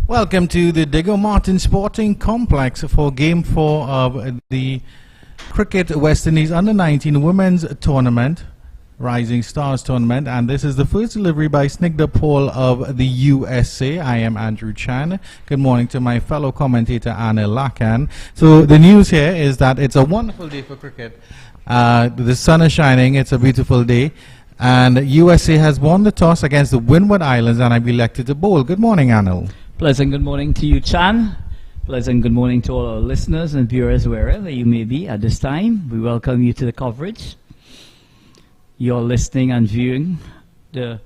Welcome to the Diego Martin Sporting Complex for Game 4 of the Cricket West Indies Under-19 Women's Tournament, Rising Stars Tournament, and this is the first delivery by Snigdha Paul of the USA. I am Andrew Chan. Good morning to my fellow commentator Anil Lakan. So the news here is that it's a wonderful day for cricket. The sun is shining, it's a beautiful day, and USA has won the toss against the Windward Islands and I've elected to bowl. Good morning, Anil. Pleasant good morning to you, Chan. Pleasant good morning to all our listeners and viewers wherever you may be at this time. We welcome you to the coverage. You're listening and viewing the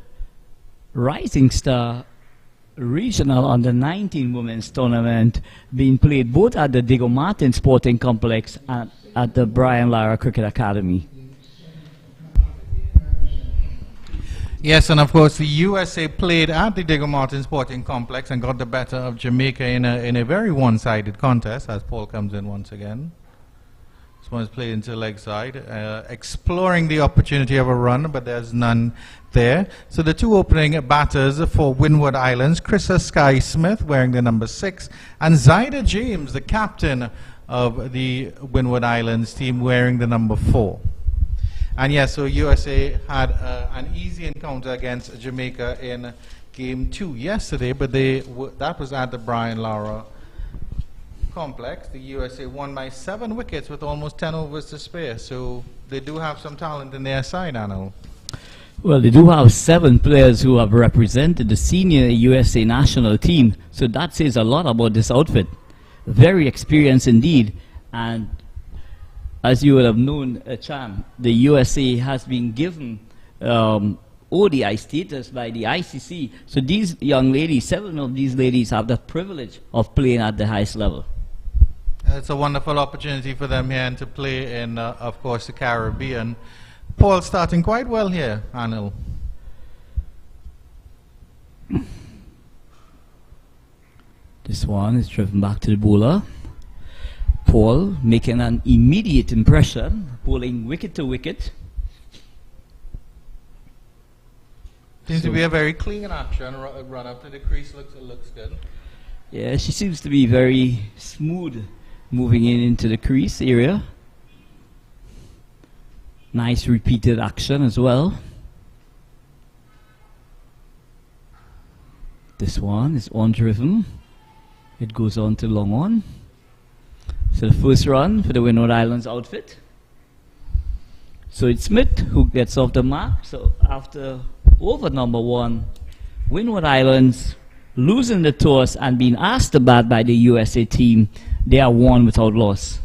Rising Star Regional Under-19 Women's Tournament being played both at the Diego Martin Sporting Complex and at the Brian Lara Cricket Academy. Yes, and of course the USA played at the Diego Martin Sporting Complex and got the better of Jamaica in a very one-sided contest, as Paul comes in once again. This one is played into the leg side, exploring the opportunity of a run, but there's none there. So the two opening batters for Windward Islands, Krissa Sky Smith wearing the number 6, and Zyda James, the captain of the Windward Islands team, wearing the number 4. And yes, so USA had an easy encounter against Jamaica in Game 2 yesterday, but that was at the Brian Lara Complex. The USA won by 7 wickets with almost 10 overs to spare, so they do have some talent in their side, Anil. Well, they do have 7 players who have represented the senior USA national team, so that says a lot about this outfit. Very experienced indeed, and as you would have known, Chan, the USA has been given ODI status by the ICC. So these young ladies, 7 of these ladies have the privilege of playing at the highest level. It's a wonderful opportunity for them here and to play in, of course, the Caribbean. Paul starting quite well here, Anil. This one is driven back to the bowler. Paul making an immediate impression, bowling wicket to wicket. Seems to be a very clean action. Run up to the crease looks good. Yeah, she seems to be very smooth moving into the crease area. Nice repeated action as well. This one is on driven. It goes on to long on. So the first run for the Windward Islands outfit. So it's Smith who gets off the mark. So after over number 1, Windward Islands losing the toss and being asked to bat by the USA team, they are won without loss.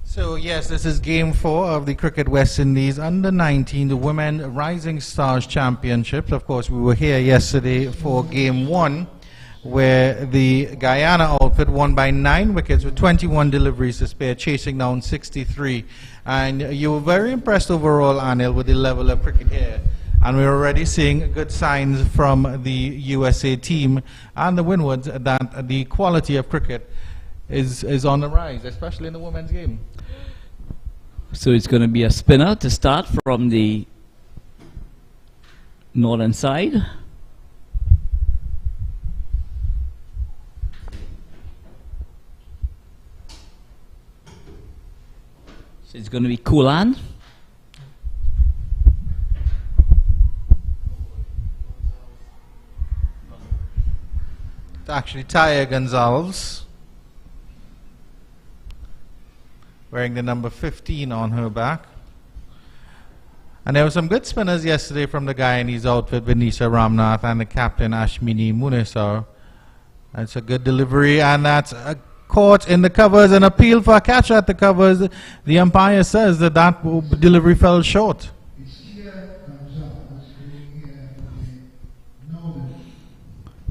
So yes, this is Game 4 of the Cricket West Indies Under-19, the Women Rising Stars Championships. Of course, we were here yesterday for Game 1, where the Guyana outfit won by 9 wickets with 21 deliveries to spare, chasing down 63. And you were very impressed overall, Anil, with the level of cricket here. And we're already seeing good signs from the USA team and the Windwards that the quality of cricket is on the rise, especially in the women's game. So it's going to be a spinner to start from the northern side. So it's going to be Kulan. It's actually Taya Gonzalez, wearing the number 15 on her back. And there were some good spinners yesterday from the Guyanese outfit, Vinisha Ramnath and the captain Ashmini Munesar. That's a good delivery, and that's a caught in the covers, an appeal for a catch at the covers. The umpire says that delivery fell short.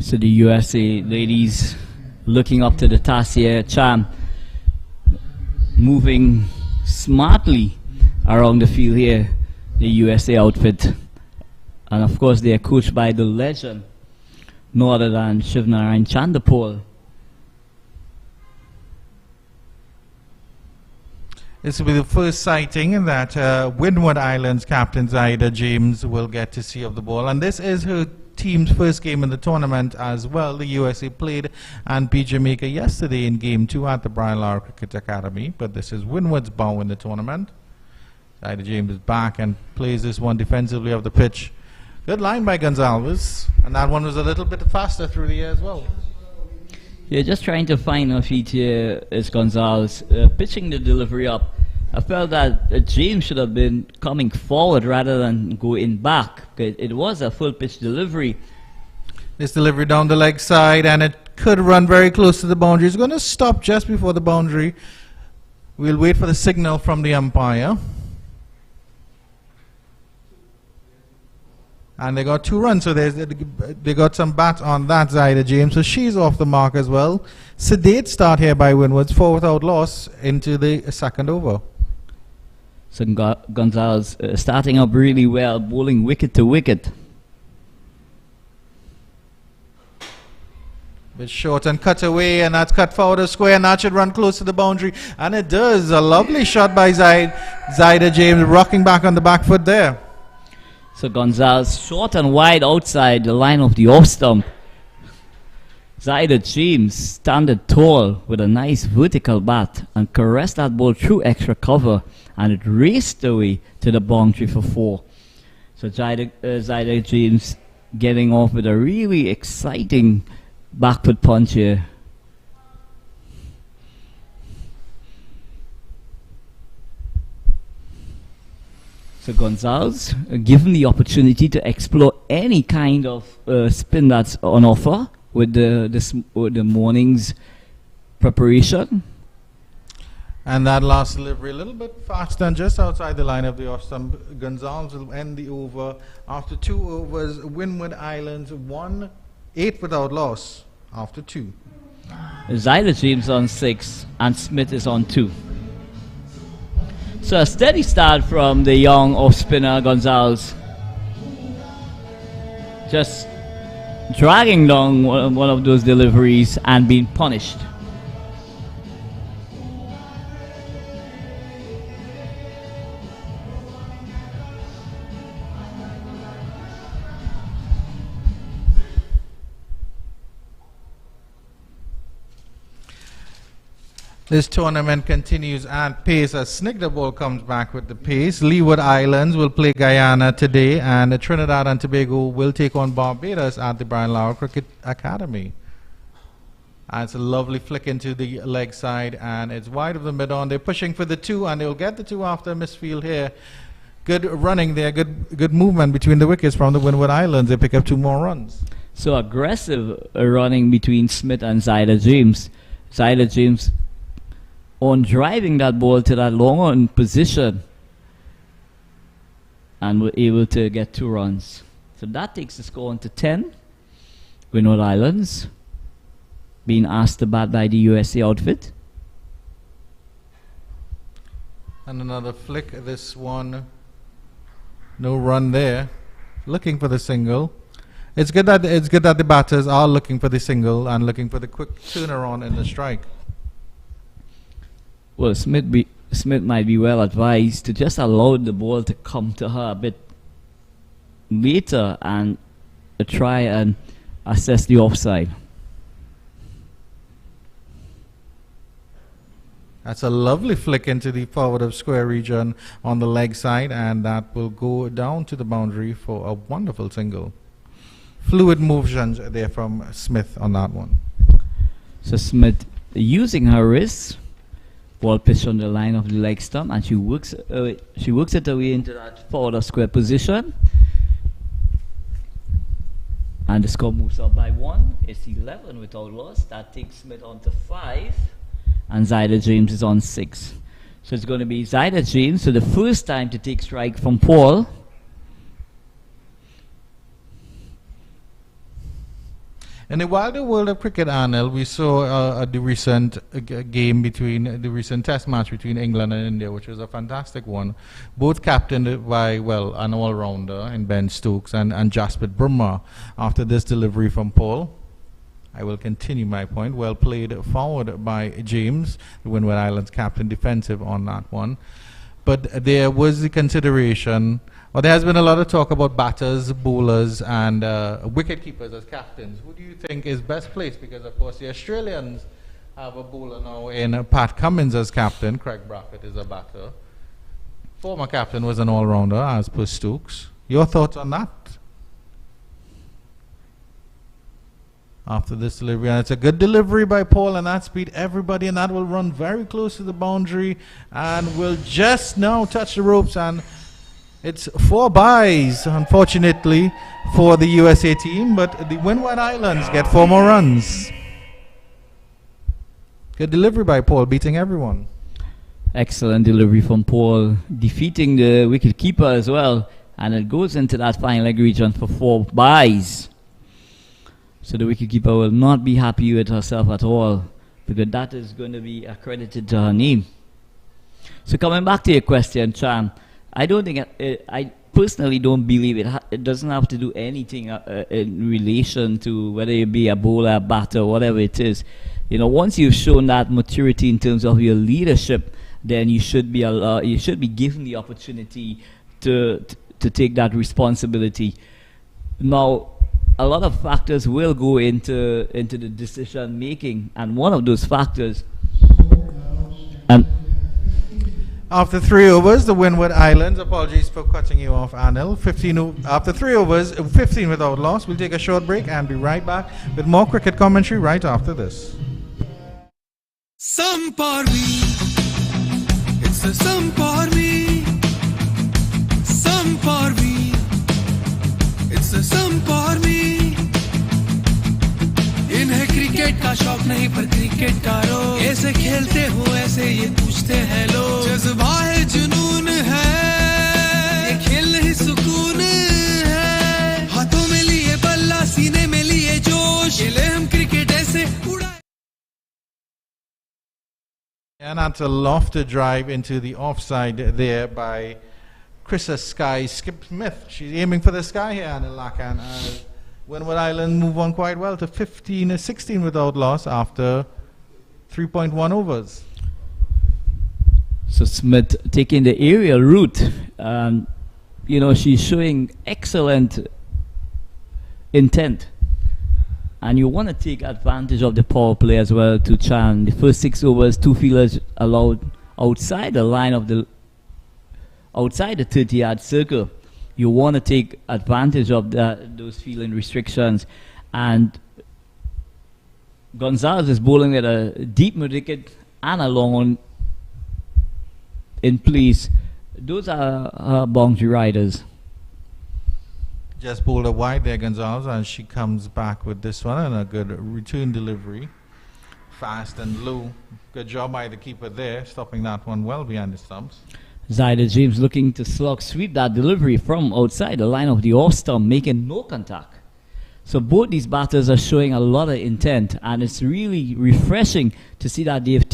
So the USA ladies looking up to the task here, Chan, moving smartly around the field here, the USA outfit. And of course they are coached by the legend, no other than Shivnarayan Chandapol. This will be the first sighting that Windward Islands captain Zyda James will get to see of the ball. And this is her team's first game in the tournament as well. The USA played and beat Jamaica yesterday in Game 2 at the Brian Lara Cricket Academy, but this is Windward's bow in the tournament. Zyder James is back and plays this one defensively of the pitch. Good line by Gonzalez, and that one was a little bit faster through the air as well. Yeah, just trying to find a feet here is Gonzalez pitching the delivery up. I felt that James should have been coming forward rather than going back. It was a full pitch delivery. This delivery down the leg side, and it could run very close to the boundary. It's going to stop just before the boundary. We'll wait for the signal from the umpire. And they got 2 runs, so they got some bat on that Zyder James, so she's off the mark as well. Sedate start here by Windwards, 4 without loss into the second over. So Gonzalez starting up really well, bowling wicket to wicket. Bit short and cut away, and that's cut forward of square, and that should run close to the boundary. And it does. A lovely shot by Zyder James, rocking back on the back foot there. So Gonzalez short and wide outside the line of the off stump. Zyder James standing tall with a nice vertical bat and caressed that ball through extra cover, and it raced away to the boundary for 4. So Zyder James getting off with a really exciting back foot punch here. So Gonzalez, given the opportunity to explore any kind of spin that's on offer with the morning's preparation. And that last delivery a little bit faster and just outside the line of the off stump. Gonzalez will end the over. After 2 overs, Windward Islands 1-8 without loss after 2. Zyder James on 6 and Smith is on 2. So a steady start from the young off-spinner Gonzalez. Just dragging down one of those deliveries and being punished. This tournament continues at pace as Snick the ball comes back with the pace. Leeward Islands will play Guyana today, and Trinidad and Tobago will take on Barbados at the Brian Lara Cricket Academy. And it's a lovely flick into the leg side, and it's wide of the mid-on. They're pushing for the 2, and they'll get the 2 after a misfield here. Good running there, good movement between the wickets from the Windward Islands. They pick up 2 more runs. So aggressive running between Smith and Zyder James. Zyder James on driving that ball to that long on position and were able to get 2 runs. So that takes the score on to 10. Windward Islands being asked to bat by the USA outfit. And another flick, this one, no run there. Looking for the single. It's good that the batters are looking for the single and looking for the quick turnaround in the strike. Well, Smith might be well advised to just allow the ball to come to her a bit later and try and assess the offside. That's a lovely flick into the forward of square region on the leg side, and that will go down to the boundary for a wonderful single. Fluid motions there from Smith on that one. So Smith using her wrist. Ball pitched on the line of the leg stump, and she works it away into that forward of square position. And the score moves up by 1. It's 11 without loss. That takes Smith on to 5. And Zyder James is on 6. So it's going to be Zyder James for the first time to take strike from Paul. In the wilder world of cricket, Arnold, we saw the recent game between the recent test match between England and India, which was a fantastic one. Both captained by, well, an all-rounder in Ben Stokes and Jasprit Bumrah. After this delivery from Paul, I will continue my point. Well played forward by James, the Windward Islands captain, defensive on that one. But there was the consideration Well, there has been a lot of talk about batters, bowlers, and wicket keepers as captains. Who do you think is best placed? Because, of course, the Australians have a bowler now in Pat Cummins as captain. Craig Brackett is a batter. Former captain was an all-rounder, as per Stokes. Your thoughts on that? After this delivery, and it's a good delivery by Paul, and that speed everybody, and that will run very close to the boundary and will just now touch the ropes, and it's 4 byes, unfortunately, for the USA team, but the Windward Islands get 4 more runs. Good delivery by Paul, beating everyone. Excellent delivery from Paul, defeating the wicket keeper as well, and it goes into that final leg region for 4 byes. So the wicketkeeper will not be happy with herself at all, because that is going to be accredited to her name. So coming back to your question, Chan, I don't think, I personally don't believe it doesn't have to do anything in relation to whether you be a bowler, a batter, whatever it is. You know, once you've shown that maturity in terms of your leadership, then you should be given the opportunity to take that responsibility. Now, a lot of factors will go into the decision making, and one of those factors. And after 3 overs, the Windward Islands, apologies for cutting you off, Anil. After 3 overs, 15 without loss. We'll take a short break and be right back with more cricket commentary right after this. Some for me, it's a some for me. Some for me, it's a some for me. इन्हें cricket का शौक नहीं पर cricket का रोग, ऐसे खेलते हो ऐसे ये पूछते हैं लोग। जज्बा है, जुनून है, ये खेल नहीं सुकून है। हाथों में लिए बल्ला, सीने में लिए जोश, खेले हम क्रिकेट ऐसे उड़ा। And that's a lofted drive into the offside there by Chris's Sky Skip Smith. She's aiming for the sky here, Anil Lakan. Windward Island move on quite well to 16 without loss after 3.1 overs. So Smith taking the aerial route, you know, she's showing excellent intent, and you want to take advantage of the power play as well. To Chan, the first 6 overs, 2 fielders allowed outside the line of outside the 30-yard circle. You want to take advantage of those fielding restrictions, and Gonzalez is bowling at a deep mid-wicket and a long one in place. Those are boundary riders. Just bowled a wide there, Gonzalez, and she comes back with this one and a good return delivery. Fast and low. Good job by the keeper there, stopping that one well behind the stumps. Zyder James looking to slog sweep that delivery from outside the line of the off stump, making no contact. So both these batters are showing a lot of intent, and it's really refreshing to see that they've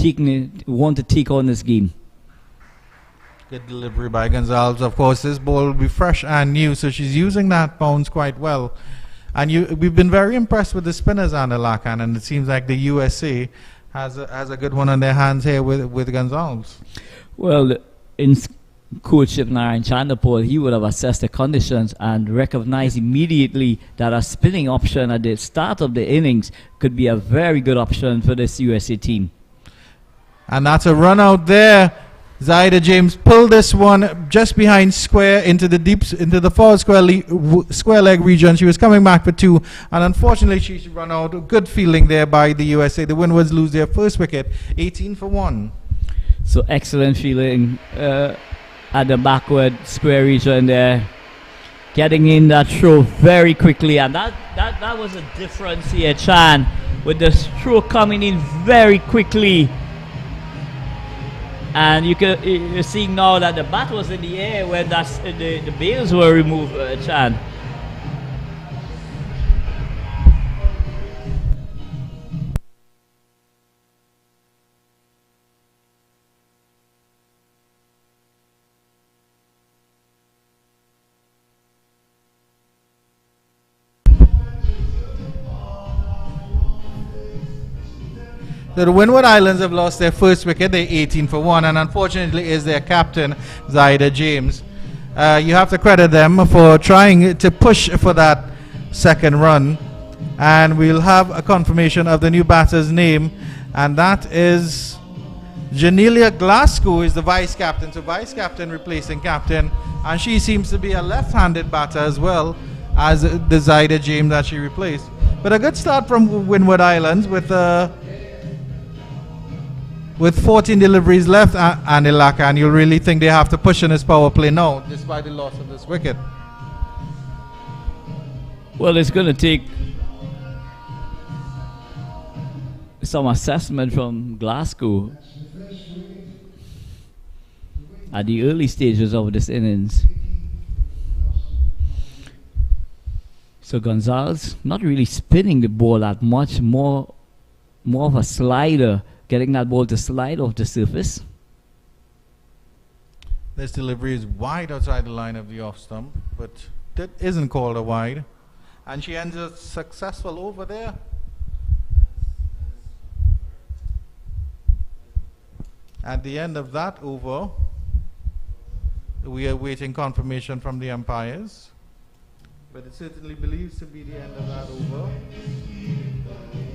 want to take on this game. Good delivery by Gonzalez. Of course, this ball will be fresh and new, so she's using that bounce quite well. And we've been very impressed with the spinners, Anil Lakan, and it seems like the USA has a good one on their hands here with Gonzalez. Well, in coach Narayan Chandapal, he would have assessed the conditions and recognized immediately that a spinning option at the start of the innings could be a very good option for this USA team. And that's a run out there. Zyder James pulled this one just behind square into the forward square leg region. She was coming back for 2, and unfortunately she's run out. Good fielding there by the USA. The Windwards lose their first wicket, 18 for 1. So excellent feeling at the backward square region there, getting in that throw very quickly, and that was a difference here, Chan, with the throw coming in very quickly. And you're seeing now that the bat was in the air when the bails were removed, Chan. So the Windward Islands have lost their first wicket. They're 18 for 1, and unfortunately is their captain, Zyder James. You have to credit them for trying to push for that second run. And we'll have a confirmation of the new batter's name, and that is Janelia Glasgow, is the vice captain. So vice captain replacing captain, and she seems to be a left-handed batter as well as the Zyda James that she replaced. But a good start from Windward Islands with 14 deliveries left, and Ilaka, and you'll really think they have to push in this power play now, despite the loss of this wicket. Well, it's going to take some assessment from Glasgow at the early stages of this innings. So Gonzalez not really spinning the ball that much, more of a slider, getting that ball to slide off the surface. This delivery is wide outside the line of the off stump, but that isn't called a wide, and she ends up successful over there. At the end of that over, we are waiting confirmation from the umpires, but it certainly believes to be the end of that over.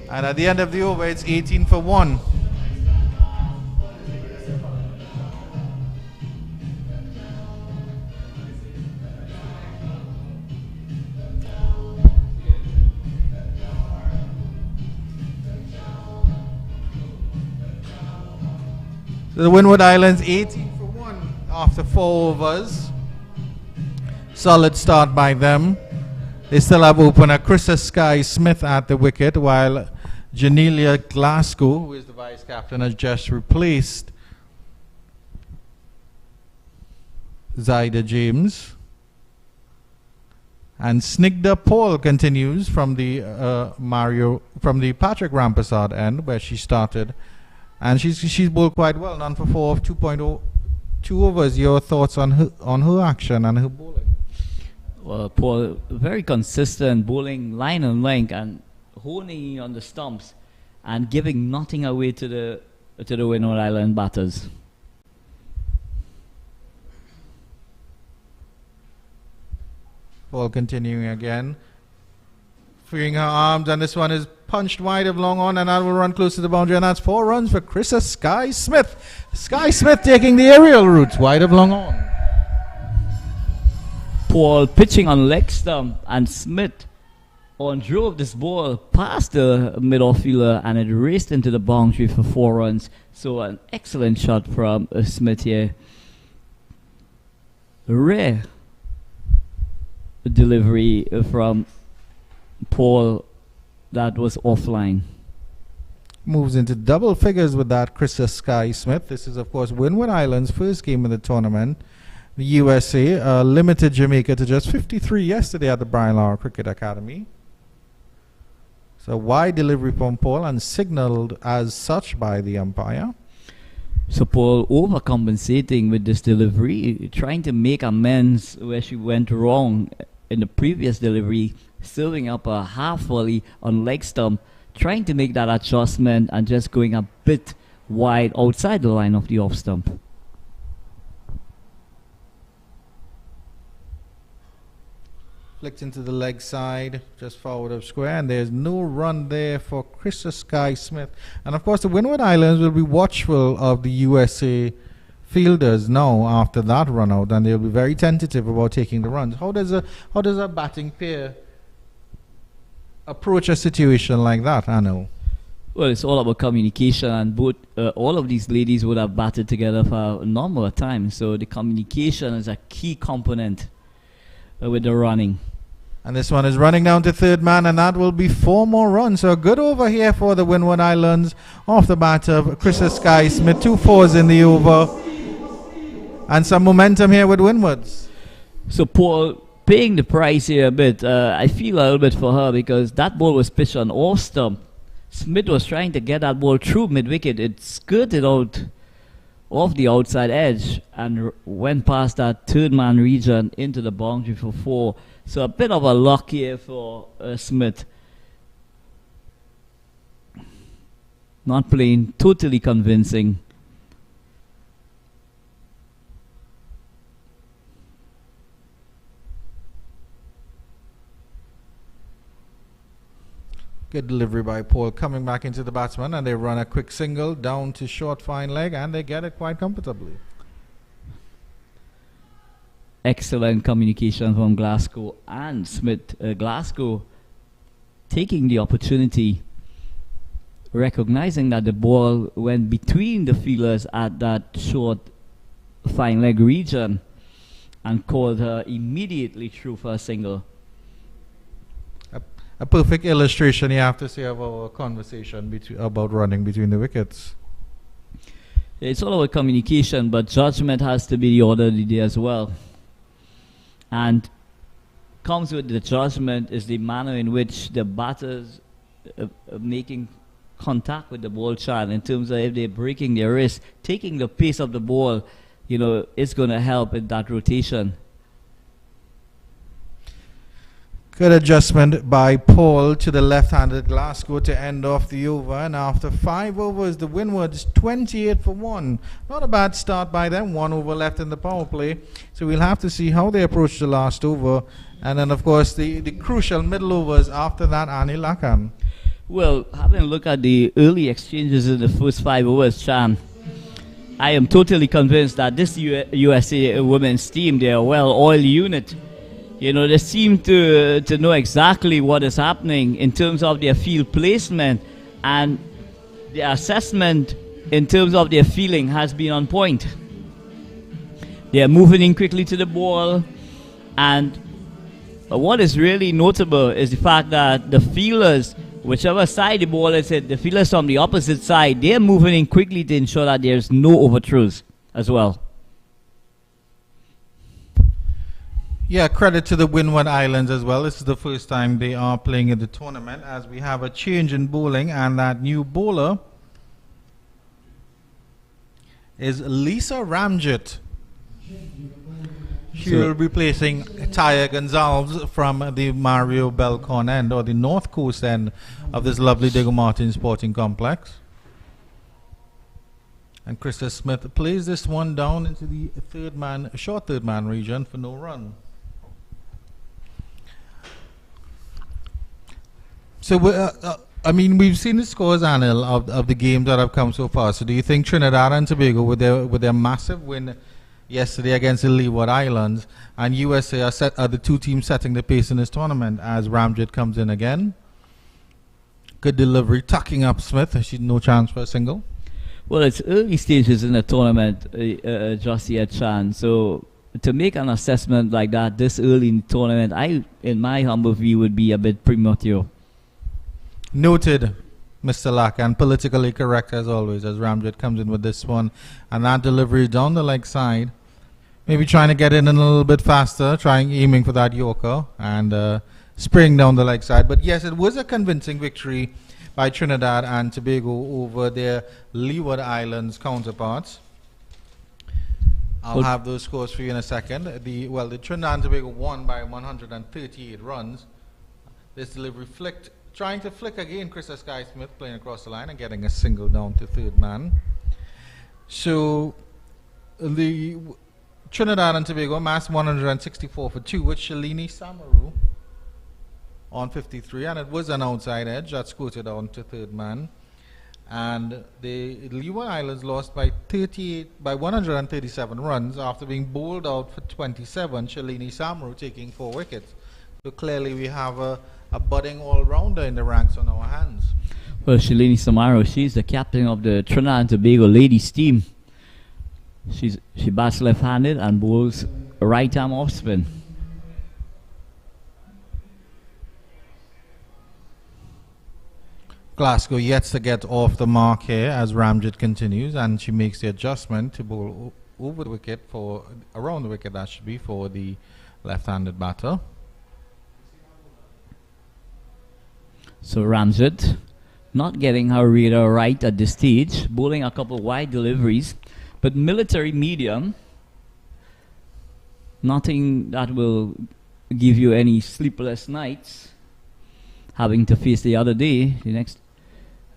And at the end of the over, it's 18 for 1. So the Windward Islands 18 for 1 after 4 overs. Solid start by them. They still have opener Krista Sky Smith at the wicket, while Janelia Glasgow, who is the vice captain, has just replaced Zyda James. And Snigdha Paul continues from the Patrick Rampersad end, where she started. And she's bowled quite well, none for 4 of 2.0, 2 overs. Your thoughts on her action and her bowling? Well, Paul, very consistent bowling, line and length, and honing in on the stumps, and giving nothing away to the Windward Island batters. Paul continuing again, freeing her arms, and this one is punched wide of long on, and that will run close to the boundary, and that's 4 runs for Krista Sky Smith. Sky Smith taking the aerial route wide of long on. Paul pitching on leg stump, and Smith drove this ball past the mid-off fielder, and it raced into the boundary for 4 runs. So an excellent shot from Smith here. Rare delivery from Paul that was offline. Moves into double figures with that Krista Sky Smith. This is, of course, Windward Island's first game of the tournament. The USA limited Jamaica to just 53 yesterday at the Brian Lara Cricket Academy. So wide delivery from Paul, and signaled as such by the umpire. So Paul overcompensating with this delivery, trying to make amends where she went wrong in the previous delivery, serving up a half volley on leg stump, trying to make that adjustment and just going a bit wide outside the line of the off stump. Flicked into the leg side, just forward of square, and there's no run there for Krista Sky Smith. And of course, the Windward Islands will be watchful of the USA fielders now after that run out, and they'll be very tentative about taking the runs. How does a batting pair approach a situation like that, I know? Well, it's all about communication, and both all of these ladies would have batted together for a number of times. So the communication is a key component with the running. And this one is running down to third man, and that will be 4 more runs. So a good over here for the Windward Islands off the bat of Krista Sky Smith. 2 4s in the over, and some momentum here with Windwards. So Paul paying the price here a bit. I feel a little bit for her, because that ball was pitched on off stump. Smith was trying to get that ball through mid-wicket. It skirted out off the outside edge and went past that third man region into the boundary for 4. So a bit of a luck here for Smith. Not playing totally convincing. Good delivery by Paul, coming back into the batsman, and they run a quick single down to short fine leg, and they get it quite comfortably. Excellent communication from Glasgow and Smith. Glasgow taking the opportunity, recognizing that the ball went between the fielders at that short fine leg region, and called her immediately through for a single. A perfect illustration, you have to say, of our conversation about running between the wickets. It's all about communication, but judgment has to be the order of the day as well. And comes with the judgment is the manner in which the batters are making contact with the ball child, in terms of if they're breaking their wrist, taking the pace of the ball, you know, it's going to help in that rotation. Good adjustment by Paul to the left-handed Glasgow to end off the over. And after 5 overs, the Windwards 28 for 1. Not a bad start by them. 1 over left in the power play. So we'll have to see how they approach the last over. And then, of course, the crucial middle overs after that, Anil Lakan. Well, having a look at the early exchanges in the first 5 overs, Chan, I am totally convinced that this USA women's team, they're a well-oiled unit. You know, they seem to know exactly what is happening in terms of their field placement, and the assessment in terms of their feeling has been on point. They are moving in quickly to the ball, and what is really notable is the fact that the fielders, whichever side the ball is hit, the fielders from the opposite side, they are moving in quickly to ensure that there's no overthrows as well. Yeah, credit to the Windward Islands as well. This is the first time they are playing in the tournament, as we have a change in bowling, and that new bowler is Lisa Ramjet. She will be replacing Taya Gonzalez from the Mario Belcon end, or the north coast end of this lovely Diego Martin Sporting Complex. And Krista Smith plays this one down into the short third man region for no run. So, I mean, we've seen the scores, Anil, of the games that have come so far. So do you think Trinidad and Tobago, with their massive win yesterday against the Leeward Islands, and USA are the two teams setting the pace in this tournament, as Ramjet comes in again? Good delivery, tucking up Smith. She's no chance for a single. Well, it's early stages in the tournament, just yet, Chan. So to make an assessment like that this early in the tournament, in my humble view, would be a bit premature. Noted, Mr. Lack, and politically correct as always, as Ramjet comes in with this one. And that delivery down the leg side. Maybe trying to get in a little bit faster, aiming for that Yorker, and spraying down the leg side. But yes, it was a convincing victory by Trinidad and Tobago over their Leeward Islands counterparts. I'll have those scores for you in a second. The Trinidad and Tobago won by 138 runs. This delivery trying to flick again, Krista Sky Smith playing across the line and getting a single down to third man. So the Trinidad and Tobago amassed 164 for 2 with Shalini Samaru on 53, and it was an outside edge that squirted down to third man. And the Leeward Islands lost by 137 runs after being bowled out for 27, Shalini Samaru taking 4 wickets. So clearly we have a budding all-rounder in the ranks on our hands. Well, Shalini Samaru, she's the captain of the Trinidad and Tobago ladies team. She bats left-handed and bowls a right-arm off-spin. Glasgow yet to get off the mark here as Ramjet continues, and she makes the adjustment to bowl over the wicket, around the wicket that should be, for the left-handed batter. So Ramjet not getting her radar right at this stage, bowling a couple wide deliveries, but military medium, nothing that will give you any sleepless nights, having to face the other day,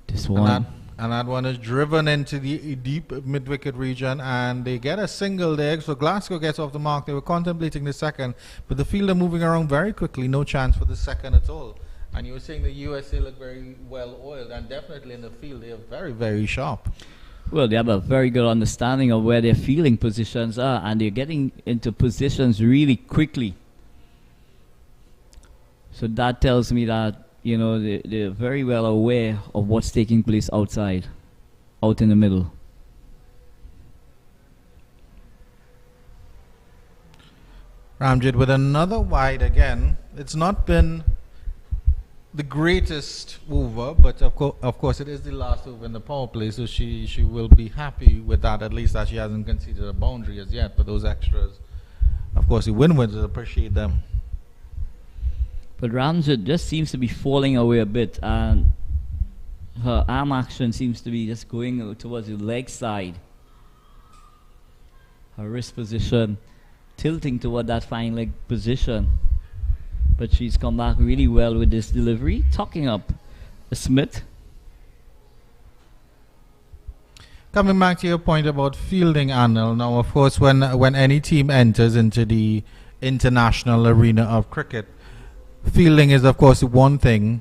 this one. And that one is driven into the deep mid-wicket region, and they get a single there. So Glasgow gets off the mark. They were contemplating the second, but the fielder moving around very quickly, no chance for the second at all. And you were saying the USA look very well oiled, and definitely in the field they are very, very sharp. Well, they have a very good understanding of where their fielding positions are, and they're getting into positions really quickly. So that tells me that, you know, they're very well aware of what's taking place outside, out in the middle. Ramjit with another wide again. It's not been the greatest over, but of course it is the last over in the power play, so she will be happy with that, at least that she hasn't conceded a boundary as yet. But those extras, of course, the Windwards appreciate them. But Ramjit just seems to be falling away a bit, and her arm action seems to be just going towards the leg side. Her wrist position tilting toward that fine leg position. But she's come back really well with this delivery, talking up Smith. Coming back to your point about fielding, Anil, now of course when any team enters into the international arena of cricket, fielding is of course one thing.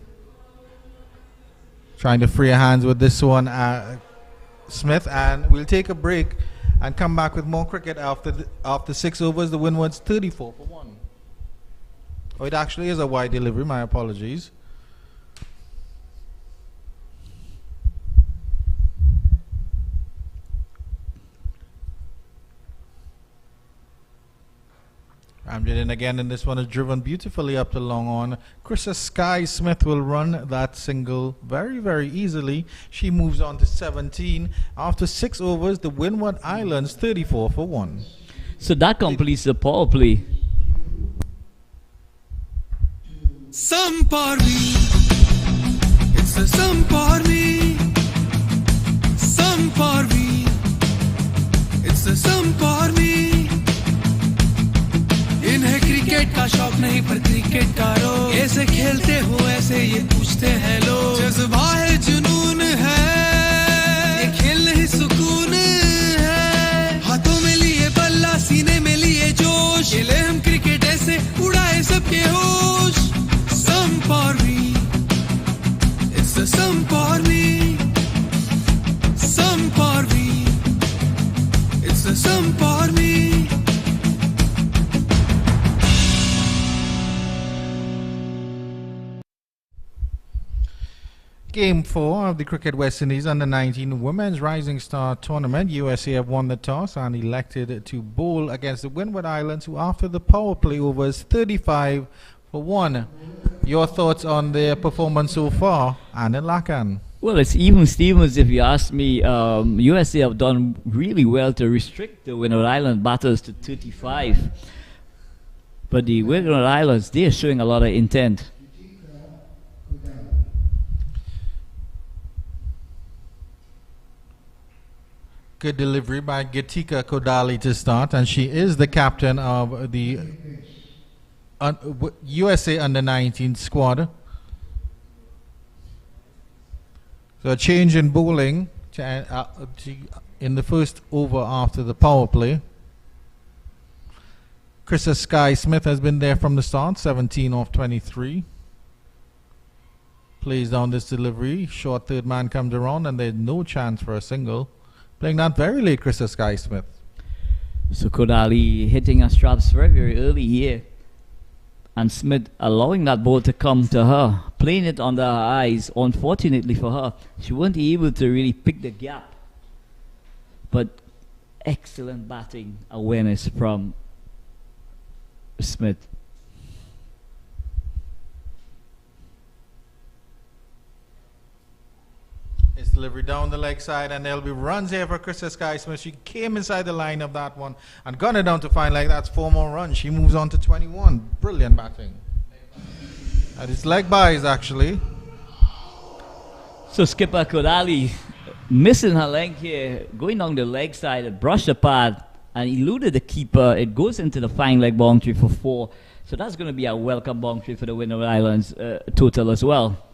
Trying to free her hands with this one, Smith, and we'll take a break and come back with more cricket after 6 overs. The Windwards 34 for 1. Oh, it actually is a wide delivery, my apologies. Amjad in again, and this one is driven beautifully up the long on. Krista Sky Smith will run that single very, very easily. She moves on to 17. After 6 overs, the Windward Islands 34 for 1. So that completes the power play. Some for me, it's a some for me. Some for me, it's a some for me. इन्हें cricket का शौक नहीं पर cricket का रोग ऐसे खेलते हो ऐसे ये पूछते हैं लोग जज्बा है जुनून है ये खेल नहीं सुकून है हाथों में लिए बल्ला सीने में लिए जोश खेले हम क्रिकेट ऐसे उड़ाए सबके होश some for me it's a some for me some for me it's a some for me. Game 4 of the Cricket West Indies Under-19 Women's Rising Star Tournament. USA have won the toss and elected to bowl against the Windward Islands, who after the power play overs 35 for 1. Your thoughts on their performance so far, Anil Lakan? Well, it's even Stevens, if you ask me. USA have done really well to restrict the Windward Island batters to 35. But the Windward Islands, they are showing a lot of intent. Good delivery by Gitika Kodali to start, and she is the captain of the USA Under-19 squad. So a change in bowling in the first over after the power play. Krista Sky Smith has been there from the start, 17 off 23. Plays down this delivery, short third man comes around, and there's no chance for a single. Playing that very late, Krista Sky Smith. So Kodali hitting her straps very, very early here. And Smith allowing that ball to come to her, playing it under her eyes. Unfortunately for her, she wasn't able to really pick the gap. But excellent batting awareness from Smith. It's delivery down the leg side, and there'll be runs here for Krista Sky Smith. She came inside the line of that one and got it down to fine leg. That's 4 more runs. She moves on to 21. Brilliant batting. And it's leg byes actually. So skipper Kodali missing her leg here, going down the leg side, brushed the pad and eluded the keeper. It goes into the fine leg boundary for 4. So that's going to be a welcome boundary for the Windward Islands total as well.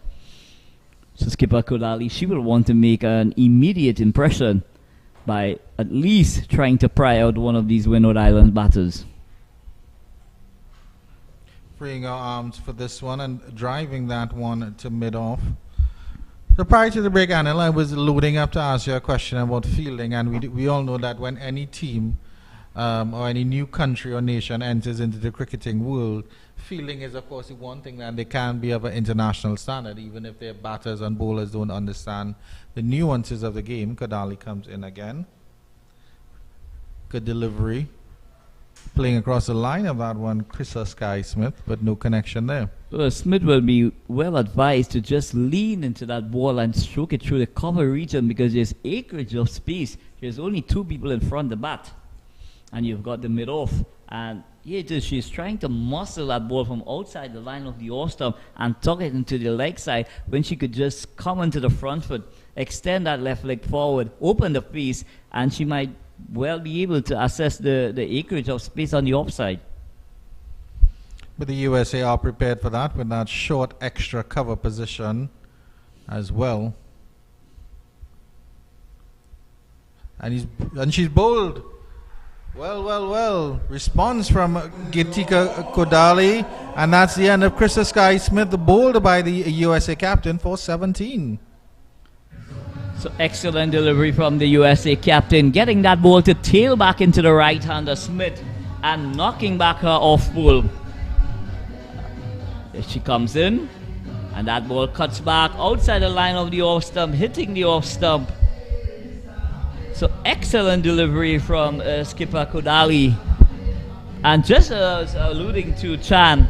So skipper Kodali, she will want to make an immediate impression by at least trying to pry out one of these Windward Island batters. freeing her arms for this one and driving that one to mid-off. So prior to the break, Anil, I was loading up to ask you a question about fielding, and we all know that when any team or any new country or nation enters into the cricketing world, fielding is of course the one thing that they can be of an international standard, even if their batters and bowlers don't understand the nuances of the game. Kodali comes in again. Good delivery. Playing across the line of that one, Chrissa Sky Smith, but no connection there. Well, Smith will be well advised to just lean into that ball and stroke it through the cover region, because there's acreage of space. There's only two people in front of the bat, and you've got the mid-off. And here it is, she's trying to muscle that ball from outside the line of the off stump and tuck it into the leg side, when she could just come into the front foot, extend that left leg forward, open the face, and she might well be able to assess the acreage of space on the offside. But the USA are prepared for that with that short extra cover position as well. And she's bowled. Well. Response from Gitika Kodali, and that's the end of Chrissa Sky Smith, bowled by the USA captain for 17. So excellent delivery from the USA captain, getting that ball to tail back into the right-hander Smith and knocking back her off ball. There she comes in, and that ball cuts back outside the line of the off stump, hitting the off stump. So excellent delivery from skipper Kodali. And just as alluding to Chan,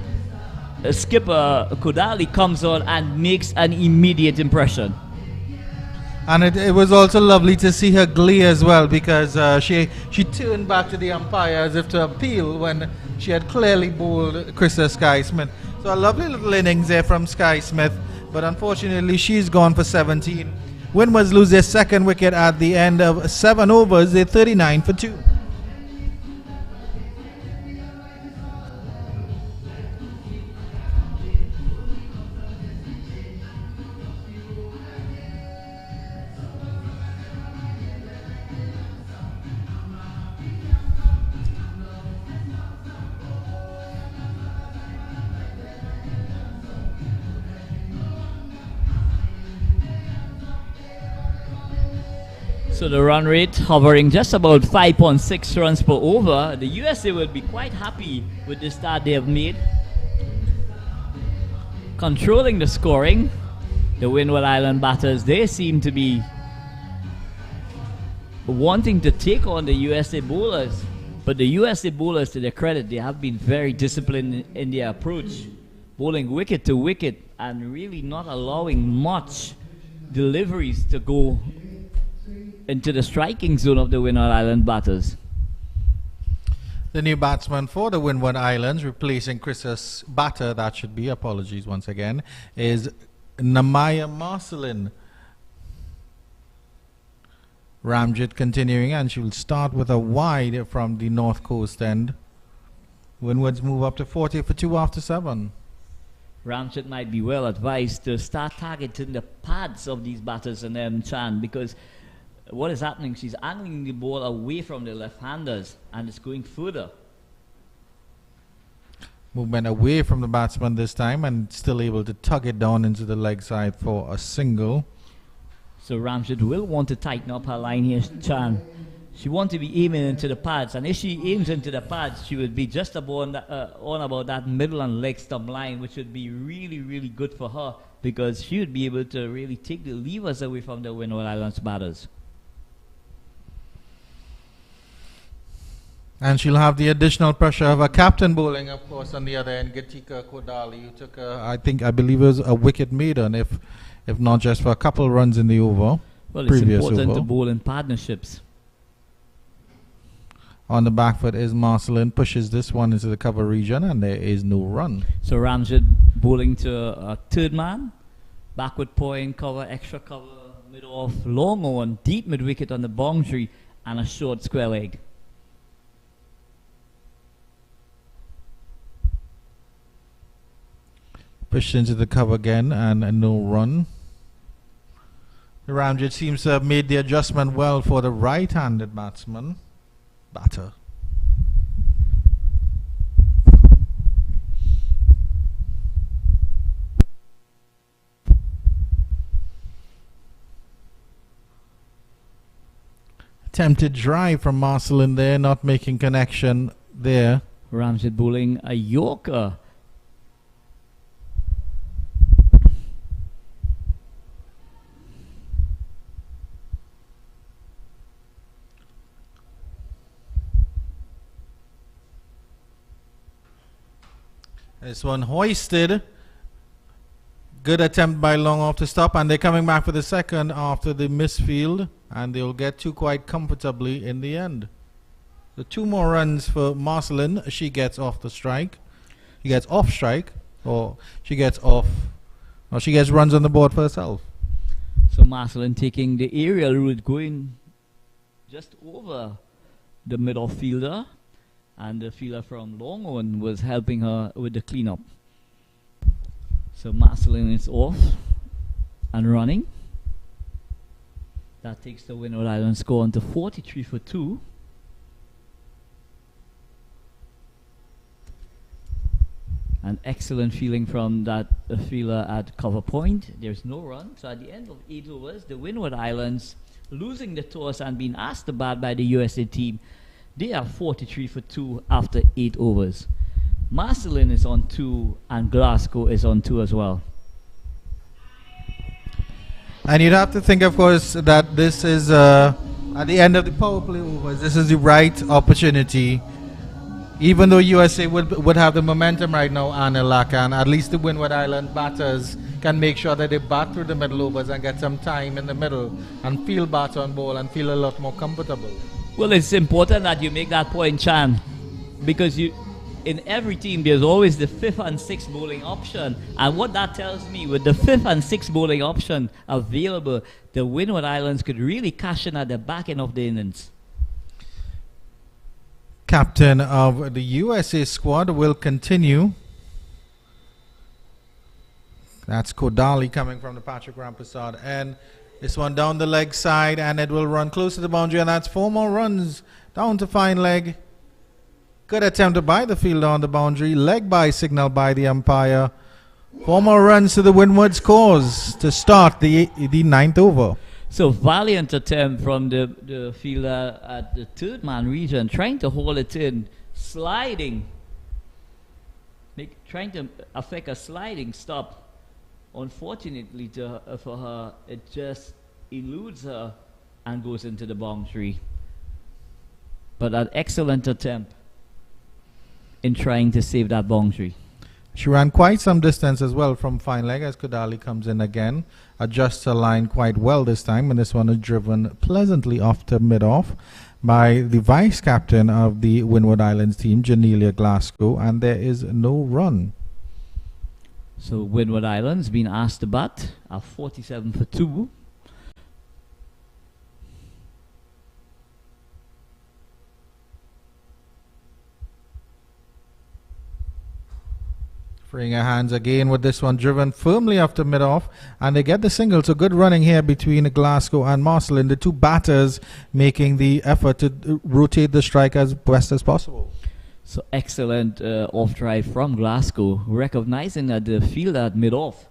skipper Kodali comes on and makes an immediate impression. And it was also lovely to see her glee as well, because she turned back to the umpire as if to appeal when she had clearly bowled Chrissa Sky Smith. So a lovely little innings there from Sky Smith, but unfortunately she's gone for 17. Windwards lose their second wicket at the end of 7 overs. They're 39 for 2. So the run rate hovering just about 5.6 runs per over. The USA will be quite happy with the start they have made. Controlling the scoring, the Windward Island batters, they seem to be wanting to take on the USA bowlers. But the USA bowlers, to their credit, they have been very disciplined in their approach, bowling wicket to wicket and really not allowing much deliveries to go into the striking zone of the Windward Island batters. The new batsman for the Windward Islands, replacing Chris's batter, that should be, apologies once again, is Namaya Marcelin. Ramjit continuing, and she will start with a wide from the north coast end. Windwards move up to 40 for 2 after 7. Ramjit might be well advised to start targeting the pads of these batters and then Chan, because what is happening, she's angling the ball away from the left-handers and it's going further. Movement away from the batsman this time, and still able to tug it down into the leg side for a single. So Ramjit will want to tighten up her line here, Chan. She wants to be aiming into the pads, and if she aims into the pads, she would be just about on about that middle and leg stump line, which would be really, really good for her, because she would be able to really take the levers away from the Windward Islands batters. And she'll have the additional pressure of a captain bowling, of course, on the other end, Gitika Kodali, who took I believe it was a wicket maiden, if not just for a couple runs in the over. Well, it's important to bowl in partnerships. On the back foot is Marcelin, pushes this one into the cover region, and there is no run. So Ramjit bowling to a third man, backward point, cover, extra cover, middle off, long on, deep mid wicket on the boundary, and a short square leg. Pushed into the cover again, and no run. Ramjit seems to have made the adjustment well for the right-handed batter. Attempted drive from Marcelin there, not making connection there. Ramjit bowling a Yorker. This one hoisted. Good attempt by Long off to stop, and they're coming back for the second after the misfield, and they'll get two quite comfortably in the end. So 2 more runs for Marcelin. She gets off the strike. She gets off strike, or she gets off, or she gets runs on the board for herself. So Marcelin taking the aerial route, going just over the middle fielder, and the fielder from Long On was helping her with the cleanup. So Marcelin is off and running. That takes the Windward Island score on to 43 for 2. An excellent feeling from that fielder at cover point. There's no run. So at the end of 8 overs, the Windward Islands losing the toss and being asked to bat by the USA team. They are 43 for 2 after 8 overs. Marcelin is on 2 and Glasgow is on 2 as well. And you'd have to think, of course, that this is at the end of the power play overs. This is the right opportunity. Even though USA would have the momentum right now, Anil Lakan, at least the Windward Island batters can make sure that they bat through the middle overs and get some time in the middle and feel bat on ball and feel a lot more comfortable. Well, it's important that you make that point, Chan, because in every team there's always the 5th and 6th bowling option, and what that tells me, with the 5th and 6th bowling option available, the Windward Islands could really cash in at the back end of the innings. Captain of the USA squad will continue. That's Kodali coming from the Patrick Rampersad, and this one down the leg side, and it will run close to the boundary, and that's 4 more runs down to fine leg. Good attempt by the fielder on the boundary. Leg by signal by the umpire. 4 more runs to the Windwards cause to start the 9th over. So valiant attempt from the fielder at the 3rd man region, trying to hold it in, sliding, trying to affect a sliding stop. Unfortunately for her, it just eludes her and goes into the boundary. But an excellent attempt in trying to save that boundary. She ran quite some distance as well from fine leg as Kodali comes in again. Adjusts her line quite well this time, and this one is driven pleasantly off to mid-off by the vice captain of the Windward Islands team, Janelia Glasgow, and there is no run. So Windward Islands being asked to bat at 47 for 2. Freeing her hands again with this one driven firmly after mid-off, and they get the single. So good running here between Glasgow and Marcelin, the 2 batters making the effort to rotate the strike as best as possible. So excellent off drive from Glasgow, recognizing that the fielder at mid-off,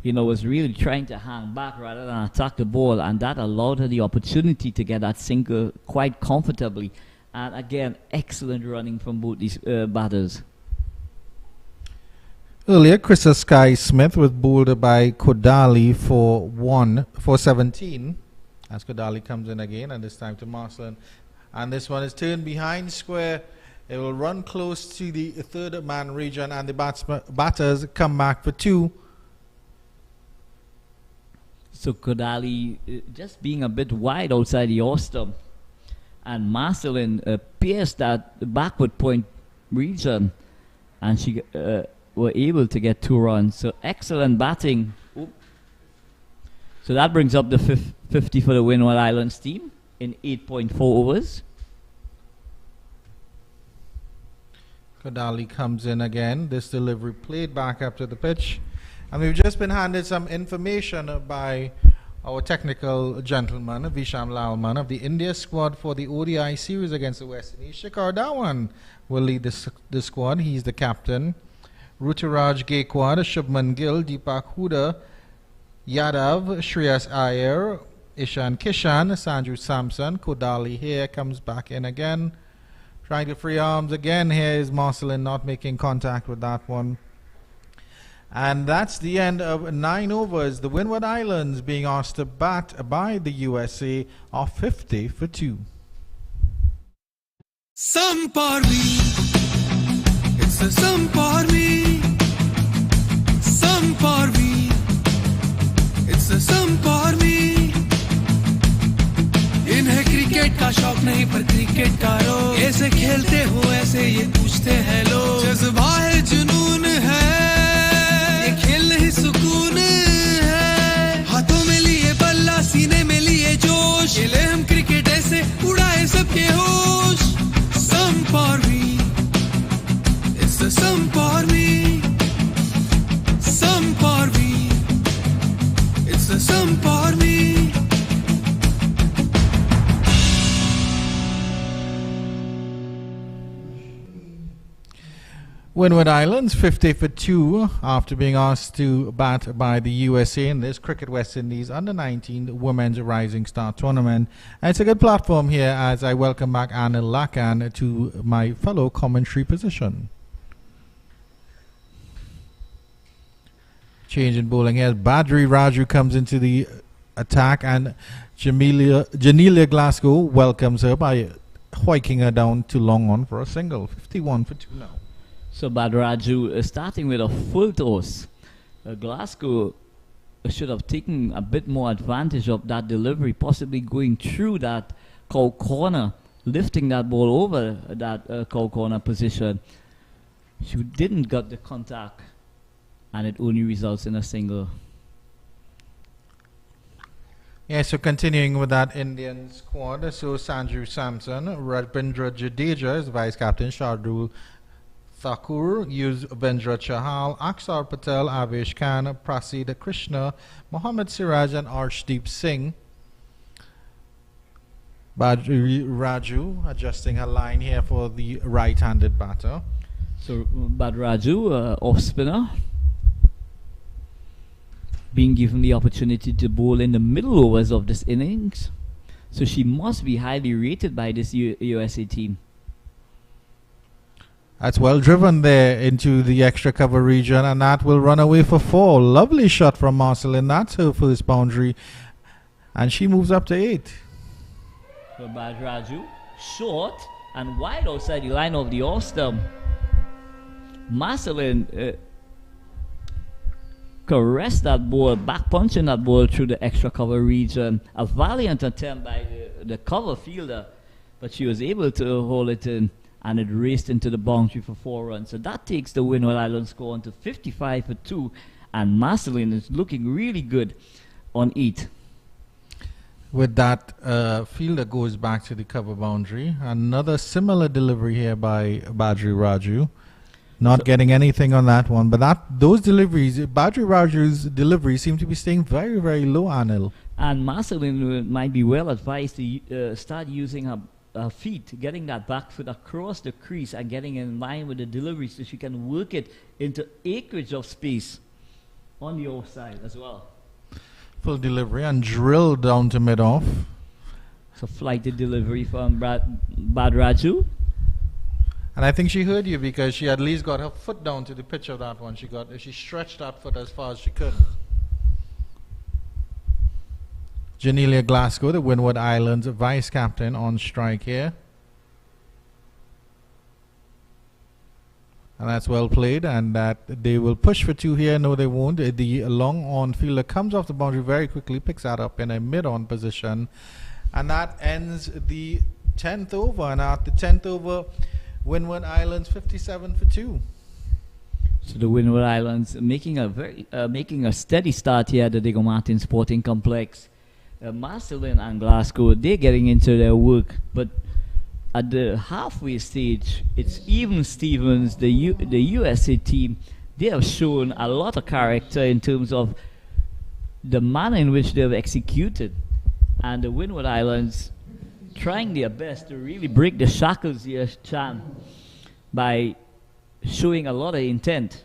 was really trying to hang back rather than attack the ball, and that allowed her the opportunity to get that single quite comfortably. And again, excellent running from both these batters. Earlier, Krista Sky Smith was bowled by Kodali for 17. As Kodali comes in again, and this time to Marcelin. And this one is turned behind square. It will run close to the 3rd man region, and the batters come back for 2. So Kodali just being a bit wide outside the off stump, and Marcelin pierced that backward point region, and she were able to get 2 runs. So excellent batting. Oop. So that brings up the 50 for the Windward Islands team in 8.4 overs. Kodali comes in again. This delivery played back up to the pitch. And we've just been handed some information by our technical gentleman, Visham Lalman, of the India squad for the ODI series against the West Indies. Shikhar Dhawan will lead the squad. He's the captain. Ruturaj Gaikwad, Shubman Gill, Deepak Huda, Yadav, Shreyas Iyer, Ishan Kishan, Sanju Samson, Kodali here comes back in again. Trying to free arms again. Here is Marcelin not making contact with that one. And that's the end of 9 overs. The Windward Islands being asked to bat by the USA are 50 for 2. Some for me, it's a some for me. Some for me, it's a some for me. इन्हें cricket का शौक नहीं पर cricket का रोग ऐसे खेलते हो ऐसे ये पूछते हैं लोग जज्बा है जुनून है ये खेल नहीं सुकून है हाथों में लिए बल्ला सीने में लिए जोश खेले हम क्रिकेट ऐसे उड़ाए सबके होश some for me it's a some for me some for me it's a some for me Windward Islands 50 for 2 after being asked to bat by the USA in this Cricket West Indies Under-19 Women's Rising Star Tournament. And it's a good platform here as I welcome back Anil Lakan to my fellow commentary position. Change in bowling here. Badri Raju comes into the attack and Janelia Glasgow welcomes her by hoiking her down to long on for a single. 51 for 2 now. So Badraju starting with a full toss. Glasgow should have taken a bit more advantage of that delivery, possibly going through that cow corner, lifting that ball over that cow corner position. She didn't get the contact, and it only results in a single. Yeah, so continuing with that Indian squad, so Sanju Samson, Rabindra Jadeja is vice captain, Shardul Thakur, Yuzvendra Chahal, Aksar Patel, Avesh Khan, Prasid Krishna, Mohammad Siraj and Arshdeep Singh. Badri Raju adjusting her line here for the right-handed batter. So Badraju, off spinner, being given the opportunity to bowl in the middle overs of this innings. So she must be highly rated by this USA team. That's well driven there into the extra cover region, and that will run away for 4. Lovely shot from Marcelin. That's her first boundary, and she moves up to 8. So Badraju, short and wide outside the line of the off stump. Marcelin caressed that ball, back punching that ball through the extra cover region. A valiant attempt by the cover fielder, but she was able to hold it in, and it raced into the boundary for 4 runs. So that takes the Windward Islands score on to 55 for 2, and Marcelin is looking really good on 8. With that, fielder goes back to the cover boundary. Another similar delivery here by Badri Raju. Not getting anything on that one, but those deliveries, Badri Raju's deliveries seem to be staying very, very low, Anil. And Marcelin might be well advised to start using her feet, getting that back foot across the crease and getting in line with the delivery so she can work it into acreage of space on the offside as well. Full delivery and drilled down to mid-off. So flighted delivery from Badraju. And I think she heard you because she at least got her foot down to the pitch of that one. She stretched that foot as far as she could. Janelia Glasgow, the Windward Islands vice captain, on strike here. And that's well played, and that they will push for 2 here. No, they won't. The long on fielder comes off the boundary very quickly, picks that up in a mid-on position. And that ends the 10th over. And at the 10th over, Windward Islands 57 for 2. So the Windward Islands making a steady start here at the Diego Martin Sporting Complex. Marcelin and Glasgow, they're getting into their work, but at the halfway stage, it's even Stevens, the USA team. They have shown a lot of character in terms of the manner in which they've executed, and the Windward Islands trying their best to really break the shackles here, Chan, by showing a lot of intent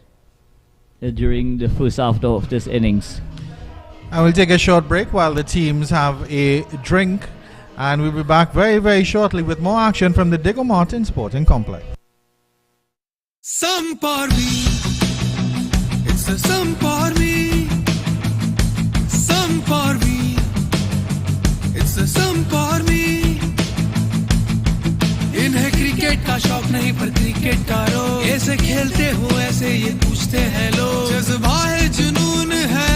during the first half of this innings. I will take a short break while the teams have a drink, and we'll be back very, very shortly with more action from the Diego Martin Sporting Complex. Some for me, it's a some for me. Some for me, it's a some for me. इन्हें cricket का शौक नहीं पर cricket का रोग ऐसे खेलते हो ऐसे ये पूछते हैं लोग जज्बा है जुनून है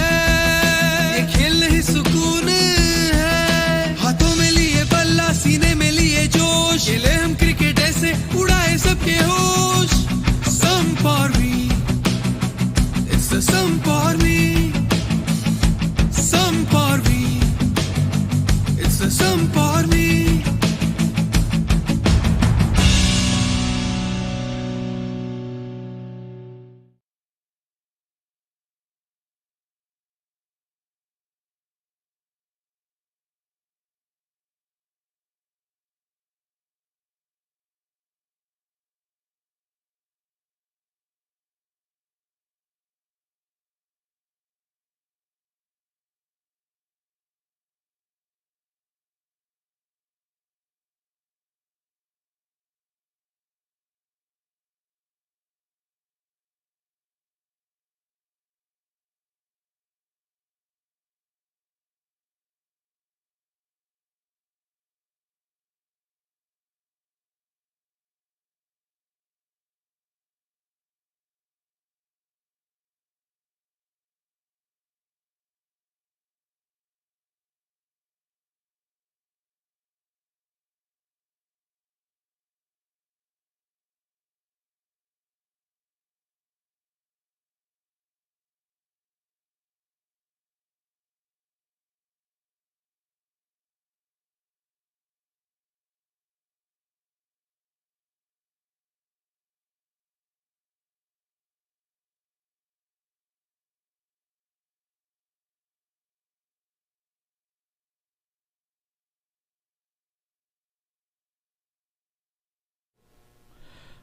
ये खेल नहीं सुकून है हाथों में लिए बल्ला सीने में लिए जोश खेले हम क्रिकेट ऐसे उड़ाए सबके होश some for me it's a some for me some for me it's a some for me.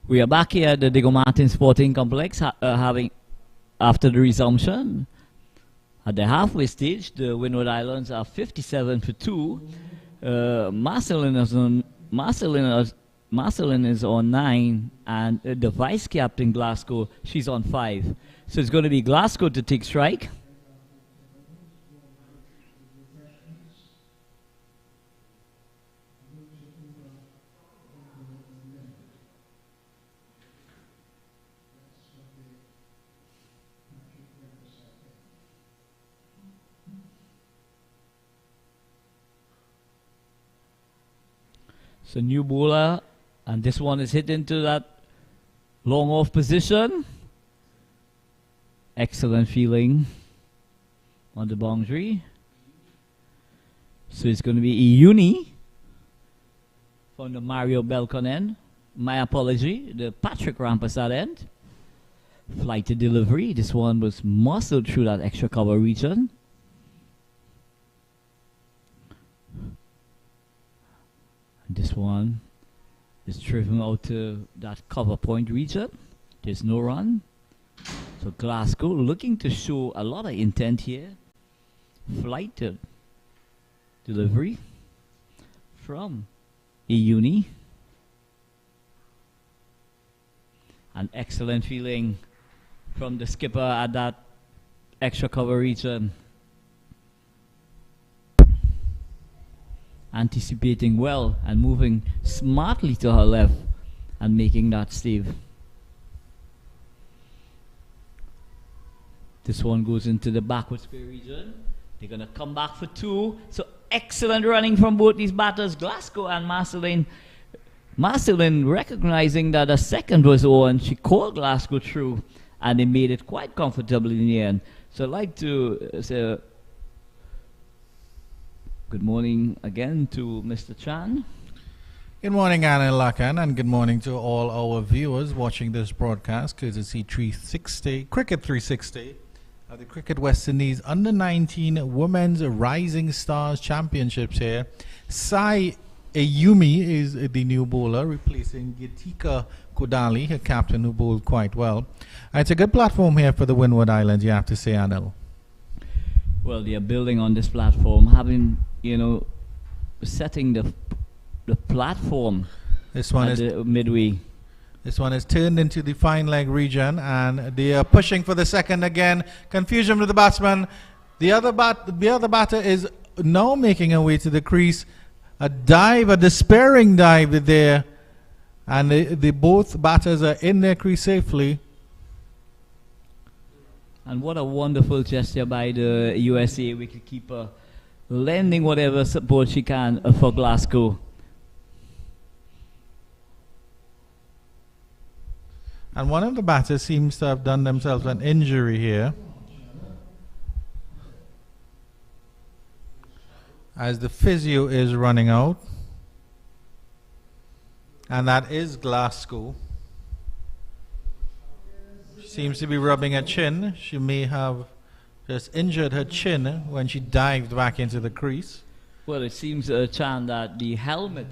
We are back here at the Diego Martin Sporting Complex having, after the resumption, at the halfway stage, the Windward Islands are 57 for 2. Marcelin is on 9, and the vice captain Glasgow, she's on 5. So it's going to be Glasgow to take strike. So new bowler, and this one is hit into that long off position. Excellent feeling on the boundary. So it's going to be Uni from the Mario Belcon end. My apology, the Patrick Rampersad end. Flight to delivery. This one was muscled through that extra cover region. This one is driven out to that cover point region. There's no run. So Glasgow looking to show a lot of intent here. Flight to delivery from Uni. An excellent feeling from the skipper at that extra cover region. Anticipating well and moving smartly to her left and making that save. This one goes into the backward square region. They're going to come back for 2. So excellent running from both these batters, Glasgow and Marcelin. Marcelin recognizing that a second was on, she called Glasgow through, and they made it quite comfortably in the end. So I'd like to say good morning again to Mr. Chan. Good morning, Anil Lakan, and good morning to all our viewers watching this broadcast, courtesy 360, Cricket 360, of the Cricket West Indies Under-19 Women's Rising Stars Championships here. Sai Ayumi is the new bowler, replacing Gitika Kodali, her captain, who bowled quite well. It's a good platform here for the Windward Islands, you have to say, Anil. Well, they are building on this platform, having, setting the platform This one at is the midway. This one is turned into the fine leg region, and they are pushing for the second again. Confusion with the batsman. The other batter is now making her way to the crease. A despairing dive there, and the both batters are in their crease safely. And what a wonderful gesture by the USA wicketkeeper, lending whatever support she can for Glasgow. And one of the batters seems to have done themselves an injury here, as the physio is running out. And that is Glasgow. She seems to be rubbing her chin. She may have just injured her chin when she dived back into the crease. Well, it seems, Chan, that the helmet,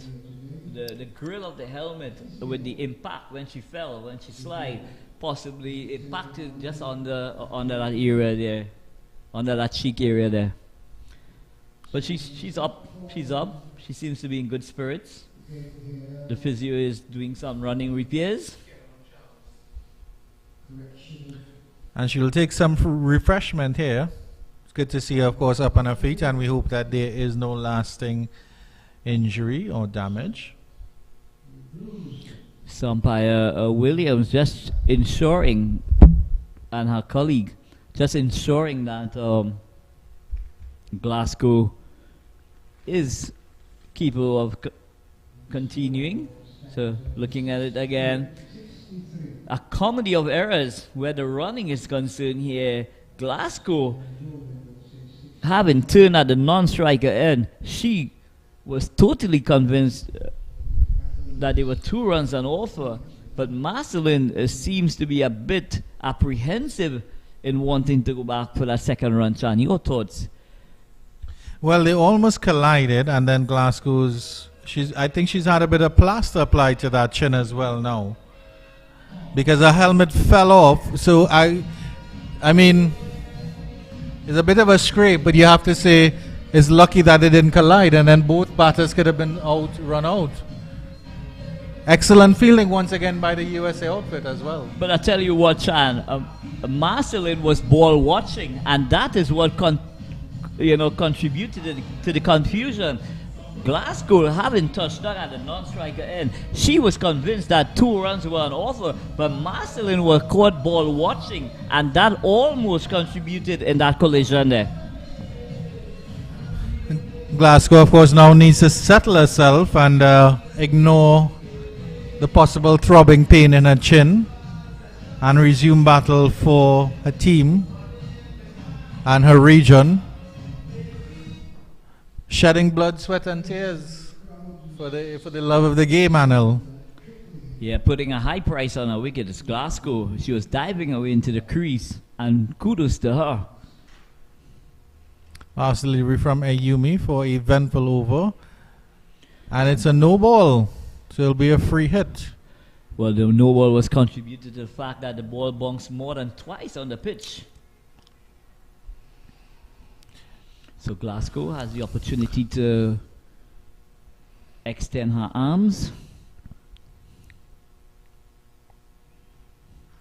the grill of the helmet, with the impact when she fell, when she slid, possibly impacted just under that area there, under that cheek area there. But she's up. She's up. She seems to be in good spirits. The physio is doing some running repairs. And she will take some refreshment here. It's good to see her, of course, up on her feet, and we hope that there is no lasting injury or damage. So umpire Williams just ensuring, and her colleague, just ensuring that Glasgow is capable of continuing. So looking at it again, a comedy of errors where the running is concerned here. Glasgow, having turned at the non-striker end, she was totally convinced that there were 2 runs on offer, but Marceline seems to be a bit apprehensive in wanting to go back for that second run. Chan, your thoughts? Well, they almost collided, and then Glasgow's... I think she's had a bit of plaster applied to that chin as well now, because her helmet fell off. So I mean, it's a bit of a scrape, but you have to say it's lucky that they didn't collide, and then both batters could have been run out. Excellent fielding once again by the USA outfit as well. But I tell you what, Chan, Marceline was ball watching, and that is what contributed to the confusion. Glasgow, having touched down at the non-striker end, she was convinced that 2 runs were on offer, but Marceline was caught ball watching, and that almost contributed in that collision there. Glasgow, of course, now needs to settle herself and ignore the possible throbbing pain in her chin and resume battle for her team and her region. Shedding blood, sweat and tears for the love of the game, Anil. Yeah, putting a high price on her wicket is Glasgow. She was diving away into the crease, and kudos to her. Last delivery from Ayumi for a eventful over, and it's a no ball, so it'll be a free hit. Well, the no ball was contributed to the fact that the ball bounced more than twice on the pitch. So Glasgow has the opportunity to extend her arms.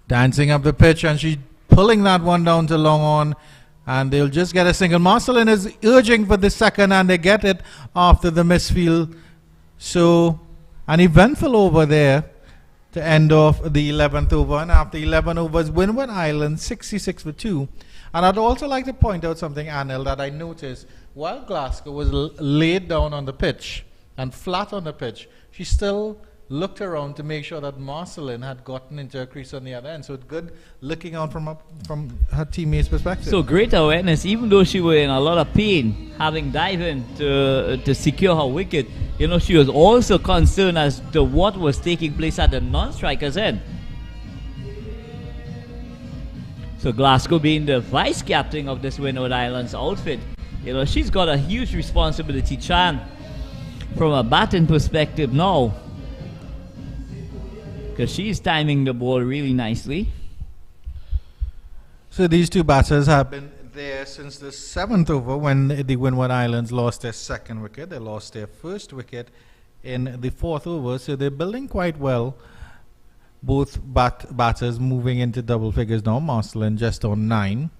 Dancing up the pitch, and she's pulling that one down to long on, and they'll just get a single. Marceline is urging for the second, and they get it after the misfield. So an eventful over there to end off the 11th over, and after 11 overs, Windward Island 66 for 2. And I'd also like to point out something, Anil, that I noticed while Glasgow was laid down on the pitch and flat on the pitch, she still looked around to make sure that Marceline had gotten into her crease on the other end. So it's good looking out from her teammates' perspective. So great awareness, even though she was in a lot of pain, having dived in to secure her wicket. She was also concerned as to what was taking place at the non-striker's end. So Glasgow, being the vice captain of this Windward Islands outfit, she's got a huge responsibility, Chan, from a batting perspective now, because she's timing the ball really nicely. So these two batters have been there since the 7th over when the Windward Islands lost their second wicket. They lost their first wicket in the 4th over, so they're building quite well. Both batters moving into double figures now. Marcelin just on 9.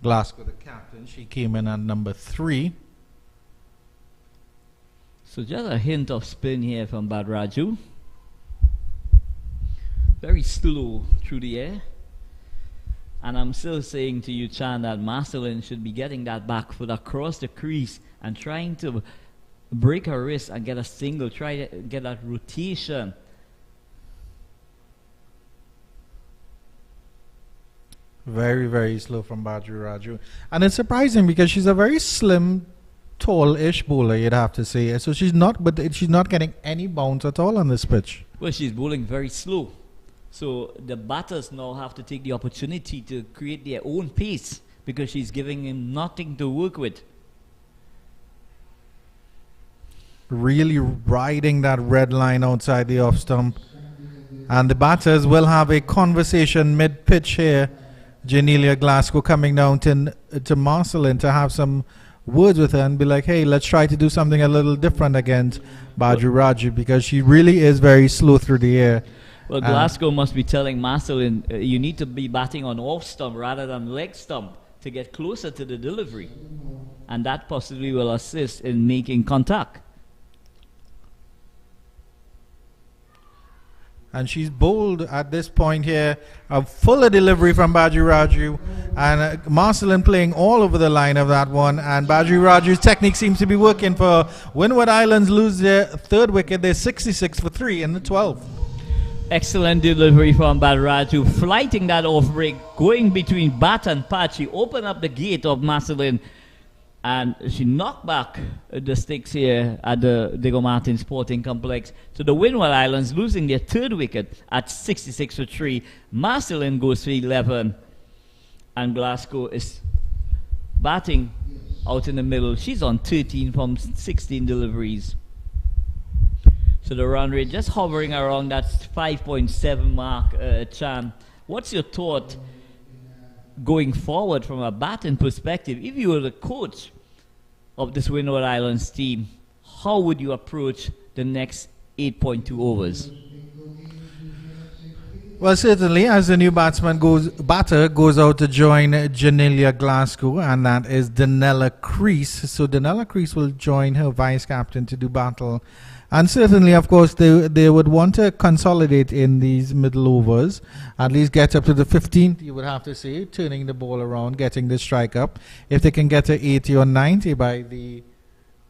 Glasgow, the captain, she came in at number 3. So just a hint of spin here from Badraju. Very slow through the air. And I'm still saying to you, Chan, that Marcelin should be getting that back foot across the crease and trying to break her wrist and get a single, try to get that rotation. Very, very slow from Badraju. And it's surprising because she's a very slim, tall-ish bowler, you'd have to say. So she's not getting any bounce at all on this pitch. Well, she's bowling very slow. So the batters now have to take the opportunity to create their own pace because she's giving him nothing to work with. Really riding that red line outside the off stump. And the batters will have a conversation mid-pitch here. Janelia Glasgow coming down to Marcelin to have some words with her and be like, hey, let's try to do something a little different against Badraju because she really is very slow through the air. Well, Glasgow must be telling Marcelin, you need to be batting on off stump rather than leg stump to get closer to the delivery. And that possibly will assist in making contact. And she's bowled at this point here. A fuller delivery from Badraju. And Marcelin playing all over the line of that one. And Badraju's technique seems to be working for Windward Islands. Lose their 3rd wicket. They're 66 for 3 in the 12th. Excellent delivery from Badraju, flighting that off break, going between bat and patch. She opened up the gate of Marcelin and she knocked back the sticks here at the Diego Martin Sporting Complex. So the Windward Islands losing their 3rd wicket at 66 for 3. Marcelin goes for 11 and Glasgow is batting out in the middle. She's on 13 from 16 deliveries. So the run rate just hovering around that 5.7 mark, Chan. What's your thought going forward from a batting perspective? If you were the coach of this Windward Islands team, how would you approach the next 8.2 overs? Well, certainly, as the new batter goes out to join Janelia Glasgow, and that is Danella Crease. So Danella Crease will join her vice captain to do battle. And certainly, of course, they would want to consolidate in these middle overs, at least get up to the 15th, you would have to say, turning the ball around, getting the strike up. If they can get to 80 or 90 by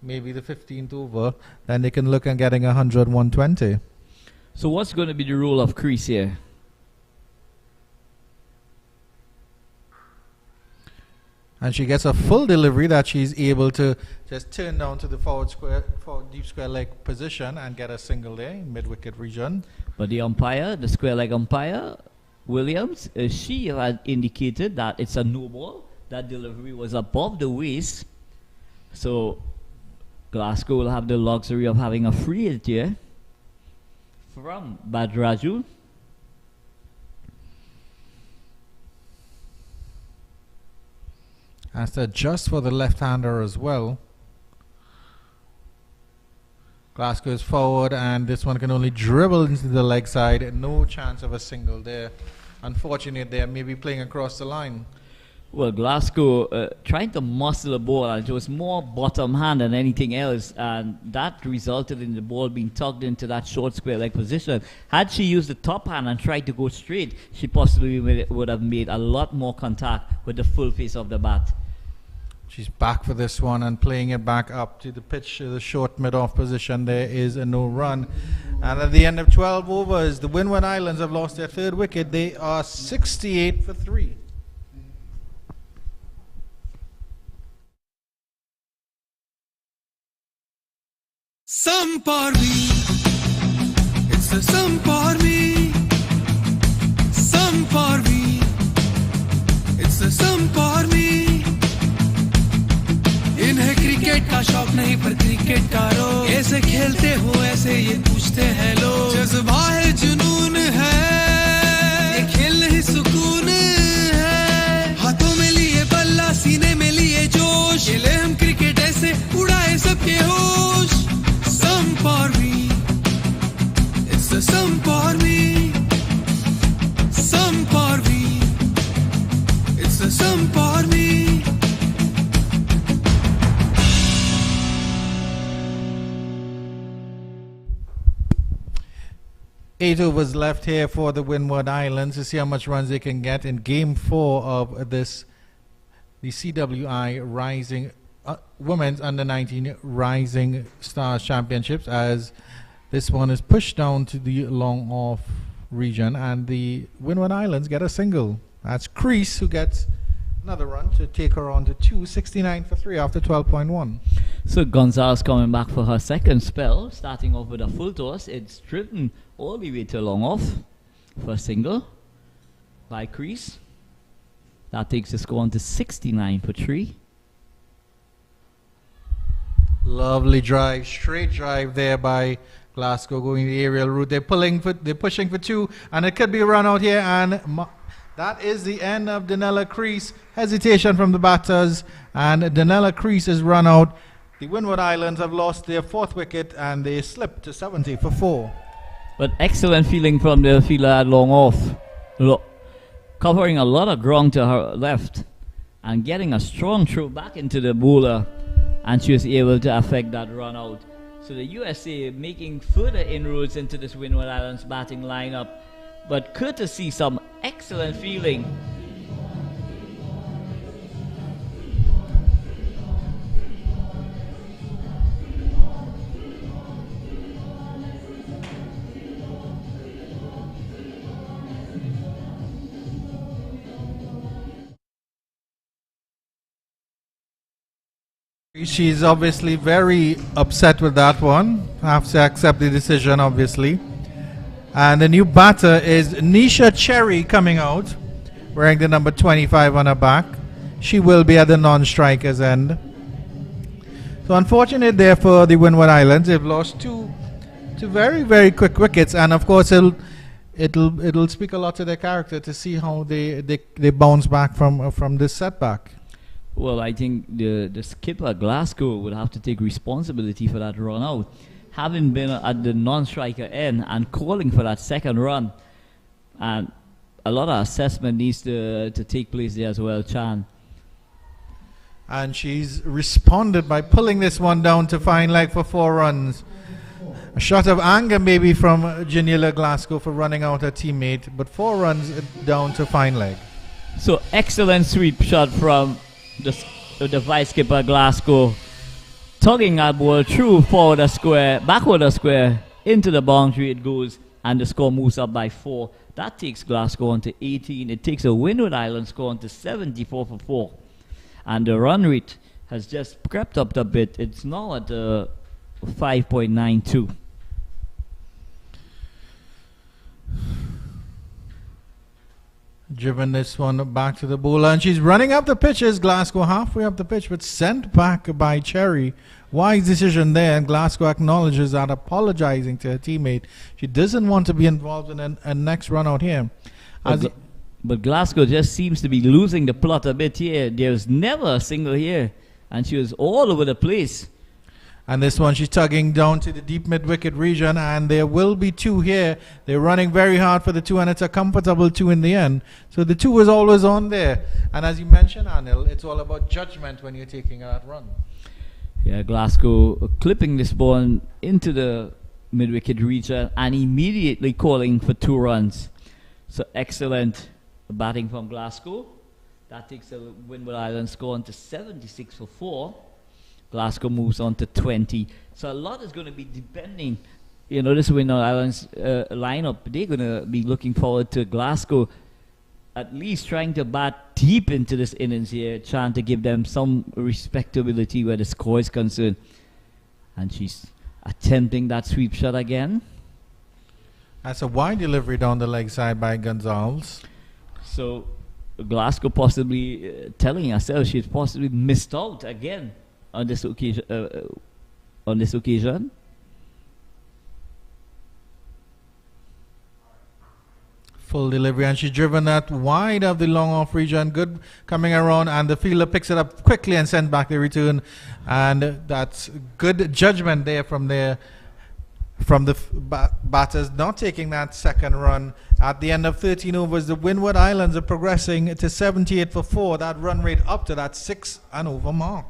maybe the 15th over, then they can look at getting 100, 120. So what's going to be the role of Crease here? And she gets a full delivery that she's able to just turn down to the forward deep square leg position and get a single there, mid-wicket region. But the umpire, the square leg umpire, Williams, she had indicated that it's a no ball. That delivery was above the waist. So Glasgow will have the luxury of having a free hit here from Badraju. Has to adjust for the left-hander as well. Glasgow is forward and this one can only dribble into the leg side. No chance of a single there. Unfortunate there, maybe playing across the line. Well, Glasgow trying to muscle the ball, and it was more bottom hand than anything else, and that resulted in the ball being tugged into that short square leg position. Had she used the top hand and tried to go straight, she possibly would have made a lot more contact with the full face of the bat. She's back for this one and playing it back up to the pitch, the short mid-off position. There is a no run. And at the end of 12 overs, the Windward Islands have lost their 3rd wicket. They are 68 for 3. Some for me, it's a some for me. Some for me, it's a some for me. इन्हें cricket का शौक नहीं पर cricket का रोग ऐसे खेलते हो ऐसे ये पूछते हैं लोग जज्बा है जुनून है ये खेल नहीं सुकून है हाथों में लिए jump for me. 8 overs left here for the Windward Islands to see how much runs they can get in Game 4 of this, the CWI Rising Women's Under-19 Rising Stars Championships, as this one is pushed down to the long off region and the Windward Islands get a single. That's Crease who gets another run to take her on to 269 for 3 after 12.1. So Gonzalez coming back for her second spell, starting off with a full toss. It's driven all the way to long off for a single by Crease. That takes the score on to 69 for 3. Lovely drive, straight drive there by Glasgow going the aerial route. They're pushing for 2, and it could be a run out here, and that is the end of Danella Crease. Hesitation from the batters, and Danella Crease is run out. The Windward Islands have lost their 4th wicket, and they slipped to 70 for 4. But excellent feeling from the fielder at long off, covering a lot of ground to her left and getting a strong throw back into the bowler, and she was able to affect that run out. So the USA making further inroads into this Windward Islands batting lineup, but courtesy some excellent fielding. She's obviously very upset with that one. Have to accept the decision, obviously. And the new batter is Nisha Cherry coming out, wearing the number 25 on her back. She will be at the non-strikers end. So unfortunate there for the Windward Islands. They've lost two very, very quick wickets, and of course it'll speak a lot to their character to see how they bounce back from this setback. Well, I think the skipper Glasgow would have to take responsibility for that run out. Having been at the non-striker end and calling for that second run, and a lot of assessment needs to take place there as well, Chan. And she's responded by pulling this one down to fine leg for 4 runs. A shot of anger maybe from Janila Glasgow for running out her teammate, but 4 runs down to fine leg. So excellent sweep shot from the vice skipper Glasgow, tugging that ball through forward a square, backward a square, into the boundary it goes, and the score moves up by 4. That takes Glasgow on to 18. It takes a Windward Island score on to 74 for 4. And the run rate has just crept up a bit. It's now at 5.92. Driven this one back to the bowler, and she's running up the pitches. Glasgow halfway up the pitch, but sent back by Cherry. Wise decision there, and Glasgow acknowledges that, apologizing to her teammate. She doesn't want to be involved in a next run out here. But Glasgow just seems to be losing the plot a bit here. There's never a single here, and she was all over the place. And this one, she's tugging down to the deep mid-wicket region, and there will be 2 here. They're running very hard for the 2, and it's a comfortable 2 in the end. So the 2 is always on there. And as you mentioned, Anil, it's all about judgment when you're taking that run. Yeah, Glasgow clipping this ball into the mid-wicket region and immediately calling for 2 runs. So excellent batting from Glasgow. That takes the Windward Island score on to 76 for 4. Glasgow moves on to 20. So a lot is going to be depending, this Windward Islands lineup. They're going to be looking forward to Glasgow at least trying to bat deep into this innings here, trying to give them some respectability where the score is concerned. And she's attempting that sweep shot again. That's a wide delivery down the leg side by Gonzalez. So Glasgow possibly telling herself she's possibly missed out again on this occasion. Full delivery, and she's driven that wide of the long off region. Good coming around, and the fielder picks it up quickly and sends back the return. And that's good judgment there from their from the batters not taking that second run. At the end of 13 overs, the Windward Islands are progressing to 78 for 4. That run rate up to that 6 and over mark.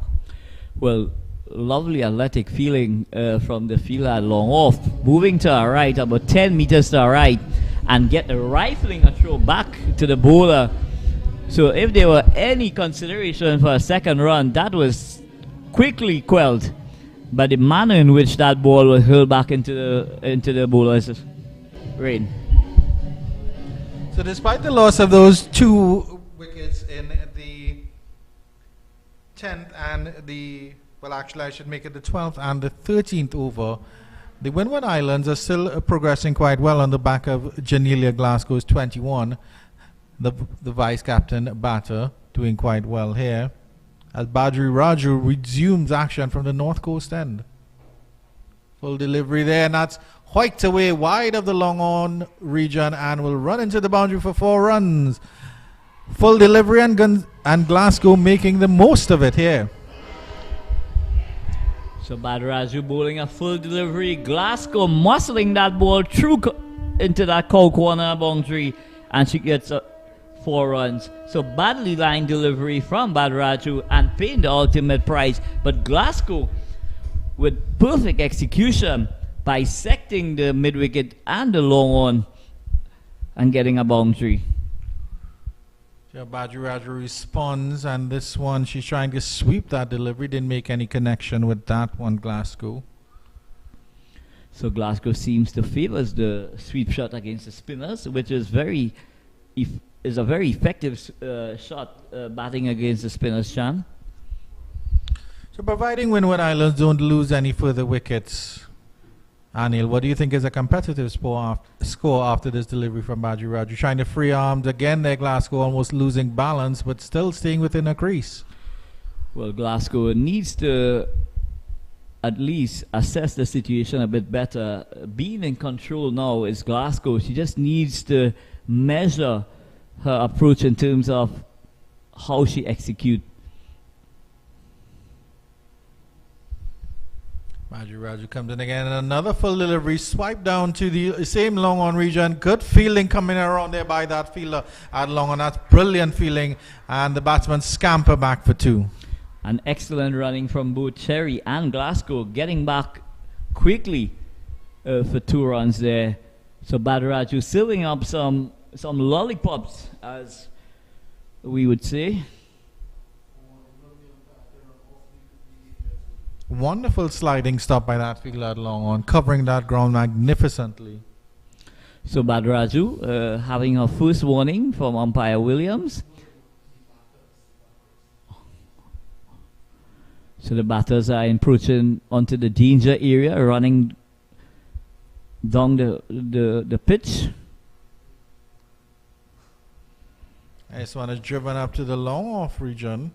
Well, lovely athletic feeling from the fielder at long off, moving to our right, about 10 meters to our right, and get a rifling a throw back to the bowler. So if there were any consideration for a second run, that was quickly quelled by the manner in which that ball was hurled back into the bowler's rein. So despite the loss of those 2 wickets in the 10th and the, well, actually I should make it the 12th and the 13th over, the Windward Islands are still progressing quite well on the back of Janelia Glasgow's 21, the vice captain batter, doing quite well here, as Badri Raju resumes action from the north coast end. Full delivery there, and that's hoiked away wide of the long on region and will run into the boundary for 4 runs. Full delivery, and Glasgow making the most of it here. So Badraju bowling a full delivery. Glasgow muscling that ball through into that cow corner boundary, and she gets 4 runs. So badly lined delivery from Badraju and paying the ultimate prize. But Glasgow, with perfect execution, bisecting the mid wicket and the long on and getting a boundary. So Badraju responds, and this one she's trying to sweep that delivery. Didn't make any connection with that one, Glasgow. So Glasgow seems to favor the sweep shot against the spinners, which is a very effective shot batting against the spinners, Chan. So providing Windward Islands don't lose any further wickets, Anil, what do you think is a competitive score after this delivery from Badraju? Trying to free arms again there, Glasgow almost losing balance but still staying within a crease. Well, Glasgow needs to at least assess the situation a bit better. Being in control now is Glasgow. She just needs to measure her approach in terms of how she executes. Badraju comes in again, and another full delivery, swipe down to the same long on region. Good fielding coming around there by that fielder at long on. That's brilliant fielding, and the batsman scamper back for 2. An excellent running from both Cherry and Glasgow, getting back quickly for 2 runs there. So Badraju silling up some lollipops, as we would say. Wonderful sliding stop by that fielder at long on, covering that ground magnificently. So Badraju having her first warning from umpire Williams. So the batters are encroaching onto the danger area, running down the pitch. This one is driven up to the long off region.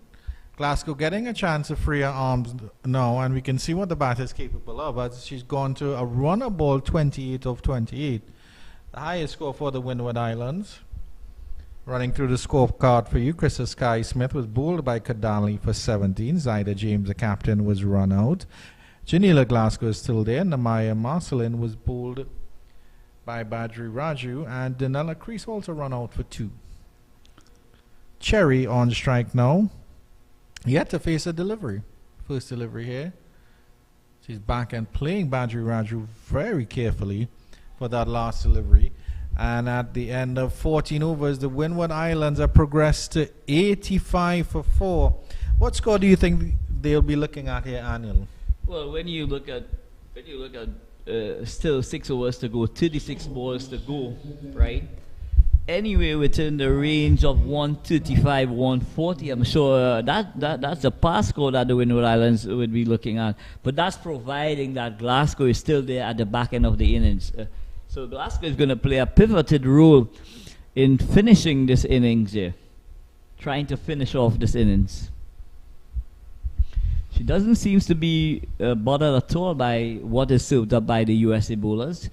Glasgow getting a chance to free her arms now, and we can see what the batter is capable of as she's gone to a runner ball 28 of 28. The highest score for the Windward Islands. Running through the scorecard for you, Chris Sky Smith was bowled by Kadali for 17. Zaida James, the captain, was run out. Janila Glasgow is still there. Namaya Marcelin was bowled by Badri Raju, and Danella Crease also run out for 2. Cherry on strike now. Yet to face a delivery. First delivery here. She's back and playing Badri Raju very carefully for that last delivery. And at the end of 14 overs, the Windward Islands are progressed to 85 for 4. What score do you think they'll be looking at here, Anil? Well, when you look at still 6 overs to go, 36 balls to go, right? Anywhere within the range of 135, 140, I'm sure that's a pass score that the Windward Islands would be looking at. But that's providing that Glasgow is still there at the back end of the innings. So Glasgow is going to play a pivoted role in finishing this innings here, trying to finish off this innings. She doesn't seem to be bothered at all by what is served up by the USA bowlers.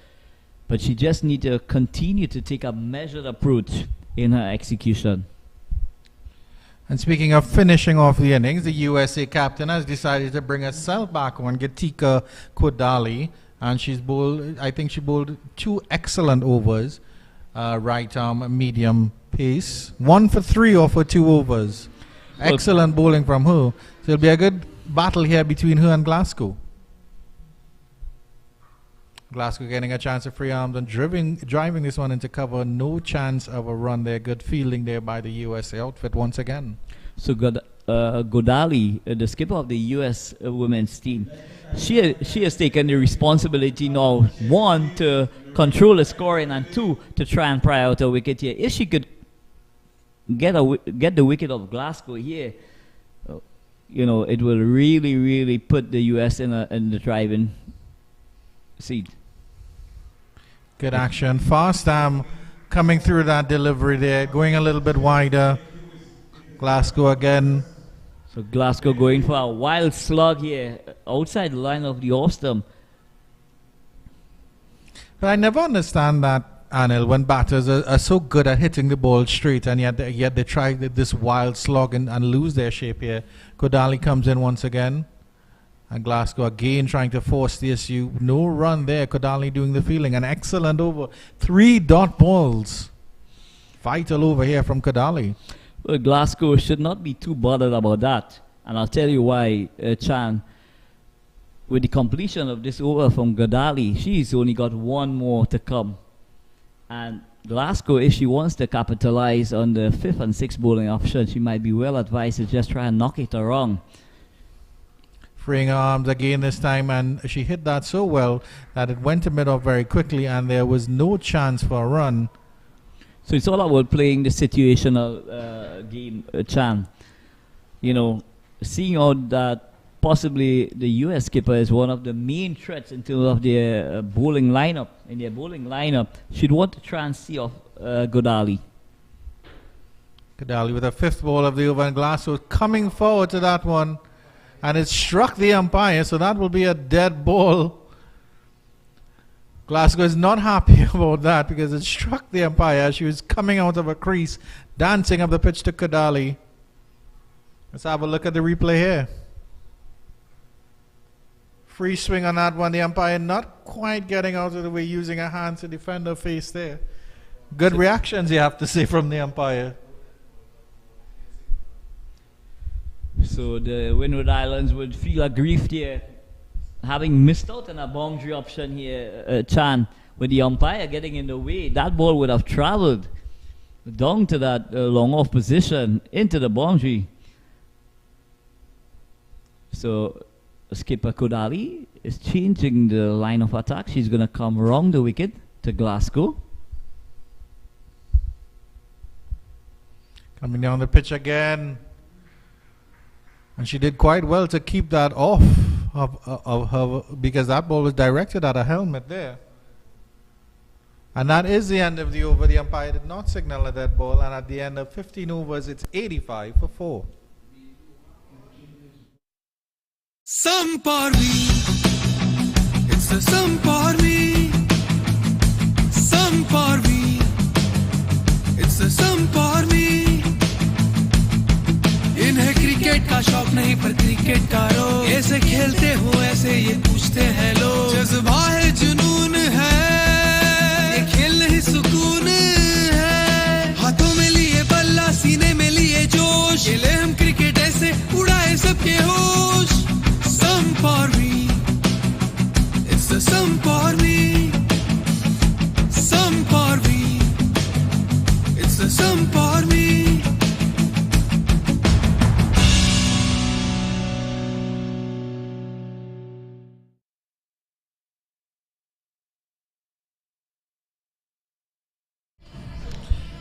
But she just needs to continue to take a measured approach in her execution. And speaking of finishing off the innings, the USA captain has decided to bring herself back on, Geetika Kodali, and she's bowled, I think she bowled 2 excellent overs, right arm, medium pace, 1 for 3 off her 2 overs. Excellent bowling from her. So it'll be a good battle here between her and Glasgow. Glasgow getting a chance of free arms and driving this one into cover. No chance of a run there. Good fielding there by the USA outfit once again. So Godali, the skipper of the US women's team, she has taken the responsibility now, 1, to control the scoring, and 2, to try and pry out a wicket here. If she could get the wicket of Glasgow here, you know, it will really, really put the US in the driving seat. Good action. Fast arm coming through that delivery there, going a little bit wider. Glasgow again. So Glasgow going for a wild slug here, outside the line of the off stump. But I never understand that, Anil, when batters are so good at hitting the ball straight, and yet they try this wild slog and lose their shape here. Kodali comes in once again. And Glasgow again trying to force the issue. No run there. Kodali doing the fielding. An excellent over. 3 dot balls. Vital over here from Kodali. Well, Glasgow should not be too bothered about that. And I'll tell you why, Chan. With the completion of this over from Kodali, she's only got 1 more to come. And Glasgow, if she wants to capitalize on the 5th and 6th bowling option, she might be well advised to just try and knock it around. Freeing arms again this time, and she hit that so well that it went to mid-off very quickly, and there was no chance for a run. So it's all about playing the situational game, Chan. You know, seeing out that possibly the US skipper is one of the main threats in terms of their bowling lineup. In their bowling lineup, she'd want to try and see off Godali. Kodali with a 5th ball of the over, and Glasgow coming forward to that one. And it struck the umpire, so that will be a dead ball. Glasgow is not happy about that because it struck the umpire. She was coming out of a crease, dancing up the pitch to Kodali. Let's have a look at the replay here. Free swing on that one. The umpire not quite getting out of the way, using a hand to defend her face there. Good reactions, you have to say, from the umpire. So the Windward Islands would feel aggrieved here, having missed out on a boundary option here, Chan. With the umpire getting in the way, that ball would have travelled down to that long off position into the boundary. So skipper Kodali is changing the line of attack. She's going to come round the wicket to Glasgow. Coming down the pitch again. And she did quite well to keep that off of her, because that ball was directed at a helmet there. And that is the end of the over. The umpire did not signal a dead ball, and at the end of 15 overs, it's 85 for 4. Some for me, it's a some for me. Some for me, it's a some for me. इन्हें cricket का शौक नहीं पर cricket का रोग ऐसे खेलते हो ऐसे ये पूछते हैं लोग जज्बा है जुनून है ये खेल नहीं सुकून है हाथों में लिए बल्ला सीने में लिए जोश खेले हम क्रिकेट ऐसे उड़ाए सबके होश some for me it's a some for me some for me it's a some for me.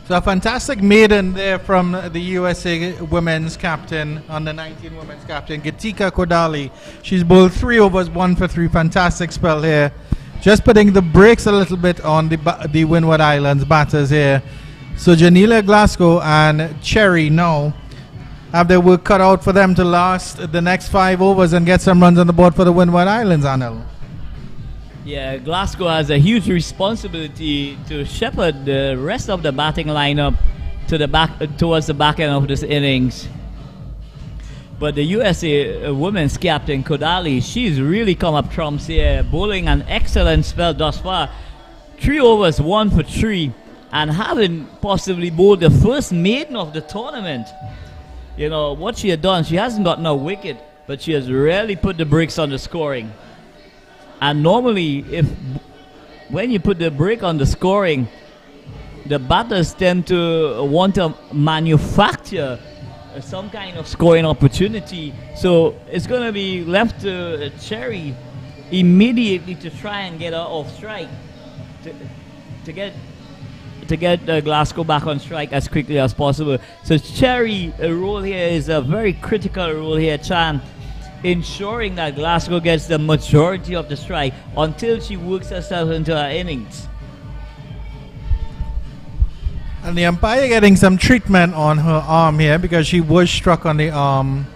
So a fantastic maiden there from the USA women's captain, under 19 women's captain, Gitika Kodali. She's bowled 3 overs, 1 for 3. Fantastic spell here. Just putting the brakes a little bit on the Windward Islands batters here. So Janila Glasgow and Cherry now have their work cut out for them to last the next 5 overs and get some runs on the board for the Windward Islands, Anil. Yeah, Glasgow has a huge responsibility to shepherd the rest of the batting lineup to the back towards the back end of this innings. But the USA women's captain, Kodali, she's really come up trumps here, bowling an excellent spell thus far. 3 overs, 1 for 3, and having possibly bowled the first maiden of the tournament. You know, what she had done, she hasn't gotten a wicket, but she has really put the brakes on the scoring. And normally, when you put the brake on the scoring, the batters tend to want to manufacture some kind of scoring opportunity. So it's going to be left to Cherry immediately to try and get her off strike, to get Glasgow back on strike as quickly as possible. So Cherry's role here is a very critical role here, Chan, ensuring that Glasgow gets the majority of the strike until she works herself into her innings. And the umpire getting some treatment on her arm here because she was struck on the arm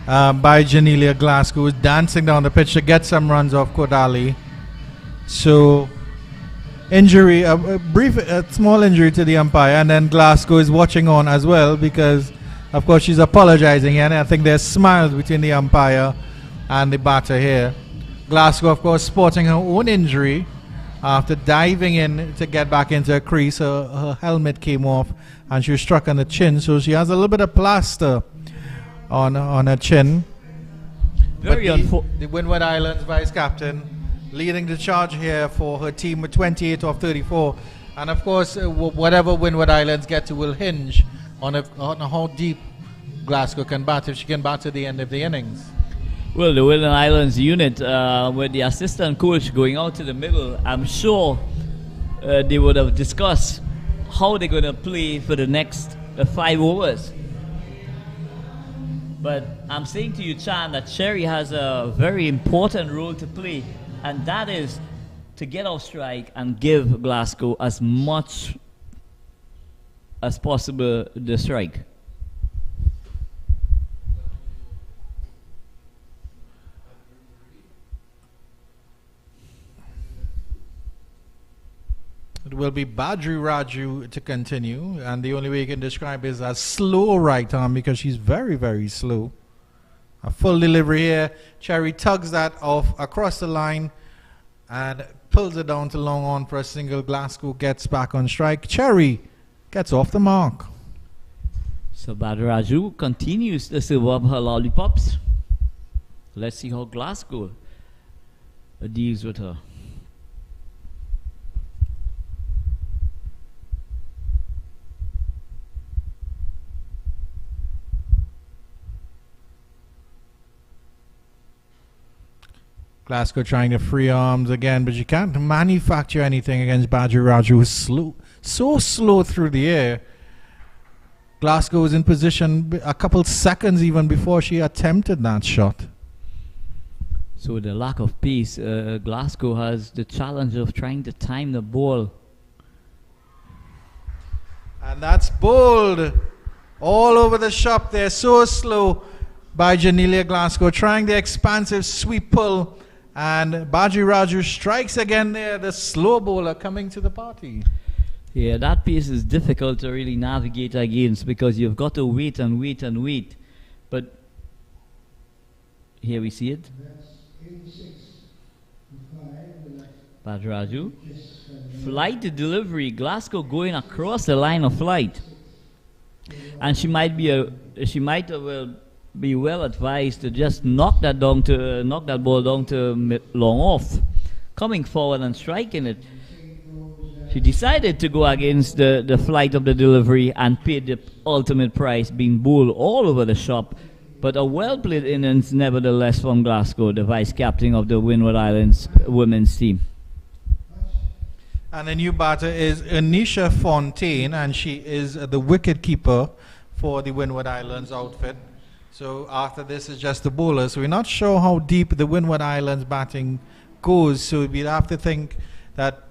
by Janelia Glasgow, who's dancing down the pitch to get some runs off Kodali. So injury, a small injury to the umpire, and then Glasgow is watching on as well because, of course, she's apologizing, and I think there's smiles between the umpire and the batter here. Glasgow, of course, sporting her own injury. After diving in to get back into her crease, her helmet came off and she was struck on the chin. So she has a little bit of plaster on her chin. Very unfortunate. The Windward Islands vice captain leading the charge here for her team with 28 of 34. And of course, whatever Windward Islands get to will hinge on how deep Glasgow can bat, if she can bat to the end of the innings. Well, the Windward Islands unit, with the assistant coach going out to the middle, I'm sure they would have discussed how they're going to play for the next 5 overs. But I'm saying to you, Chan, that Cherry has a very important role to play, and that is to get off strike and give Glasgow as much as possible the strike. It will be Badri Raju to continue, and the only way you can describe is as slow right arm because she's very, very slow. A full delivery here. Cherry tugs that off across the line and pulls it down to long on for a single. Glasgow gets back on strike. Cherry gets off the mark. So Badri Raju continues to serve up her lollipops. Let's see how Glasgow deals with her. Glasgow trying to free arms again, but you can't manufacture anything against Badri Raju, who's slow, so slow through the air. Glasgow was in position a couple seconds even before she attempted that shot. So the lack of pace, Glasgow has the challenge of trying to time the ball. And that's bowled all over the shop there, so slow by Janelia Glasgow, trying the expansive sweep pull. And Badri Raju strikes again there, the slow bowler coming to the party. Yeah, that pace is difficult to really navigate against because you've got to wait and wait and wait. But here we see it. Badri Raju. Flight to delivery. Glasgow going across the line of flight. And she might be well advised to just knock that ball down to long off, coming forward and striking it. She decided to go against the flight of the delivery and paid the ultimate price, being bowled all over the shop. But a well-played innings nevertheless from Glasgow, the vice-captain of the Windward Islands women's team. And the new batter is Anisha Fontaine, and she is the wicket keeper for the Windward Islands outfit. So after this is just the bowler. So we're not sure how deep the Windward Islands batting goes. So we'd have to think that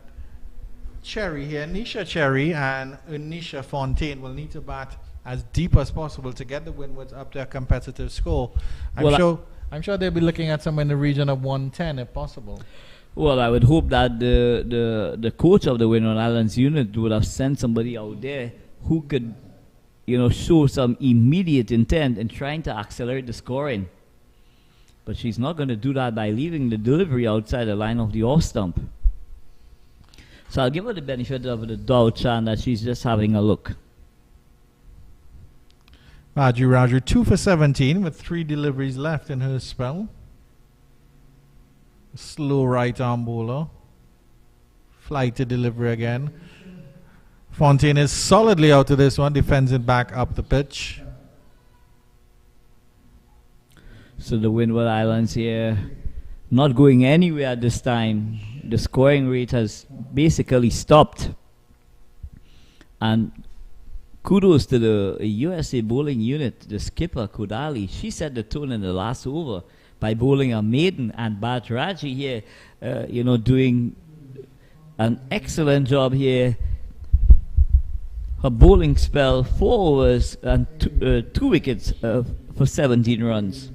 Cherry here, Nisha Cherry and Anisha Fontaine will need to bat as deep as possible to get the Windwards up to a competitive score. I'm sure they'll be looking at somewhere in the region of 110 if possible. Well, I would hope that the coach of the Windward Islands unit would have sent somebody out there who could show some immediate intent in trying to accelerate the scoring. But she's not going to do that by leaving the delivery outside the line of the off stump. So I'll give her the benefit of the doubt, Chan, that she's just having a look. Badri Raju 2 for 17 with 3 deliveries left in her spell. Slow right arm bowler. Flight to delivery again. Fontaine is solidly out of this one, defends it back up the pitch. So the Windward Islands here not going anywhere this time. The scoring rate has basically stopped. And kudos to the USA bowling unit, the skipper Kodali. She set the tone in the last over by bowling a maiden, and Bhattaraji here, doing an excellent job here. Her bowling spell, 4 overs and 2 wickets for 17 runs.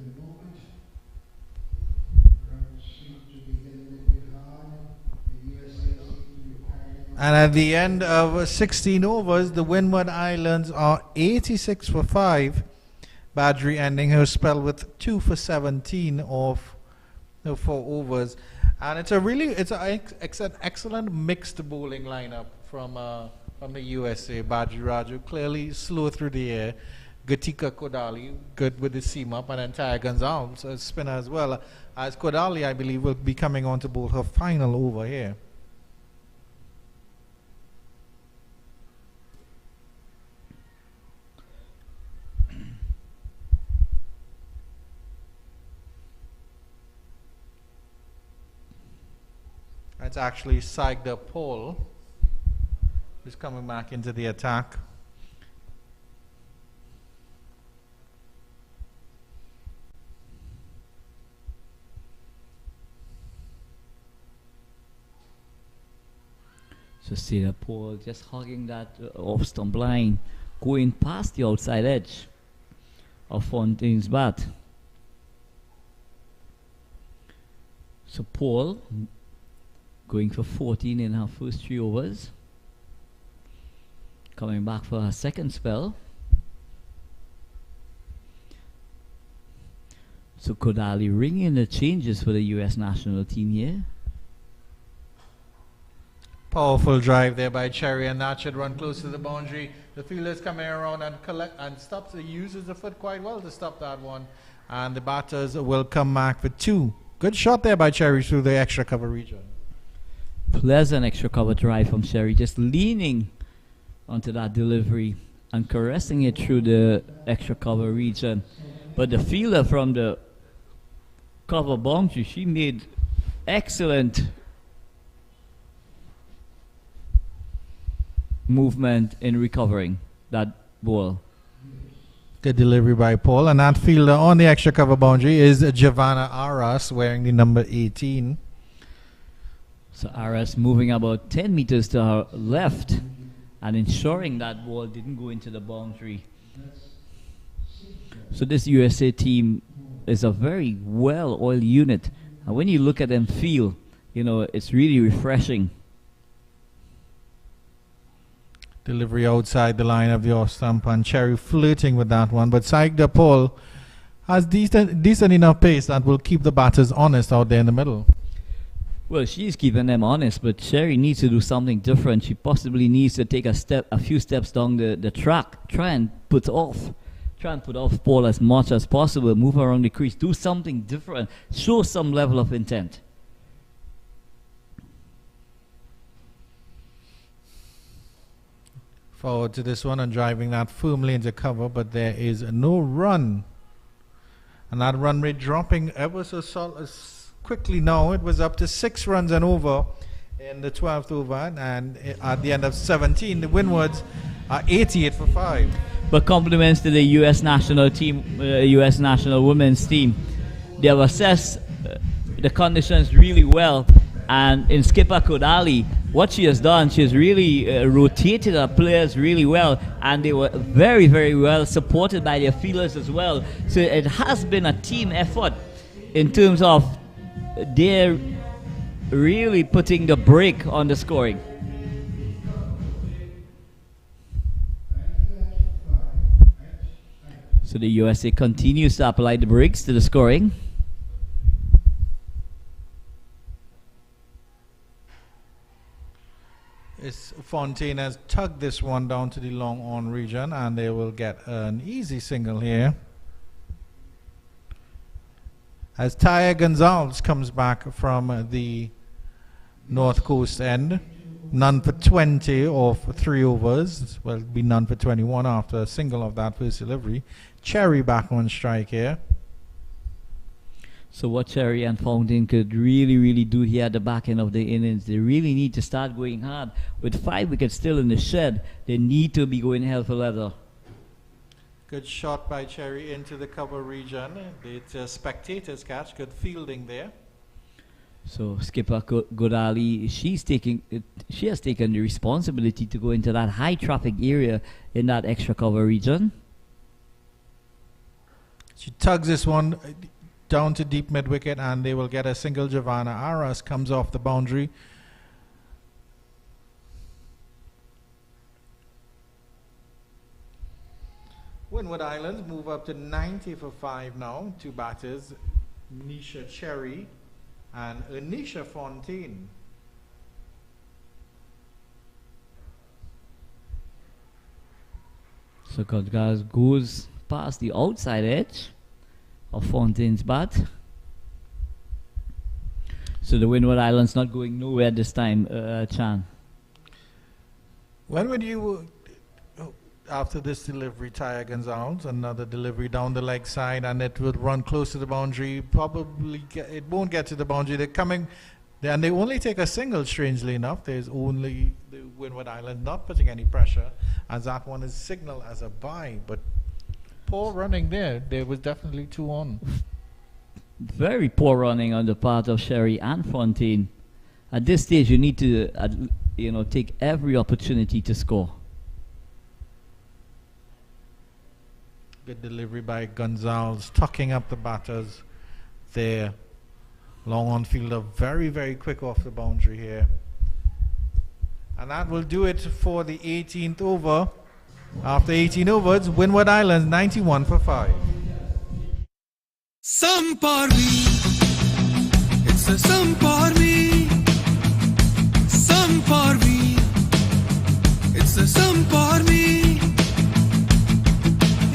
And at the end of 16 overs, the Windward Islands are 86 for 5. Badri ending her spell with 2 for 17 off the 4 overs. And it's an excellent mixed bowling lineup from the USA. Badri Raju clearly slow through the air. Gatika Kodali good with the seam up, and then Taya Gonzalez, a spinner as well. As Kodali, I believe, will be coming on to bowl her final over here. It's actually Sagda Paul who's coming back into the attack. So Sagda Paul just hugging that off stump line, going past the outside edge of Fontaine's bat. So Paul going for 14 in her first 3 overs. Coming back for her second spell. So Kodali ringing the changes for the US national team here. Powerful drive there by Cherry, and that should run close to the boundary. The fielder's coming around and stops. He uses the foot quite well to stop that one. And the batters will come back for 2. Good shot there by Cherry through the extra cover region. Pleasant extra cover drive from Sherry, just leaning onto that delivery and caressing it through the extra cover region. But the fielder from the cover boundary, she made excellent movement in recovering that ball. Good delivery by Paul, and that fielder on the extra cover boundary is Giovanna Aras, wearing the number 18. So Aras moving about 10 meters to her left and ensuring that ball didn't go into the boundary. So this USA team is a very well-oiled unit. And when you look at them feel, it's really refreshing. Delivery outside the line of the off stump, and Cherry flirting with that one. But Sagda Paul has decent enough pace that will keep the batters honest out there in the middle. Well, she's keeping them honest, but Sherry needs to do something different. She possibly needs to take a few steps down the track, try and put off Paul as much as possible, move around the crease, do something different, show some level of intent. Forward to this one and driving that firmly into cover, but there is no run. And that run rate dropping ever so quickly now. It was up to 6 runs and over in the 12th over, and at the end of 17, the Windwards are 88 for 5. But compliments to the U.S. national team, U.S. national women's team. They have assessed the conditions really well, and in skipper Kodali, what she has done, she has really rotated her players really well, and they were very, very well supported by their fielders as well. So it has been a team effort in terms of they're really putting the brake on the scoring. So the USA continues to apply the brakes to the scoring. Fontaine has tugged this one down to the long on region, and they will get an easy single here. As Taya Gonzalez comes back from the North Coast end, none for 20 off 3 overs. Well, it'll be none for 21 after a single of that first delivery. Cherry back on strike here. So what Cherry and Fountain could really do here at the back end of the innings, they really need to start going hard. With 5 wickets still in the shed, they need to be going hell for leather. Good shot by Cherry into the cover region. It's a spectator's catch. Good fielding there. So skipper Godali, she has taken the responsibility to go into that high traffic area in that extra cover region. She tugs this one down to deep mid wicket, and they will get a single. Giovanna Aras comes off the boundary. Windward Islands move up to 90 for 5 now. 2 batters, Nisha Cherry and Anisha Fontaine. So Godgas goes past the outside edge of Fontaine's bat. So the Windward Islands not going nowhere this time, Chan. When would you, after this delivery, Taya Gonzalez, another delivery down the leg side, and it would run close to the boundary, probably it won't get to the boundary. They're coming, and they only take a single, strangely enough. There's only the Windward Island not putting any pressure, as that one is signaled as a bye, but poor running there. There was definitely 2 on. Very poor running on the part of Sherry and Fontaine. At this stage, you need to, take every opportunity to score. Good delivery by Gonzalez, tucking up the batters there. Long on fielder, very quick off the boundary here. And that will do it for the 18th over. After 18 overs, Windward Islands 91 for 5. Some for me, it's a some for me. Some for me, it's a some for me.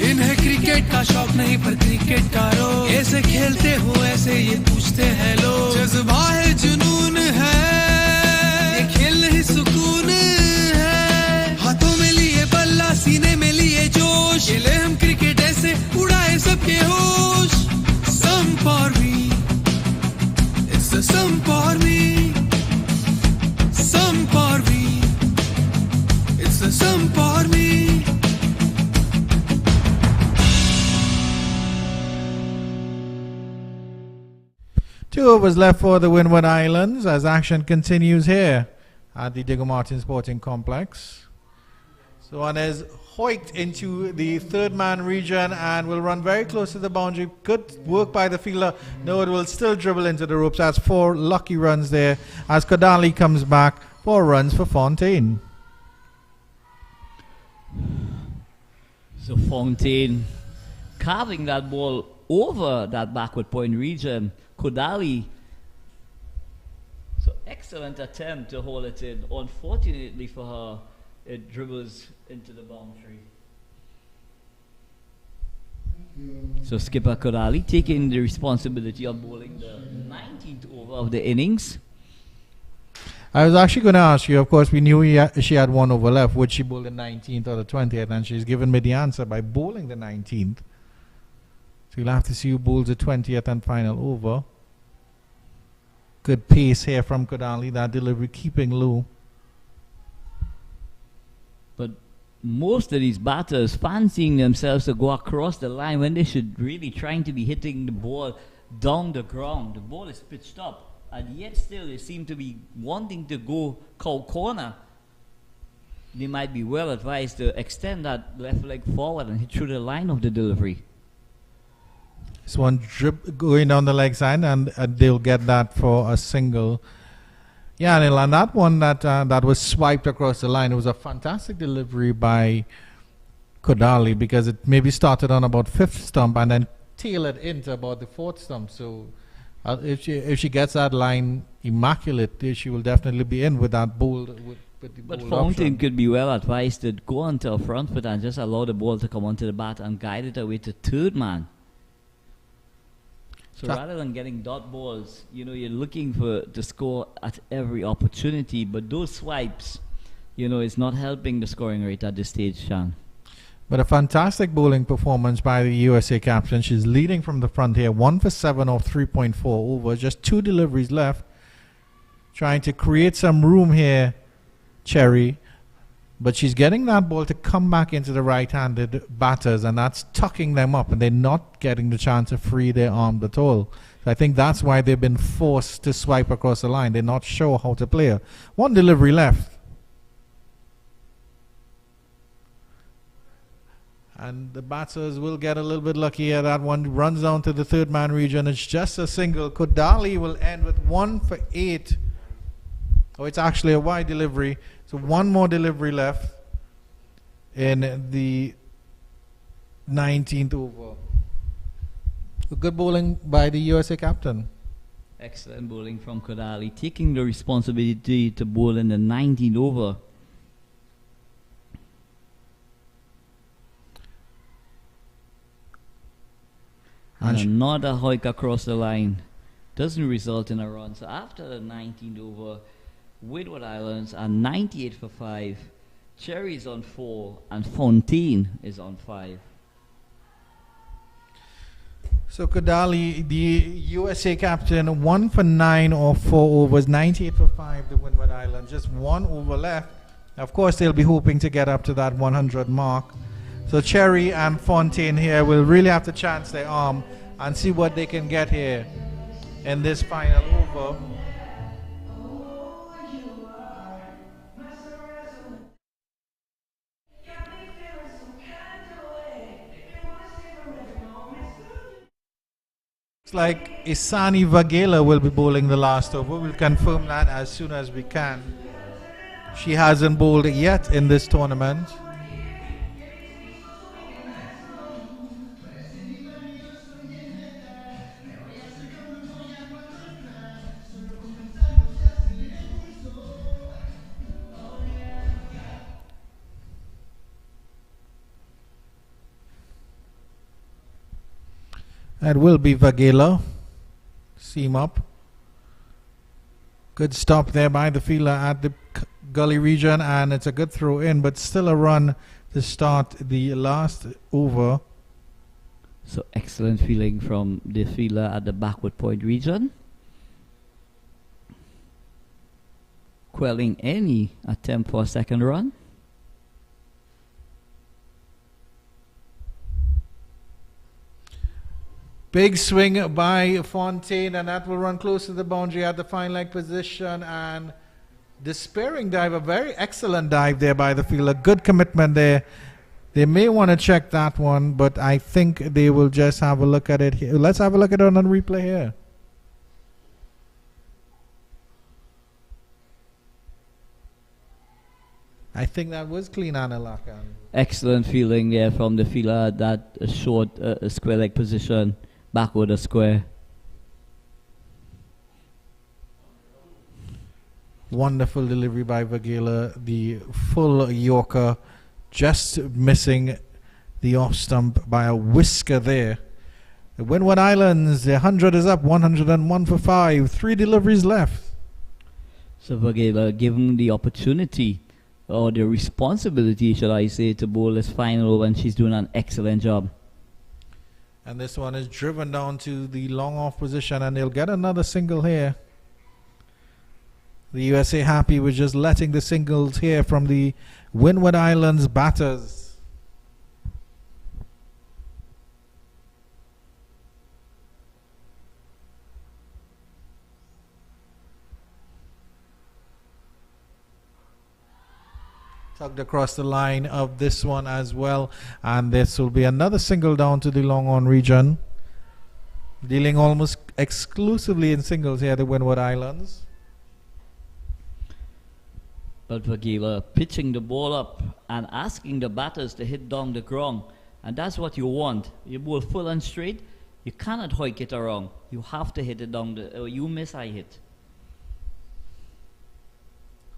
इन्हें cricket का शौक नहीं पर cricket का रोग ऐसे खेलते हो ऐसे ये पूछते हैं लोग जज्बा है जुनून है ये खेल नहीं सुकून है हाथों में लिए बल्ला सीने में लिए जोश खेले हम क्रिकेट ऐसे उड़ाए सबके होश some for me it's a some for me some for me it's a some for me. 2 overs left for the Windward Islands as action continues here at the Diego Martin Sporting Complex. So one is hoiked into the third man region and will run very close to the boundary. Good work by the fielder. No, it will still dribble into the ropes. That's 4 lucky runs there as Kodali comes back. 4 runs for Fontaine. So Fontaine carving that ball over that backward point region. Kodali, so excellent attempt to hold it in. Unfortunately for her, it dribbles into the boundary. So skipper Kodali taking the responsibility of bowling the 19th over of the innings. I was actually going to ask you, of course, we knew she had 1 over left. Would she bowl the 19th or the 20th? And she's given me the answer by bowling the 19th. So you'll have to see who bowls the 20th and final over. Good pace here from Kodali. That delivery keeping low. But most of these batters fancying themselves to go across the line when they should really trying to be hitting the ball down the ground. The ball is pitched up, and yet still they seem to be wanting to go cow corner. They might be well advised to extend that left leg forward and hit through the line of the delivery. This one going down the leg side, and they'll get that for a single. Yeah, and that one that was swiped across the line, it was a fantastic delivery by Kodali, because it maybe started on about 5th stump and then tailored into about the 4th stump. So if she gets that line immaculate, she will definitely be in with that bold. With the But bold Fountain option. could be well advised to go onto a front foot and just allow the ball to come onto the bat and guide it away to third man. So rather than getting dot balls, you're looking to score at every opportunity, but those swipes, it's not helping the scoring rate at this stage, Sean. But a fantastic bowling performance by the USA captain. She's leading from the front here, 1 for 7 off 3.4 overs, just 2 deliveries left. Trying to create some room here, Cherry. But she's getting that ball to come back into the right-handed batters, and that's tucking them up, and they're not getting the chance to free their arm at all. So I think that's why they've been forced to swipe across the line. They're not sure how to play her. 1 delivery left. And the batters will get a little bit lucky here. That one runs down to the third man region. It's just a single. Kodali will end with 1 for 8. Oh, it's actually a wide delivery. So 1 more delivery left in the 19th over. Good bowling by the USA captain. Excellent bowling from Kodali, taking the responsibility to bowl in the 19th over. And another hike across the line doesn't result in a run. So after the 19th over, Windward Islands are 98 for 5. Cherry is on 4 and Fontaine is on 5. So Kodali, the USA captain, 1 for 9 or 4 overs, 98 for 5, the Windward Islands. Just 1 over left. Of course, they'll be hoping to get up to that 100 mark. So Cherry and Fontaine here will really have to chance their arm and see what they can get here in this final over. Looks like Isani Vagela will be bowling the last over. We'll confirm that as soon as we can. She hasn't bowled yet in this tournament. That will be Vagela. Seam up. Good stop there by the fielder at the gully region, and it's a good throw in, but still a run to start the last over. So excellent feeling from the fielder at the backward point region, quelling any attempt for a second run. Big swing by Fontaine, and that will run close to the boundary at the fine leg position. And despairing dive, a very excellent dive there by the fielder. Good commitment there. They may want to check that one, but I think they will just have a look at it here. Let's have a look at it on the replay here. I think that was clean, Analakan. Excellent feeling there from the fielder at that short square leg position. Backward a square. Wonderful delivery by Vagela. The full Yorker, just missing the off stump by a whisker there. The Windward Islands, the 100 is up, 101 for 5. 3 deliveries left. So Vagela given the opportunity, or the responsibility, should I say, to bowl this final over, and she's doing an excellent job. And this one is driven down to the long off position, and they'll get another single here. The USA happy with just letting the singles here from the Windward Islands batters. Tugged across the line of this one as well, and this will be another single down to the long on region, dealing almost exclusively in singles here, the Windward Islands. But we were pitching the ball up and asking the batters to hit down the ground. And that's what you want. You bowl full and straight, you cannot hoik it around. You have to hit it down or you miss, I hit.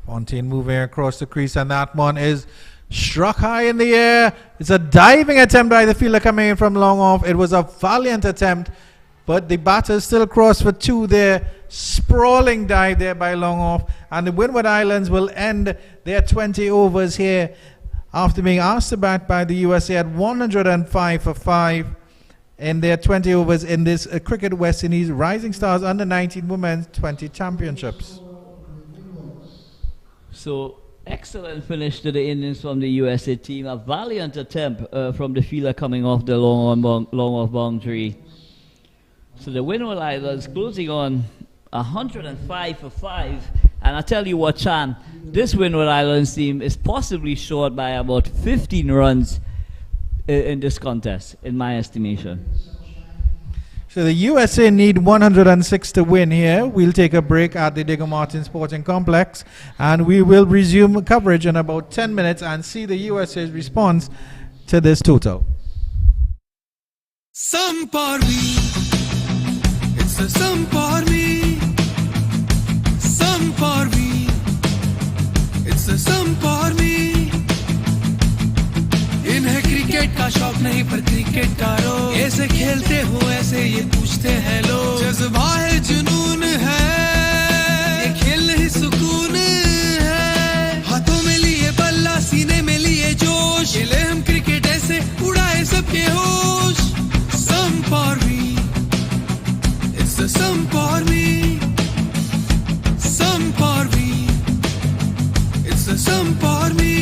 Fontaine moving across the crease, and that one is struck high in the air. It's a diving attempt by the fielder coming in from long off. It was a valiant attempt, but the batters still crossed for two there. Sprawling dive there by long off, and the Windward Islands will end their 20 overs here after being asked to bat by the USA at 105 for 5 in their 20 overs in this Cricket West Indies Rising Stars Under-19 Women's 20 Championships. So, excellent finish to the innings from the USA team. A valiant attempt from the fielder coming off the long off boundary. So the Windward Islands closing on 105 for 5. And I tell you what, Chan, this Windward Islands team is possibly short by about 15 runs in this contest, in my estimation. So the USA need 106 to win here. We'll take a break at the Digger Martin Sporting Complex, and we will resume coverage in about 10 minutes and see the USA's response to this total. Some for me, it's a some for me. Some for me, it's a some for me. इन्हें cricket का शौक नहीं पर cricket का रोग ऐसे खेलते हो ऐसे ये पूछते हैं लोग जज्बा है जुनून है ये खेल नहीं सुकून है हाथों में लिए बल्ला सीने में लिए जोश खेले हम क्रिकेट ऐसे उड़ाए सबके होश some for me it's a some for me some for me it's a some for me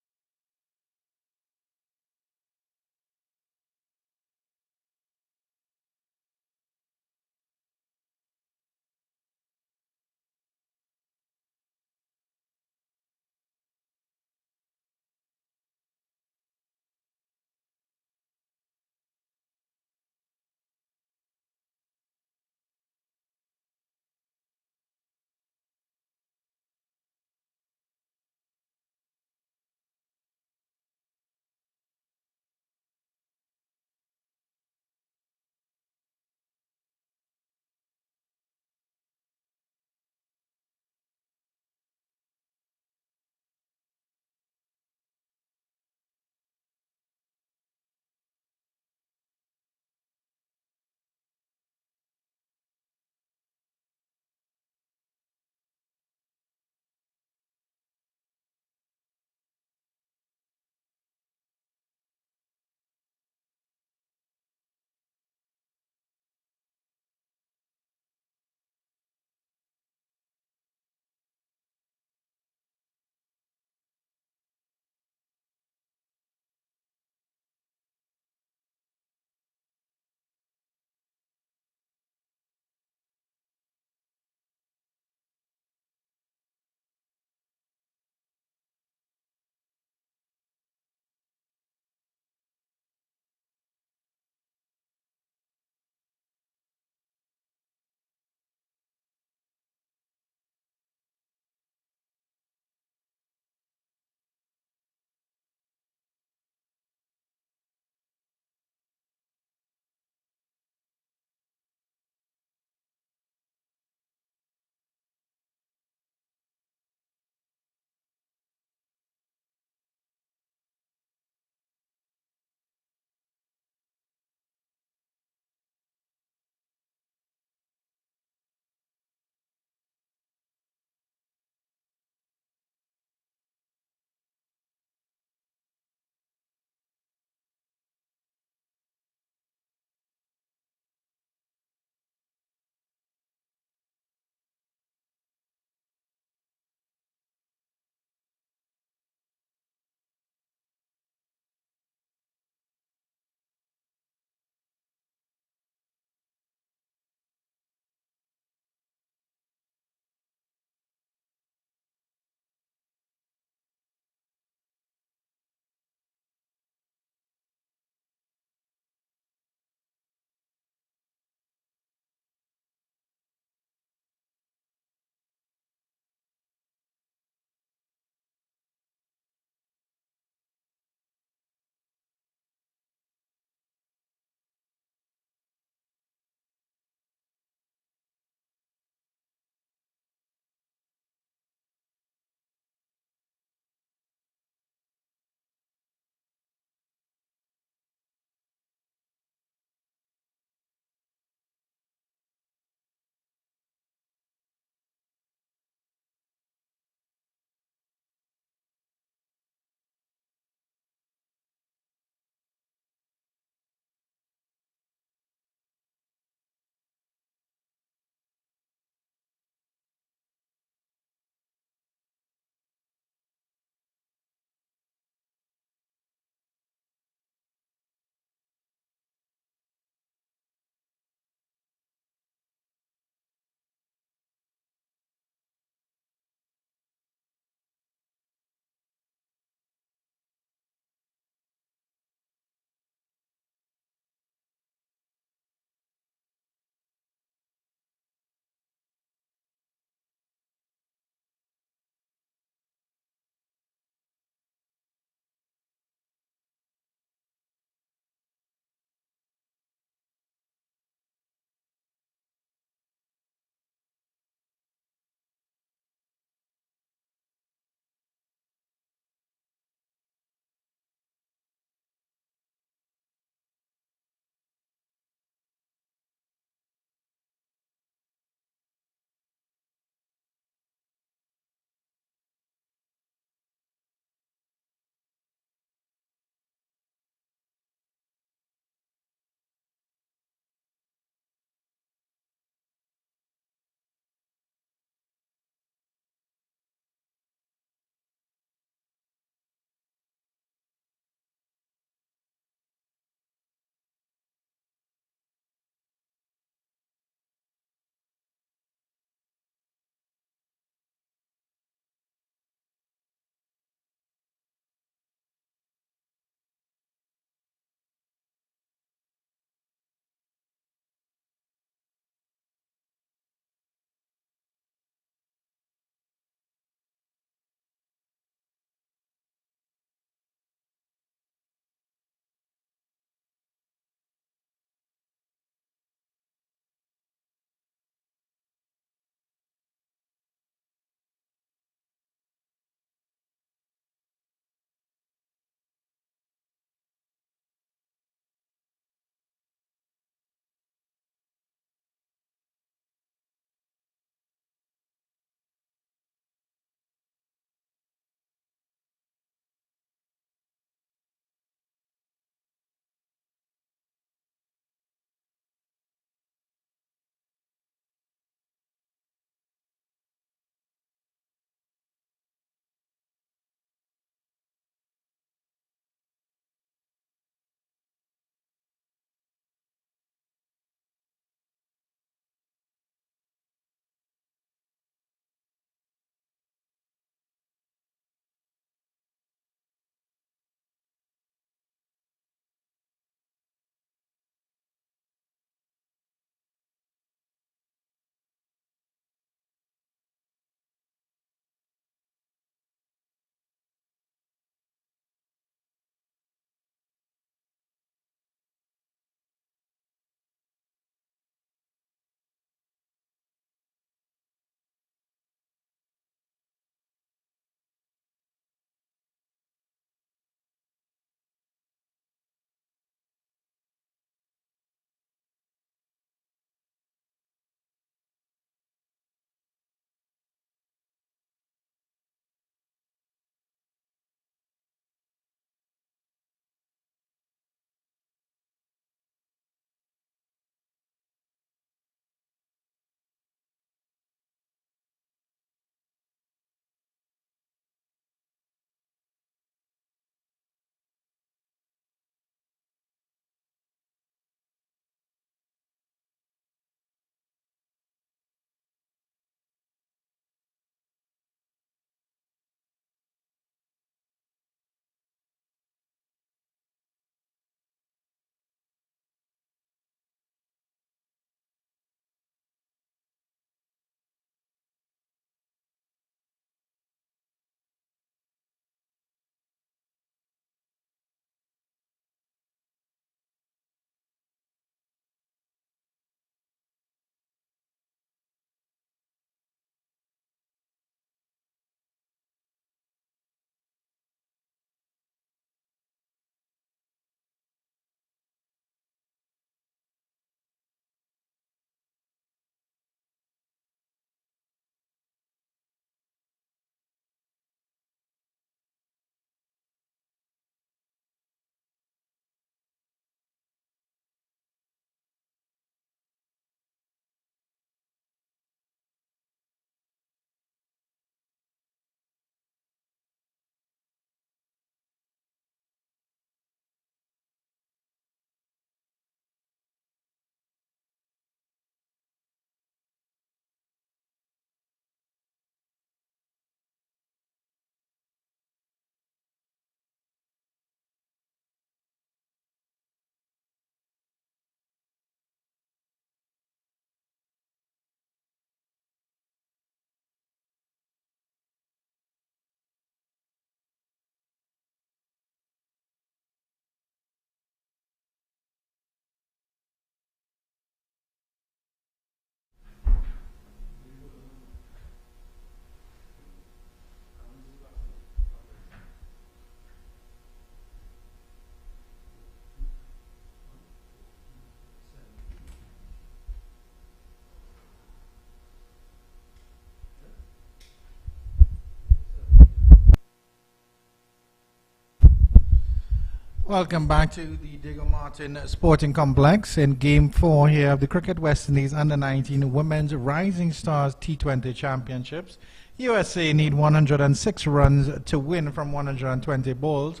Welcome back to the Diego Martin Sporting Complex in Game 4 here of the Cricket West Indies Under-19 Women's Rising Stars T20 Championships. USA need 106 runs to win from 120 balls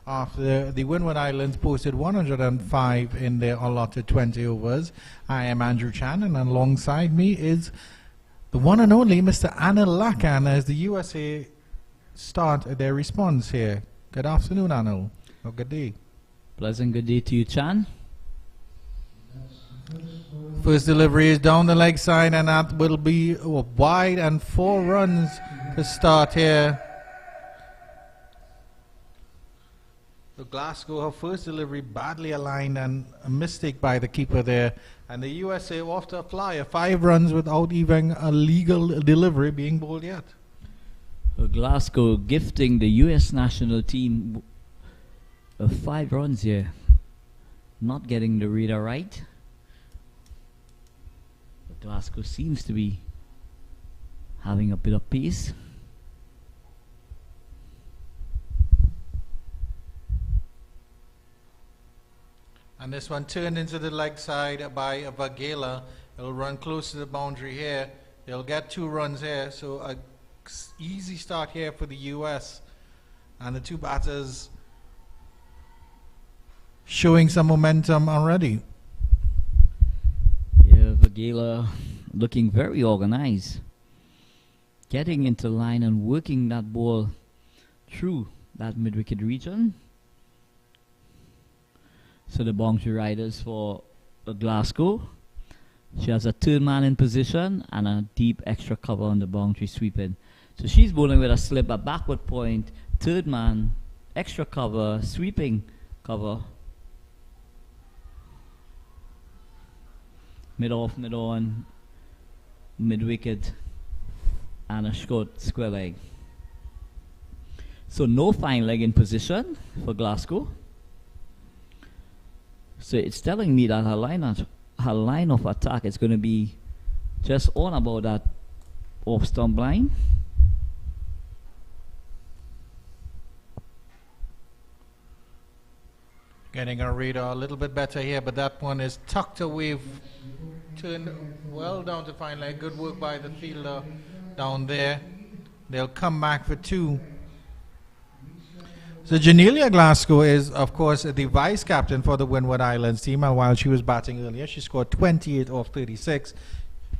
after the Windward Islands posted 105 in their allotted 20 overs. I am Andrew Chan, and alongside me is the one and only Mr. Anil Lakan as the USA start their response here. Good afternoon, Anil. Oh, good day. Pleasant good day to you, Chan. First delivery is down the leg side, and that will be wide and 4 runs to start here. So Glasgow, her first delivery badly aligned and a mistake by the keeper there. And the USA off to a flyer, 5 runs without even a legal delivery being bowled yet. Glasgow gifting the US national team 5 runs here. Not getting the reader right. But Glasgow seems to be having a bit of pace. And this one turned into the leg side by Vagela. It'll run close to the boundary here. They'll get 2 runs here. So a easy start here for the US. And the 2 batters showing some momentum already. Yeah, Vagela looking very organized. Getting into line and working that ball through that mid-wicket region. So the boundary riders for Glasgow. She has a third man in position and a deep extra cover on the boundary sweeping. So she's bowling with a slip, a backward point, third man, extra cover, sweeping cover. Mid-off, mid-on, mid-wicket, and a short square leg. So no fine leg in position for Glasgow. So it's telling me that her line of attack is going to be just on about that off-stump line. Getting a radar a little bit better here, but that one is tucked away, turned well down to fine leg. Good work by the fielder down there. They'll come back for 2. So Janelia Glasgow is, of course, the vice captain for the Windward Islands team, and while she was batting earlier, she scored 28 off 36.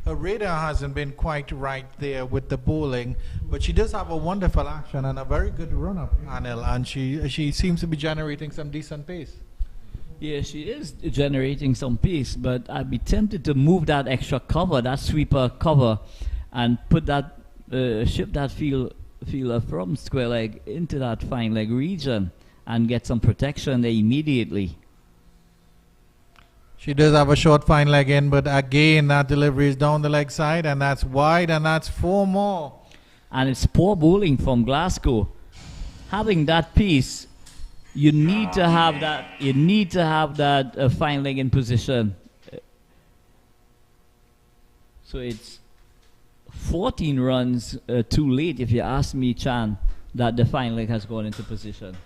Her radar hasn't been quite right there with the bowling, but she does have a wonderful action and a very good run-up, Anil, and she seems to be generating some decent pace. Yeah, she is generating some pace, but I'd be tempted to move that extra cover, that sweeper cover, and put that, shift that fielder from square leg into that fine leg region and get some protection there immediately. She does have a short fine leg in, but again that delivery is down the leg side, and that's wide, and that's 4 more. And it's poor bowling from Glasgow. Having that pace, you need to have that. You need to have that fine leg in position. So it's 14 runs too late, if you ask me, Chan, that the fine leg has gone into position.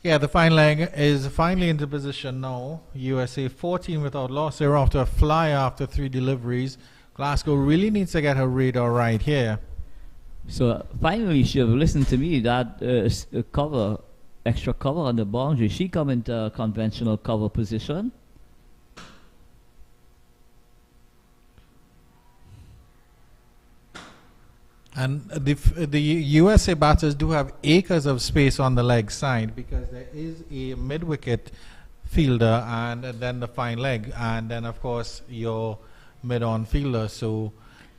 Yeah, the fine leg is finally into position now. USA 14 without loss. They're off to a flyer after 3 deliveries. Glasgow really needs to get her radar right here. So finally, she have listened to me. That cover, extra cover on the boundary. She come into conventional cover position. And the USA batters do have acres of space on the leg side, because there is a mid-wicket fielder and then the fine leg, and then of course your mid-on fielder. So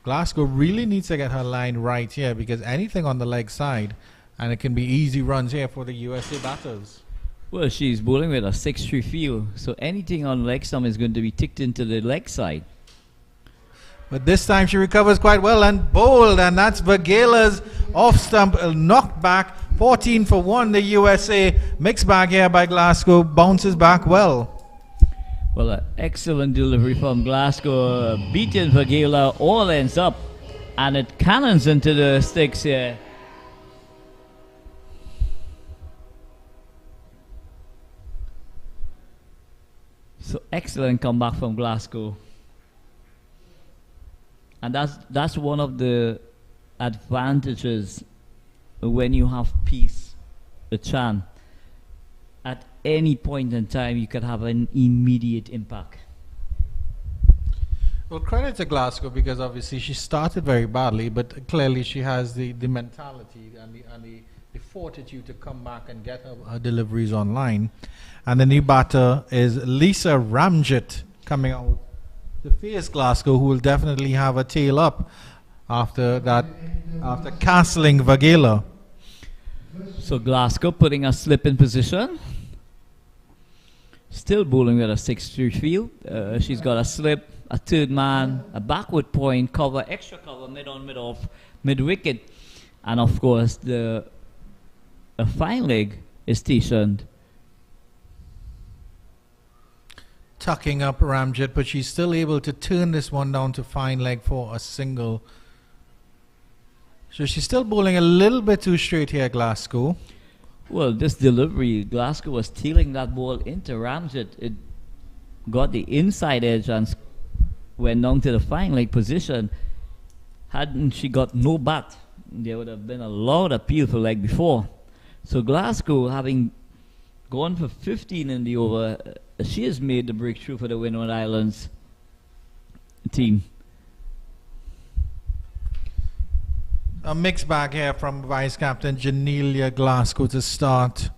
Glasgow really needs to get her line right here, because anything on the leg side, and it can be easy runs here for the USA batters. Well, she's bowling with a 6-3 field, so anything on leg stump is going to be ticked into the leg side. But this time she recovers quite well and bowled, and that's Vagela's off stump knocked back. 14 for 1, the USA. Mixed bag here by Glasgow, bounces back well. Well, an excellent delivery from Glasgow, beating Vagela, all ends up, and it cannons into the sticks here. So excellent comeback from Glasgow. And that's one of the advantages when you have peace, the Chan. At any point in time, you could have an immediate impact. Well, credit to Glasgow because obviously she started very badly, but clearly she has the mentality and the fortitude to come back and get her deliveries online. And the new batter is Lisa Ramjet coming out to face Glasgow, who will definitely have a tail up after castling Vagela. So Glasgow putting a slip in position. Still bowling with a 6-3 field. She's got a slip, a third man, a backward point, cover, extra cover, mid on, mid off, mid wicket. And of course, a fine leg is stationed. Tucking up Ramjet, but she's still able to turn this one down to fine leg for a single. So she's still bowling a little bit too straight here, Glasgow. Well, this delivery, Glasgow was stealing that ball into Ramjet. It got the inside edge and went down to the fine leg position. Hadn't she got no bat, there would have been a loud appeal for leg before. So Glasgow, having gone for 15 in the over, she has made the breakthrough for the Windward Islands team. A mixed bag here from Vice Captain Janelia Glasgow to start.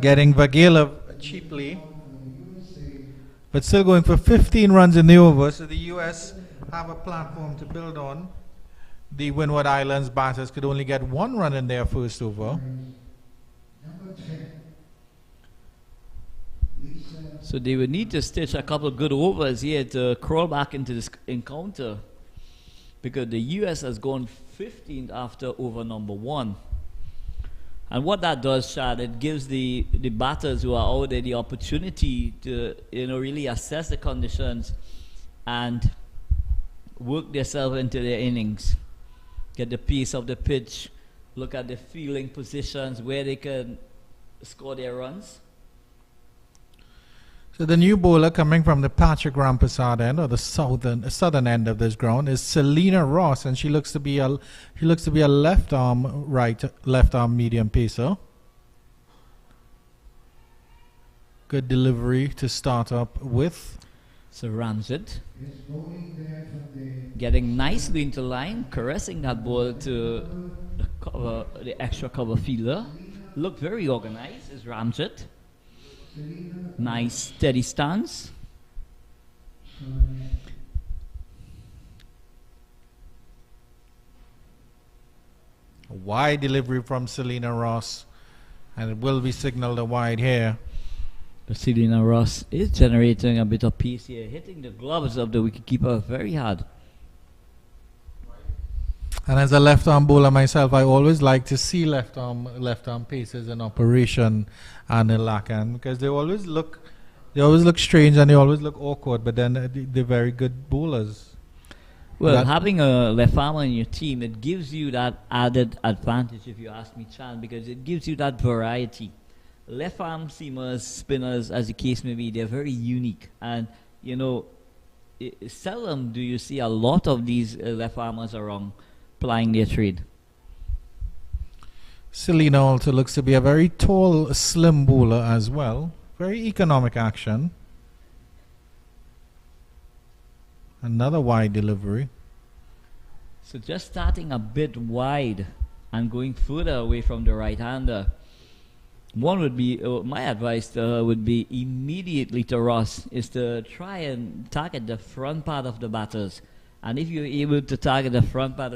Getting Vagela cheaply, but still going for 15 runs in the over. So the US have a platform to build on. The Windward Islands batters could only get 1 run in their first over. So they would need to stitch a couple of good overs here to crawl back into this encounter, because the US has gone 15th after over number 1. And what that does, Chad, it gives the batters who are out there the opportunity to really assess the conditions and work themselves into their innings, get the piece of the pitch, look at the fielding positions where they can score their runs. So the new bowler coming from the Patrick Rampersad end, or the southern end of this ground, is Selena Ross, and she looks to be a left arm medium pacer. Good delivery to start up with. So Ramjet getting nicely into line, caressing that ball to the extra cover fielder. Look very organized is Ramjet. Nice steady stance. A wide delivery from Selena Ross, and it will be signaled a wide here. The Selena Ross is generating a bit of pace here, hitting the gloves of the wicketkeeper very hard. And as a left-arm bowler myself, I always like to see left-arm paces in operation and in Lacan, because they always look strange and they always look awkward, but then they're very good bowlers. Well, having a left arm in your team, it gives you that added advantage, if you ask me, Chan, because it gives you that variety. Left arm seamers, spinners, as the case may be, they're very unique, and seldom do you see a lot of these left armers around plying their trade. Selena also looks to be a very tall, slim bowler as well. Very economic action. Another wide delivery. So just starting a bit wide and going further away from the right-hander. One would be, my advice would be immediately to Ross, is to try and target the front part of the batters. And if you're able to target the front part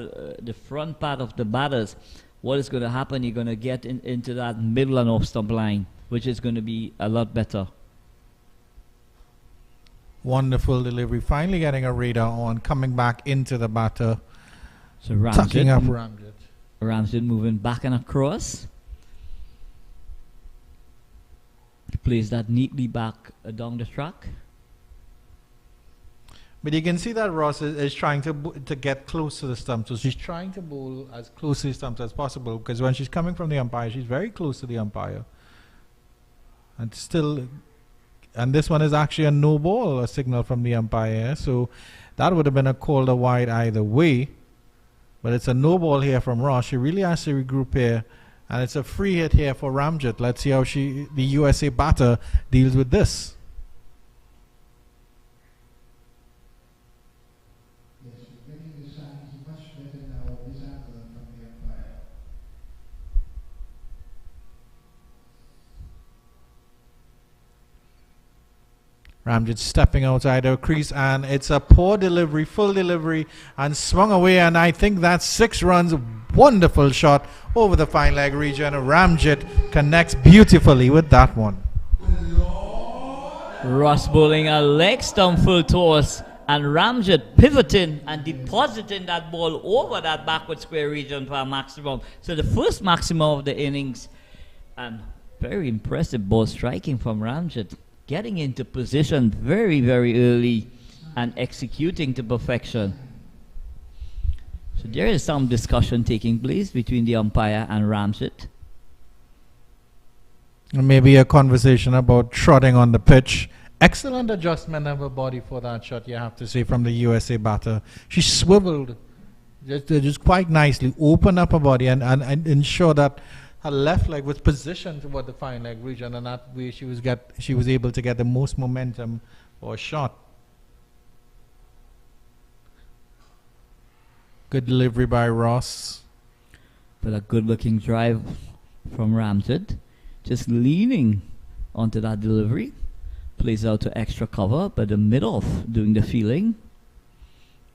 of the batters, what is going to happen? You're going to get into that middle and off stump line, which is going to be a lot better. Wonderful delivery. Finally getting a radar on, coming back into the batter. So Tucking up Ramjet. Ramjet moving back and across. He plays that neatly back down the track. But you can see that Ross is trying to get close to the stump. So she's trying to bowl as close to the stump as possible, because when she's coming from the umpire, she's very close to the umpire. And still and this one is actually a no ball, a signal from the umpire. So that would have been a called a wide either way. But it's a no ball here from Ross. She really has to regroup here. And it's a free hit here for Ramjit. Let's see how the USA batter deals with this. Ramjit stepping outside her crease, and it's a poor delivery, full delivery, and swung away, and I think that's 6 runs. Wonderful shot over the fine leg region. Ramjit connects beautifully with that one. Ross bowling a leg stump full toss, and Ramjit pivoting and depositing that ball over that backward square region for a maximum. So the first maximum of the innings, and very impressive ball striking from Ramjit. Getting into position very, very early and executing to perfection. So there is some discussion taking place between the umpire and Ramjit. And maybe a conversation about trotting on the pitch. Excellent adjustment of her body for that shot, you have to say, from the USA batter. She swiveled just quite nicely, opened up her body and ensure that her left leg was positioned toward the fine leg region, and that way she was able to get the most momentum for a shot. Good delivery by Ross. But a good looking drive from Ramjit. Just leaning onto that delivery. Plays out to extra cover, but the mid-off doing the feeling.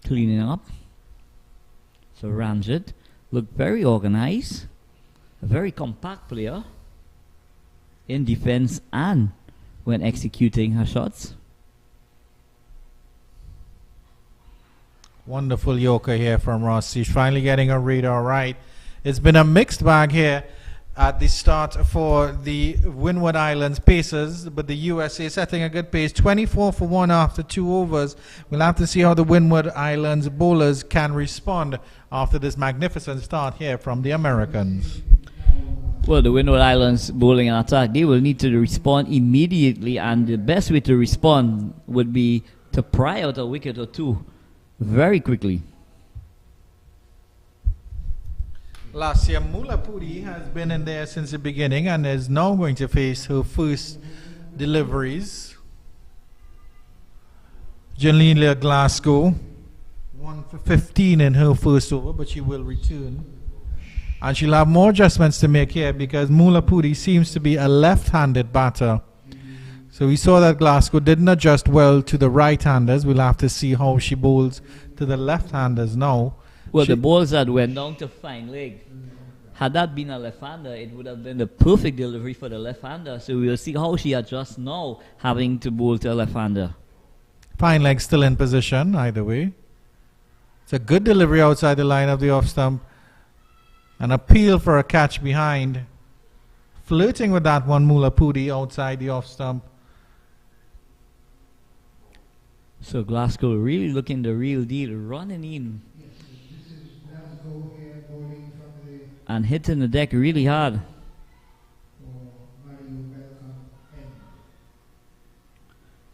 Cleaning up. So Ramjit looked very organized. A very compact player in defense and when executing her shots. Wonderful Yorker here from Ross. She's finally getting her radar right. It's been a mixed bag here at the start for the Windward Islands Pacers, but the USA setting a good pace, 24 for 1 after 2 overs. We'll have to see how the Windward Islands bowlers can respond after this magnificent start here from the Americans. Well, the Windward Islands bowling and attack, they will need to respond immediately, and the best way to respond would be to pry out a wicket or two very quickly. Last year, Mula Puri has been in there since the beginning and is now going to face her first deliveries. Janila Glasgow, 1 for 15 in her first over, but she will return. And she'll have more adjustments to make here because Mula Puri seems to be a left-handed batter. So we saw that Glasgow didn't adjust well to the right-handers. We'll have to see how she bowls to the left-handers now. Well, the balls that went down to fine leg, had that been a left-hander, it would have been the perfect delivery for the left-hander. So we'll see how she adjusts now, having to bowl to a left-hander. Fine leg still in position, either way. It's a good delivery outside the line of the off-stump. An appeal for a catch behind. Flirting with that one, Mula Puri outside the off-stump. So Glasgow really looking the real deal, running in and hitting the deck really hard.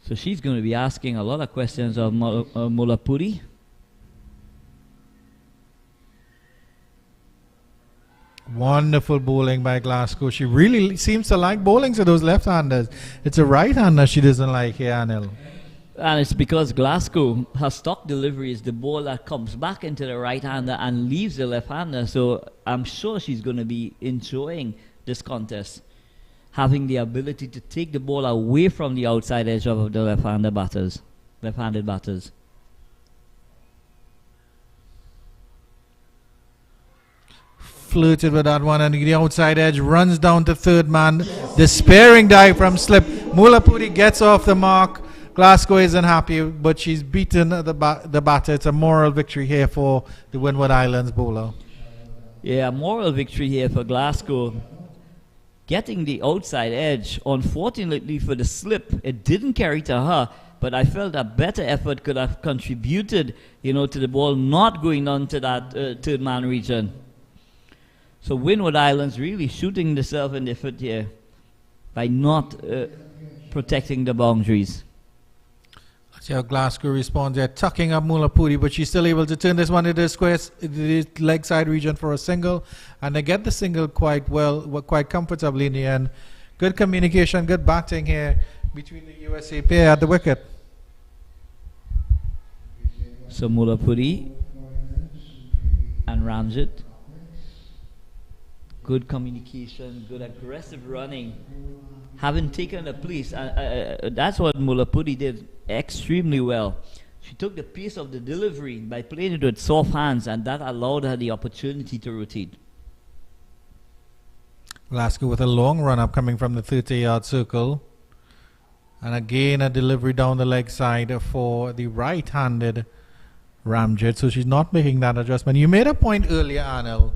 So she's going to be asking a lot of questions of Mula Puri. Wonderful bowling by Glasgow. She really seems to like bowling to those left-handers. It's a right-hander she doesn't like here, Anil. And it's because Glasgow, her stock delivery is the ball that comes back into the right-hander and leaves the left-hander. So I'm sure she's going to be enjoying this contest, having the ability to take the ball away from the outside edge of the left-handed batters. Flirted with that one, and the outside edge runs down to third man. Despairing dive from slip. Mula Puri gets off the mark. Glasgow isn't happy, but she's beaten the batter. It's a moral victory here for the Windward Islands bowler. Yeah, moral victory here for Glasgow. Getting the outside edge. Unfortunately for the slip, it didn't carry to her, but I felt a better effort could have contributed, to the ball not going on to that third man region. So Windward Islands really shooting themselves in the foot here by not protecting the boundaries. See how Glasgow responds. They're tucking up Mulapudi, but she's still able to turn this one into the square, the leg side region for a single, and they get the single quite well, quite comfortably in the end. Good communication, good batting here between the USA pair at the wicket. So Mulapudi and Ramjit. Good communication, good aggressive running. Haven't taken the place. That's what Mulapudi did extremely well. She took the pace of the delivery by playing it with soft hands, and that allowed her the opportunity to rotate. Glasgow with a long run up coming from the 30-yard circle. And again a delivery down the leg side for the right-handed Ramjit. So she's not making that adjustment. You made a point earlier, Anil,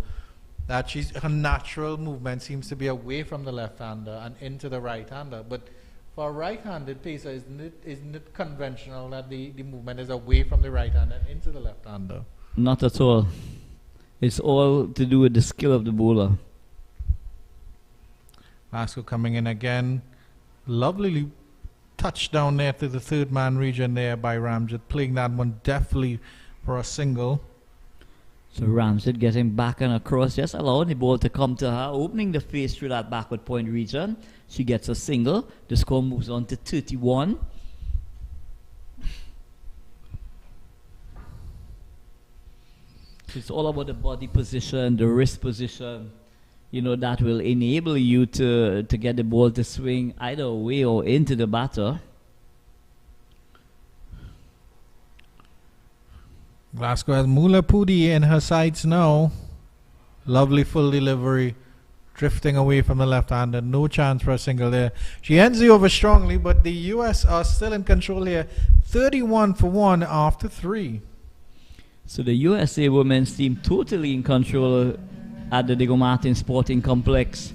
that her natural movement seems to be away from the left-hander and into the right-hander. But for a right-handed pacer, isn't it conventional that the movement is away from the right-hander and into the left-hander? Not at all. It's all to do with the skill of the bowler. Glasgow coming in again. Lovely touch down there to the third man region there by Ramjit, playing that one deftly for a single. So Ramjit getting back and across, just allowing the ball to come to her, opening the face through that backward point region. She gets a single. The score moves on to 31. It's all about the body position, the wrist position. You know, that will enable you to get the ball to swing either away or into the batter. Glasgow has Mulapudi in her sights now. Lovely full delivery. Drifting away from the left-hander. No chance for a single there. She ends the over strongly, but the US are still in control here. 31 for 1 after 3. So the USA women's team totally in control at the Diego Martin Sporting Complex.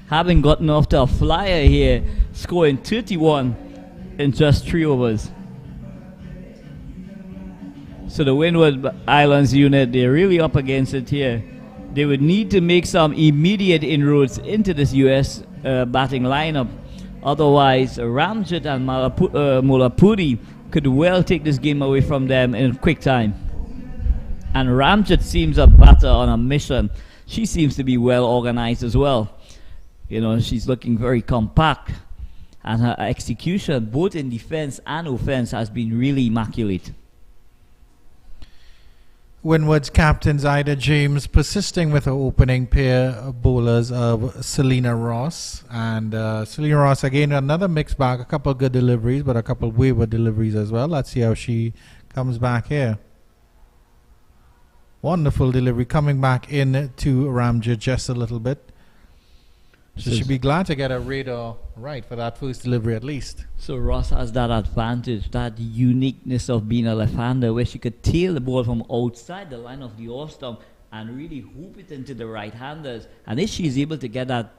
Having gotten off to a flyer here, scoring 31 in just 3 overs. So the Windward Islands unit, they're really up against it here. They would need to make some immediate inroads into this US batting lineup. Otherwise, Ramjit and Mulapudi could well take this game away from them in a quick time. And Ramjit seems a batter on a mission. She seems to be well organized as well. You know, she's looking very compact. And her execution, both in defense and offense, has been really immaculate. Windward's captains Ida James persisting with her opening pair of bowlers of Selena Ross. And Selena Ross, again, another mixed bag. A couple good deliveries, but a couple wayward deliveries as well. Let's see how she comes back here. Wonderful delivery coming back in to Ramjit just a little bit. So she'll be glad to get a radar right for that first delivery at least. So Ross has that advantage, that uniqueness of being a left-hander, where she could tail the ball from outside the line of the off stump and really hoop it into the right-handers. And if she's able to get that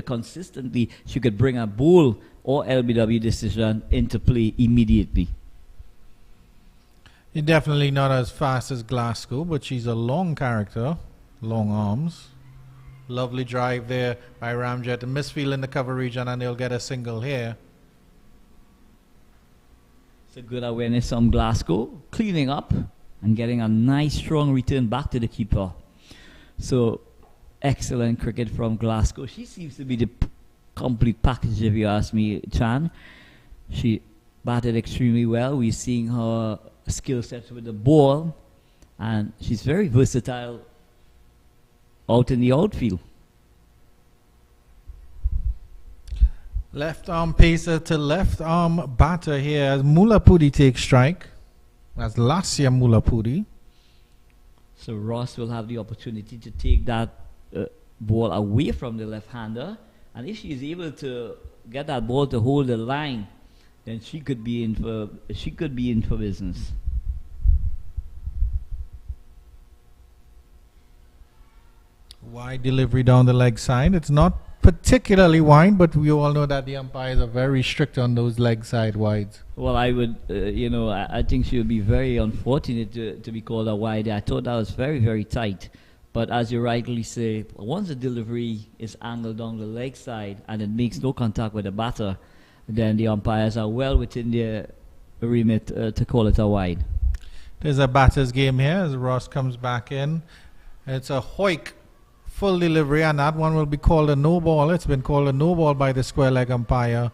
consistently, she could bring a bowl or LBW decision into play immediately. Definitely not as fast as Glasgow, but she's a long character, long arms. Lovely drive there by Ramjit. A misfield in the cover region, and they'll get a single here. It's a good awareness from Glasgow, cleaning up and getting a nice strong return back to the keeper. So excellent cricket from Glasgow. She seems to be the complete package, if you ask me, Chan. She batted extremely well. We're seeing her skill sets with the ball, and she's very versatile out in the outfield. Left arm pacer to left arm batter here as Mulapudi takes strike. That's Lasya Mulapudi. So Ross will have the opportunity to take that ball away from the left-hander, and if she is able to get that ball to hold the line, then she could be in for business. Wide delivery down the leg side. It's not particularly wide, but we all know that the umpires are very strict on those leg side wides. Well, I would, I think she would be very unfortunate to be called a wide. I thought that was very, very tight. But as you rightly say, once the delivery is angled down the leg side and it makes no contact with the batter, then the umpires are well within their remit to call it a wide. There's a batter's game here as Ross comes back in. It's a hoik full delivery, and that one will be called a no ball. It's been called a no ball by the square leg umpire.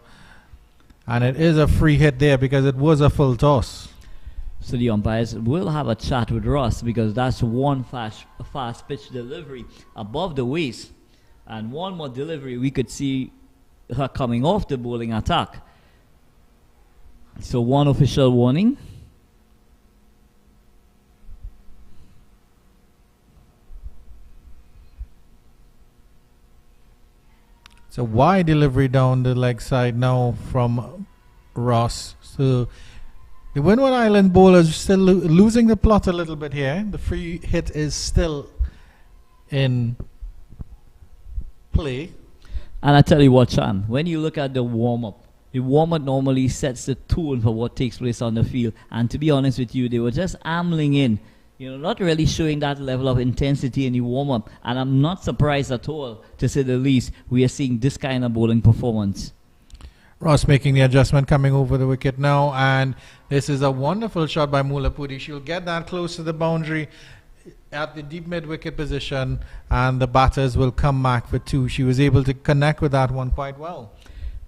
And it is a free hit there because it was a full toss. So the umpires will have a chat with Ross because that's one fast pitch delivery above the waist. And one more delivery, we could see her coming off the bowling attack. So one official warning. It's a wide delivery down the leg side now from Ross. So the Windward Island bowlers still losing the plot a little bit here. The free hit is still in play. And I tell you what, Chan, when you look at the warm-up normally sets the tone for what takes place on the field. And to be honest with you, they were just ambling in, not really showing that level of intensity in the warm-up. And I'm not surprised at all, to say the least, we are seeing this kind of bowling performance. Ross making the adjustment, coming over the wicket now, and this is a wonderful shot by Mulapudi. She'll get that close to the boundary at the deep mid-wicket position, and the batters will come back for two. She was able to connect with that one quite well.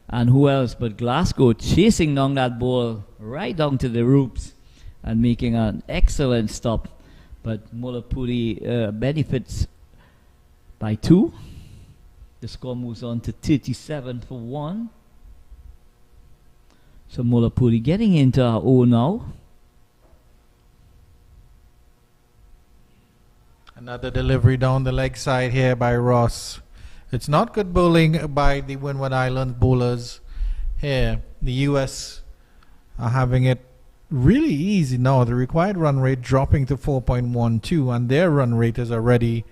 And who else but Glasgow chasing down that ball right down to the ropes and making an excellent stop. But Mulapudi benefits by 2. The score moves on to 37 for 1. So Mulapudi getting into our O now. Another delivery down the leg side here by Ross. It's not good bowling by the Windward Island bowlers here. The US are having it really easy now. The required run rate dropping to 4.12, and their run rate is already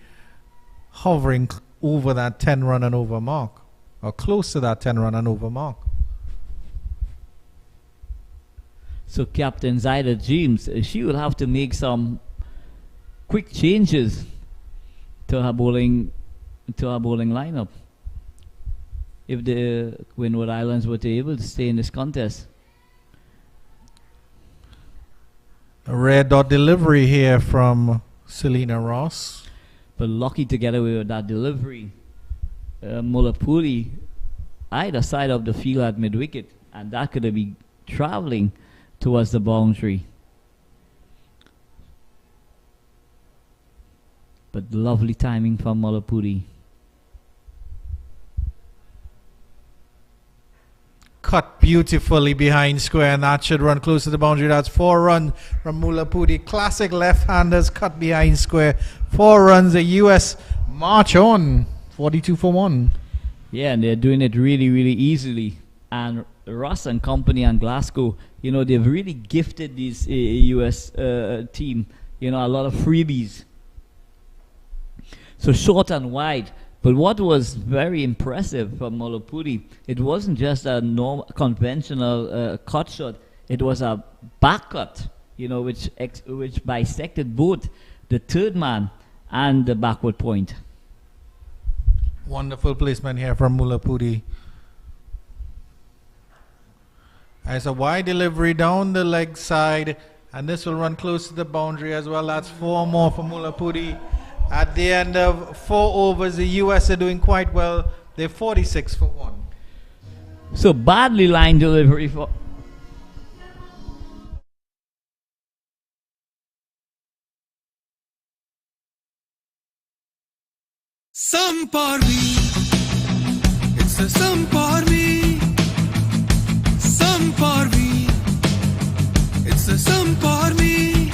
hovering over that 10 run and over mark, or close to that 10 run and over mark. So Captain Zaida James, she will have to make some quick changes to her bowling lineup if the Windward Islands were to be able to stay in this contest. A rare dot delivery here from Selena Ross. But lucky to get away with that delivery. Mulapudi either side of the field at mid-wicket, and that could have been traveling towards the boundary. But lovely timing from Mulapudi. Cut beautifully behind square, and that should run close to the boundary. That's 4 runs from Mulapudi. Classic left-handers cut behind square. 4 runs. The US march on. 42 for 1. Yeah, and they're doing it really, really easily. And Ross and company and Glasgow, they've really gifted this US team, a lot of freebies. So short and wide. But what was very impressive from Mulapudi, it wasn't just a conventional cut shot. It was a back cut, which bisected both the third man and the backward point. Wonderful placement here from Mulapudi. It's a wide delivery down the leg side, and this will run close to the boundary as well. That's 4 more for Mulapudi. At the end of 4 overs, the US are doing quite well. They're 46 for 1. So badly lined delivery for... Some for me, it's a some for me. Some for me, it's a some for me.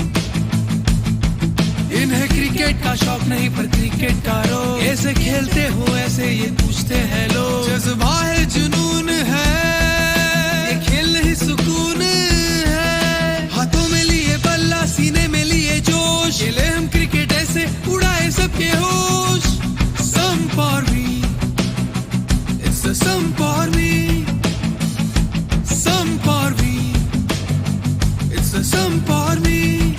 इन्हें cricket का शौक नहीं पर cricket का रोग ऐसे खेलते हो ऐसे ये पूछते हैं लोग जज्बा है जुनून है ये खेल नहीं सुकून है हाथों में लिए बल्ला सीने में लिए जोश खेले हम क्रिकेट ऐसे उड़ाए सबके होश some for me it's a some for me some for me it's a some for me.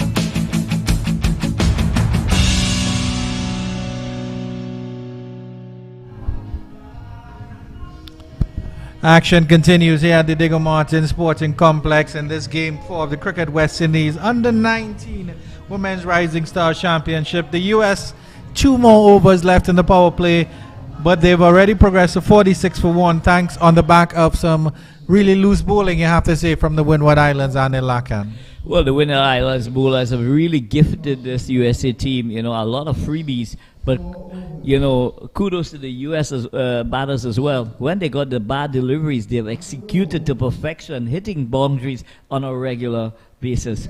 Action continues here at the Digger Martin Sporting Complex in this game 4 of the Cricket West Indies Under 19 Women's Rising Star Championship. The US, 2 more overs left in the power play, but they've already progressed to 46 for 1 thanks on the back of some really loose bowling, you have to say, from the Windward Islands and Lakan. Well, the Windward Islands bowlers have really gifted this USA team, a lot of freebies. But, kudos to the US batters as well. When they got the bad deliveries, they've executed to perfection, hitting boundaries on a regular basis.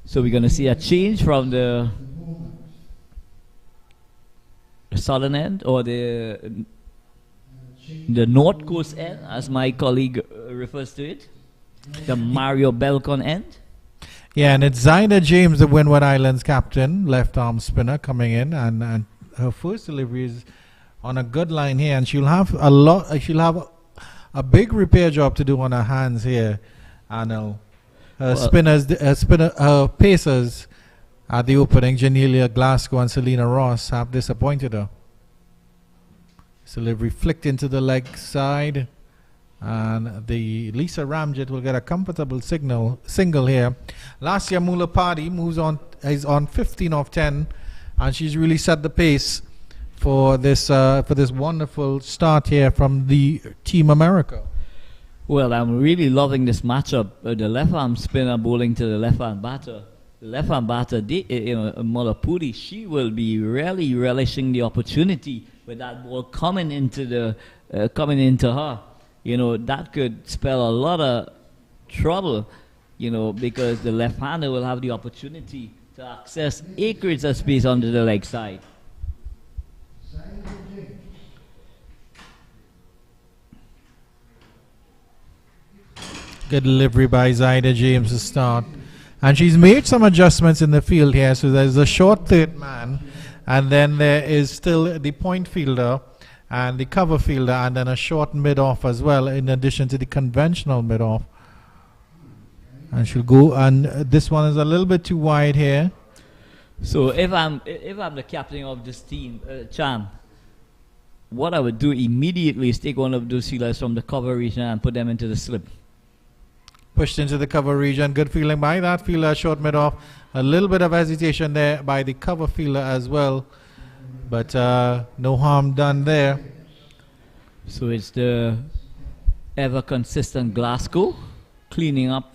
So we're going to see a change from the southern end, or the North Coast end, as my colleague refers to it. The Mario Belcon end. Yeah, and it's Zaida James, the Windward Islands captain, left arm spinner, coming in, and her first delivery is on a good line here, and she'll have a big repair job to do on her hands here. I know her pacers at the opening, Janelia Glasgow and Selena Ross, have disappointed her. This delivery flicked into the leg side. And the Lisa Ramjet will get a comfortable single here. Lasya Mulapadi is on 15 of 10, and she's really set the pace for this wonderful start here from the Team America. Well, I'm really loving this matchup. The left arm spinner bowling to the left arm batter. The left arm batter, Mulapudi, she will be really relishing the opportunity with that ball coming into her. That could spell a lot of trouble, because the left-hander will have the opportunity to access acres of space onto the leg side. Good delivery by Zaida James to start. And she's made some adjustments in the field here. So there's a short third man, and then there is still the point fielder and the cover fielder, and then a short mid-off as well, in addition to the conventional mid-off. And she'll go, and this one is a little bit too wide here. So if I'm the captain of this team, Chan, what I would do immediately is take one of those fielders from the cover region and put them into the slip. Pushed into the cover region. Good feeling by that fielder, short mid-off. A little bit of hesitation there by the cover fielder as well. But no harm done there. So it's the ever consistent Glasgow cleaning up.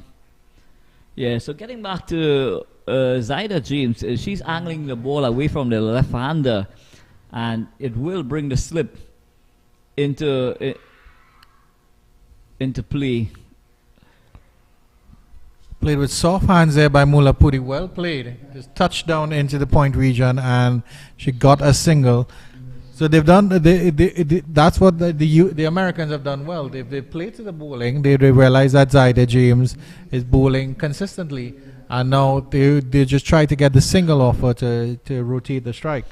Yeah, so getting back to Zaida James, she's angling the ball away from the left-hander, and it will bring the slip into play. Played with soft hands there by Mulapudi. Well played. Just touched down into the point region, and she got a single. So they've done. That's what the Americans have done well. They played to the bowling. They realize that Zaida James is bowling consistently, and now they just try to get the single off her to rotate the strike.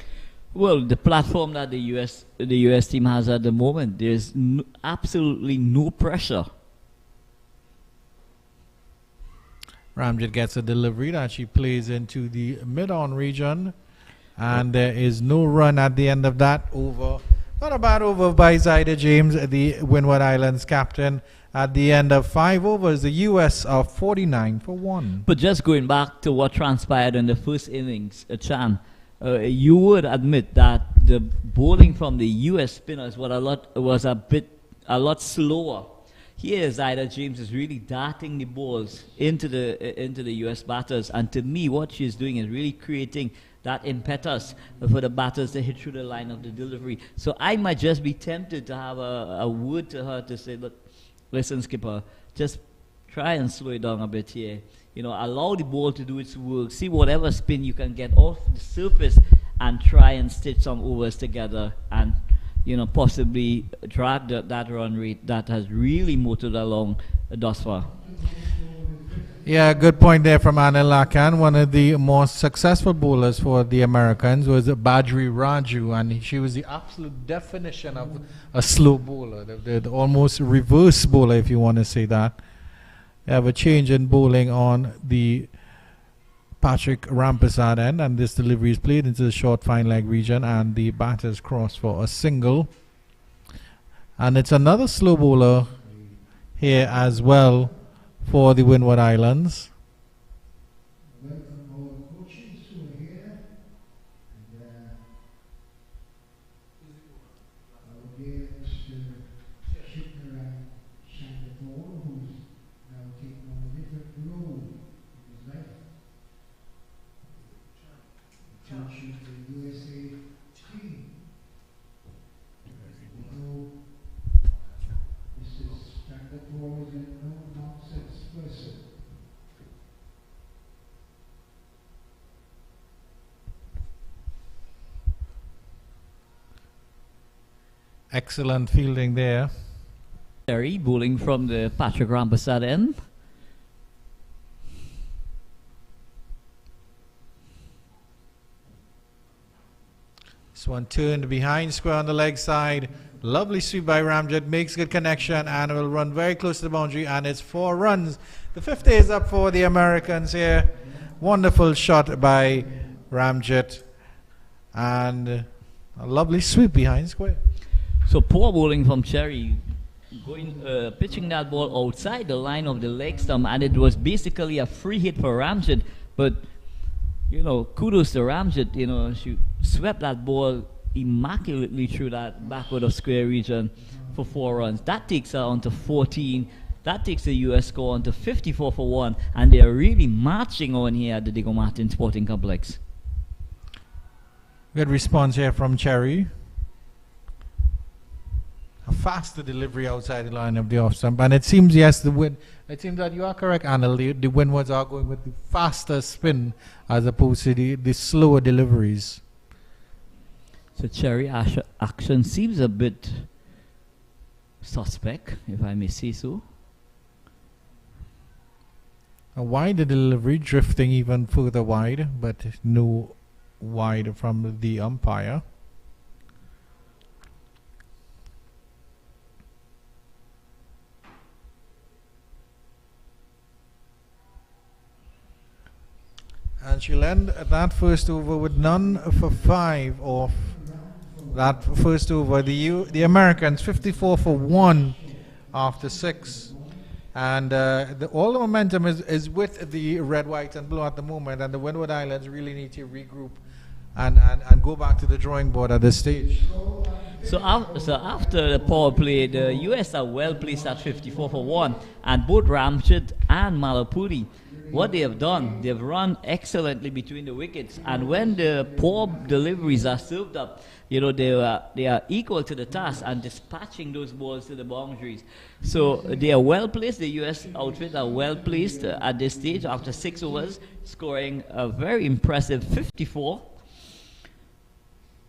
Well, the platform that the US team has at the moment, there's absolutely no pressure. Ramjet gets a delivery that she plays into the mid-on region, and there is no run at the end of that over. Not a bad over by Zaida James, the Windward Islands captain. At the end of 5 overs, the US are 49 for 1. But just going back to what transpired in the first innings, Chan, you would admit that the bowling from the US spinners was a lot slower. Here, Zaida James is really darting the balls into the US batters, and to me, what she's doing is really creating that impetus for the batters to hit through the line of the delivery. So I might just be tempted to have a word to her to say, look, listen, skipper, just try and slow it down a bit here. Allow the ball to do its work. See whatever spin you can get off the surface, and try and stitch some overs together, and possibly drag that run rate that has really motored along thus far. Yeah, good point there from Anil Lakan. One of the most successful bowlers for the Americans was Badri Raju, and she was the absolute definition of a slow bowler, the almost reverse bowler, if you want to say that. They have a change in bowling on the Patrick Rampersad end, and this delivery is played into the short fine leg region, and the batters cross for a single. And it's another slow bowler here as well for the Windward Islands. Excellent fielding there. Cherry bowling from the Patrick Rampersad end. This one turned behind square on the leg side. Lovely sweep by Ramjet, makes good connection and will run very close to the boundary, and it's 4 runs. The 50 is up for the Americans here. Wonderful shot by Ramjet and a lovely sweep behind square. So poor bowling from Cherry, pitching that ball outside the line of the leg stump, and it was basically a free hit for Ramjet. But you know, kudos to Ramjet. You know, she swept that ball immaculately through that backward of square region for 4 runs. That takes her on to 14. That takes the US score on to 54 for 1, and they are really marching on here at the Diego Martin Sporting Complex. Good response here from Cherry. A faster delivery outside the line of the off stump, and it seems, yes, it seems that you are correct, Anil. The Windwards are going with the faster spin as opposed to the slower deliveries. So Cherry action seems a bit suspect, if I may say so. A wide delivery, drifting even further wide, but no wide from the umpire. And she'll end that first over with none for 5 off that first over. The Americans 54 for 1 after 6. And all the momentum is with the red, white and blue at the moment, and the Windward Islands really need to regroup and go back to the drawing board at this stage. So after the power play, the US are well placed at 54 for 1, and both Ramjet and Malapuri, what they have done, they've run excellently between the wickets, and when the poor deliveries are served up, you know, they are equal to the task and dispatching those balls to the boundaries. So they are well placed. The US outfit are well placed at this stage after 6 overs, scoring a very impressive 54.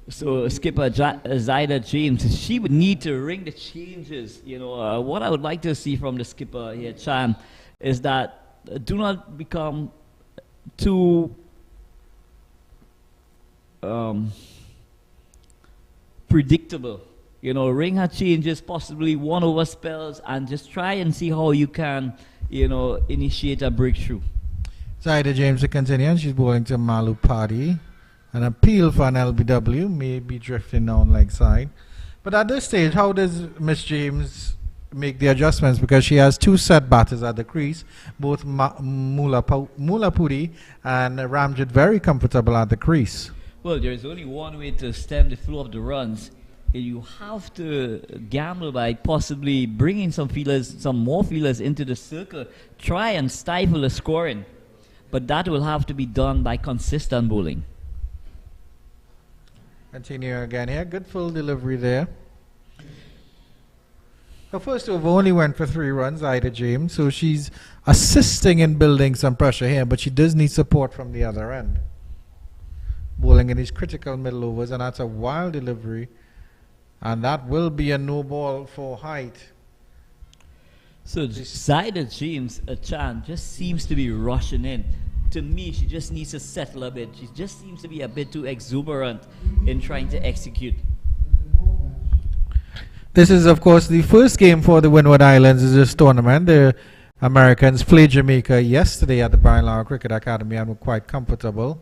So skipper Zaida James, she would need to ring the changes. You know, what I would like to see from the skipper here, Chan, is that do not become too predictable. You know, ring her changes, possibly 1 over spells, and just try and see how you can, you know, initiate a breakthrough. Zaida James to continue, and she's bowling to Malu Paddy. An appeal for an LBW, may be drifting down leg side. But at this stage, how does Miss James make the adjustments? Because she has 2 set batters at the crease, both Mula Puri and Ramjet very comfortable at the crease. Well, there is only one way to stem the flow of the runs. You have to gamble by possibly bringing some more feelers into the circle, try and stifle the scoring. But that will have to be done by consistent bowling. Continue again here. Good full delivery there. The first over only went for 3 runs, Ida James, so she's assisting in building some pressure here, but she does need support from the other end. Bowling in these critical middle overs, and that's a wild delivery, and that will be a no ball for height. So Zaida James, Chan, just seems to be rushing in. To me, she just needs to settle a bit. She just seems to be a bit too exuberant in trying to execute. This is, of course, the first game for the Windward Islands in this tournament. The Americans played Jamaica yesterday at the Brian Lara Cricket Academy and were quite comfortable.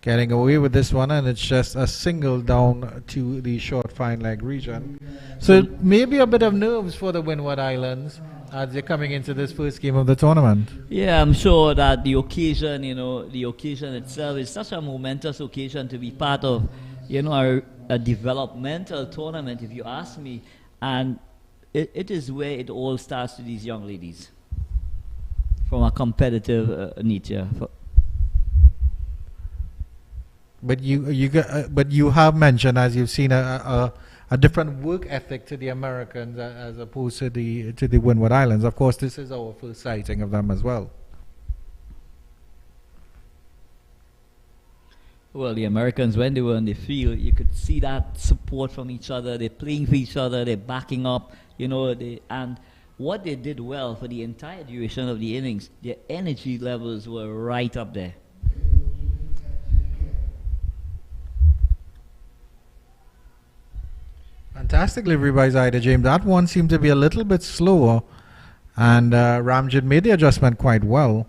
getting away with this one, and it's just a single down to the short fine leg region. So maybe a bit of nerves for the Windward Islands as they're coming into this first game of the tournament. Yeah, I'm sure that the occasion, the occasion itself is such a momentous occasion to be part of, a developmental tournament, if you ask me. And it is where it all starts to these young ladies from a competitive nature. But you have mentioned, as you've seen, a different work ethic to the Americans as opposed to the Windward Islands. Of course, this is our first sighting of them as well. Well, the Americans, when they were on the field, you could see that support from each other. They're playing for each other. They're backing up. And what they did well for the entire duration of the innings, their energy levels were right up there. Fantastic delivery by Zaida James. That one seemed to be a little bit slower, and Ramjit made the adjustment quite well.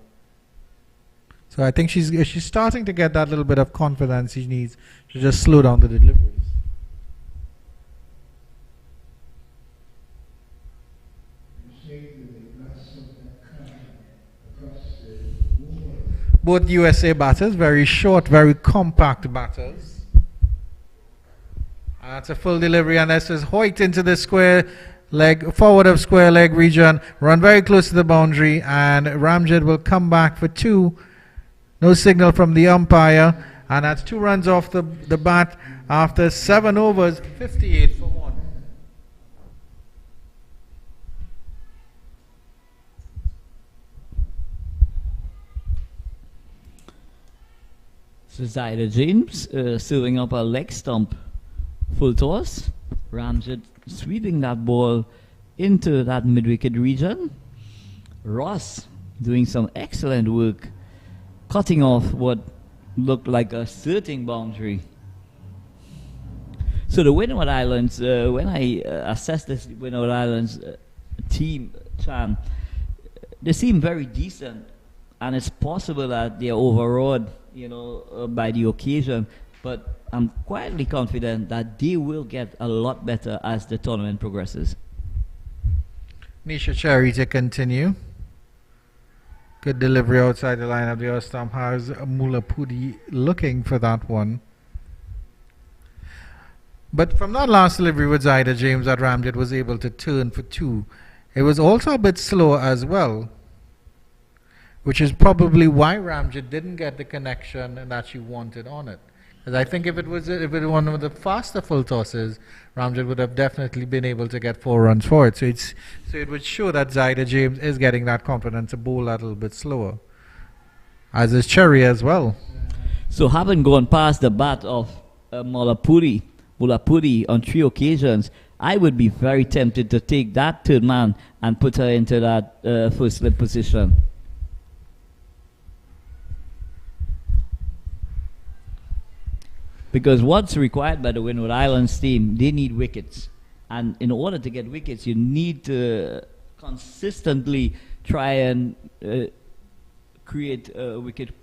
So I think she's starting to get that little bit of confidence she needs to just slow down the deliveries. Both USA batters, very short, very compact batters. That's a full delivery, and this is Hoyt into the square leg, forward of square leg region, run very close to the boundary, and Ramjit will come back for two. No signal from the umpire, and that's 2 runs off the bat after 7 overs, 58 for 1. So Zaida James serving up a leg stump, full toss. Ramjit sweeping that ball into that mid-wicket region. Ross doing some excellent work, cutting off what looked like a skirting boundary. So the Windward Islands, when I assessed this Windward Islands team, Chan, they seem very decent, and it's possible that they are overawed, by the occasion. But I'm quietly confident that they will get a lot better as the tournament progresses. Nisha Cherry to continue. Good delivery outside the line of the off stump. How's Mulapudi looking for that one? But from that last delivery with Zaida James that Ramjit was able to turn for 2, it was also a bit slower as well, which is probably why Ramjit didn't get the connection that she wanted on it. Because I think if it was one of the faster full tosses, Ramjit would have definitely been able to get 4 runs for it. So it would show that Zaida James is getting that confidence to bowl that a little bit slower, as is Cherry as well. So having gone past the bat of Mulapudi on 3 occasions, I would be very tempted to take that third man and put her into that first slip position. Because what's required by the Windward Islands team, they need wickets. And in order to get wickets, you need to consistently try and create wicket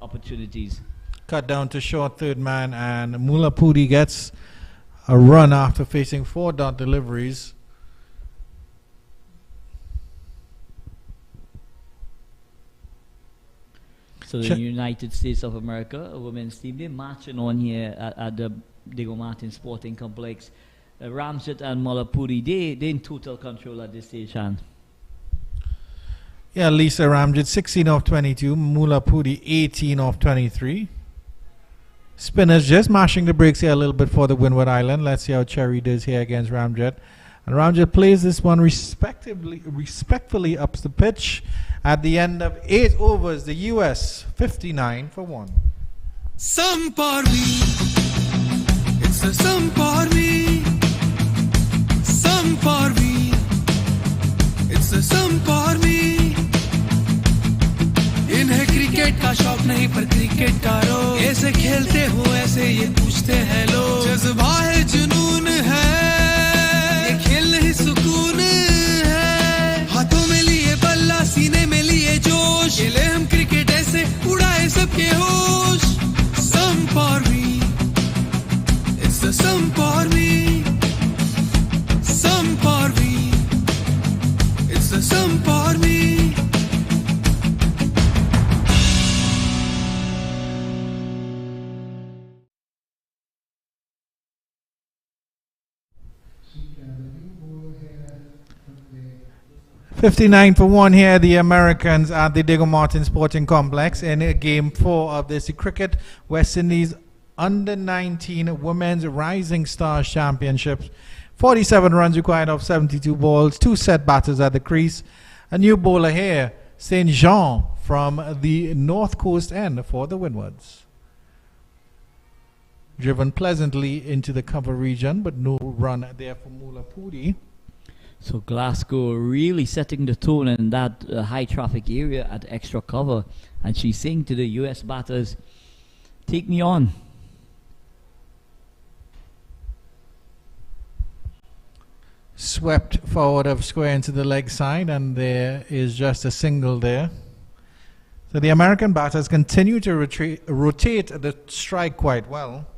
opportunities. Cut down to short third man, and Mulapudi gets a run after facing 4 dot deliveries. So the United States of America, a women's team, they're marching on here at the Diego Martin Sporting Complex. Ramjit and Mulapudi, they're in total control at this stage, Han. Yeah, Lisa Ramjit, 16 off 22. Mulapudi, 18 off 23. Spinners just mashing the brakes here a little bit for the Windward Island. Let's see how Cherry does here against Ramjit. And Ramjit plays this one respectfully up the pitch. At the end of 8 overs, the US 59 for 1. Some for me, it's a some for me. Some for me, it's a some for me. इन्हें cricket का शौक नहीं पर cricket का रोग, ऐसे खेलते हो ऐसे ये पूछते हैं लोग। जज्बा है जुनून है, ये खेल नहीं सुकून है। हाथों में लिए बल्ला, सीने में लिए जोश, खेले हम क्रिकेट ऐसे उड़ाए सबके होश। the sum for me, sum for me. It's the sum for me. $59 for 1 here, the Americans at the Diego Martin Sporting Complex in Game 4 of this Cricket West Indies Under-19 Women's Rising Stars Championships. 47 runs required off 72 balls, 2 set batters at the crease. A new bowler here, St. Jean from the North Coast end for the Windwards. Driven pleasantly into the cover region, but no run there for Mula Puri. So Glasgow really setting the tone in that high traffic area at extra cover. And she's saying to the US batters, take me on. Swept forward of square into the leg side, and there is just a single there. So the American batters continue to rotate the strike quite well.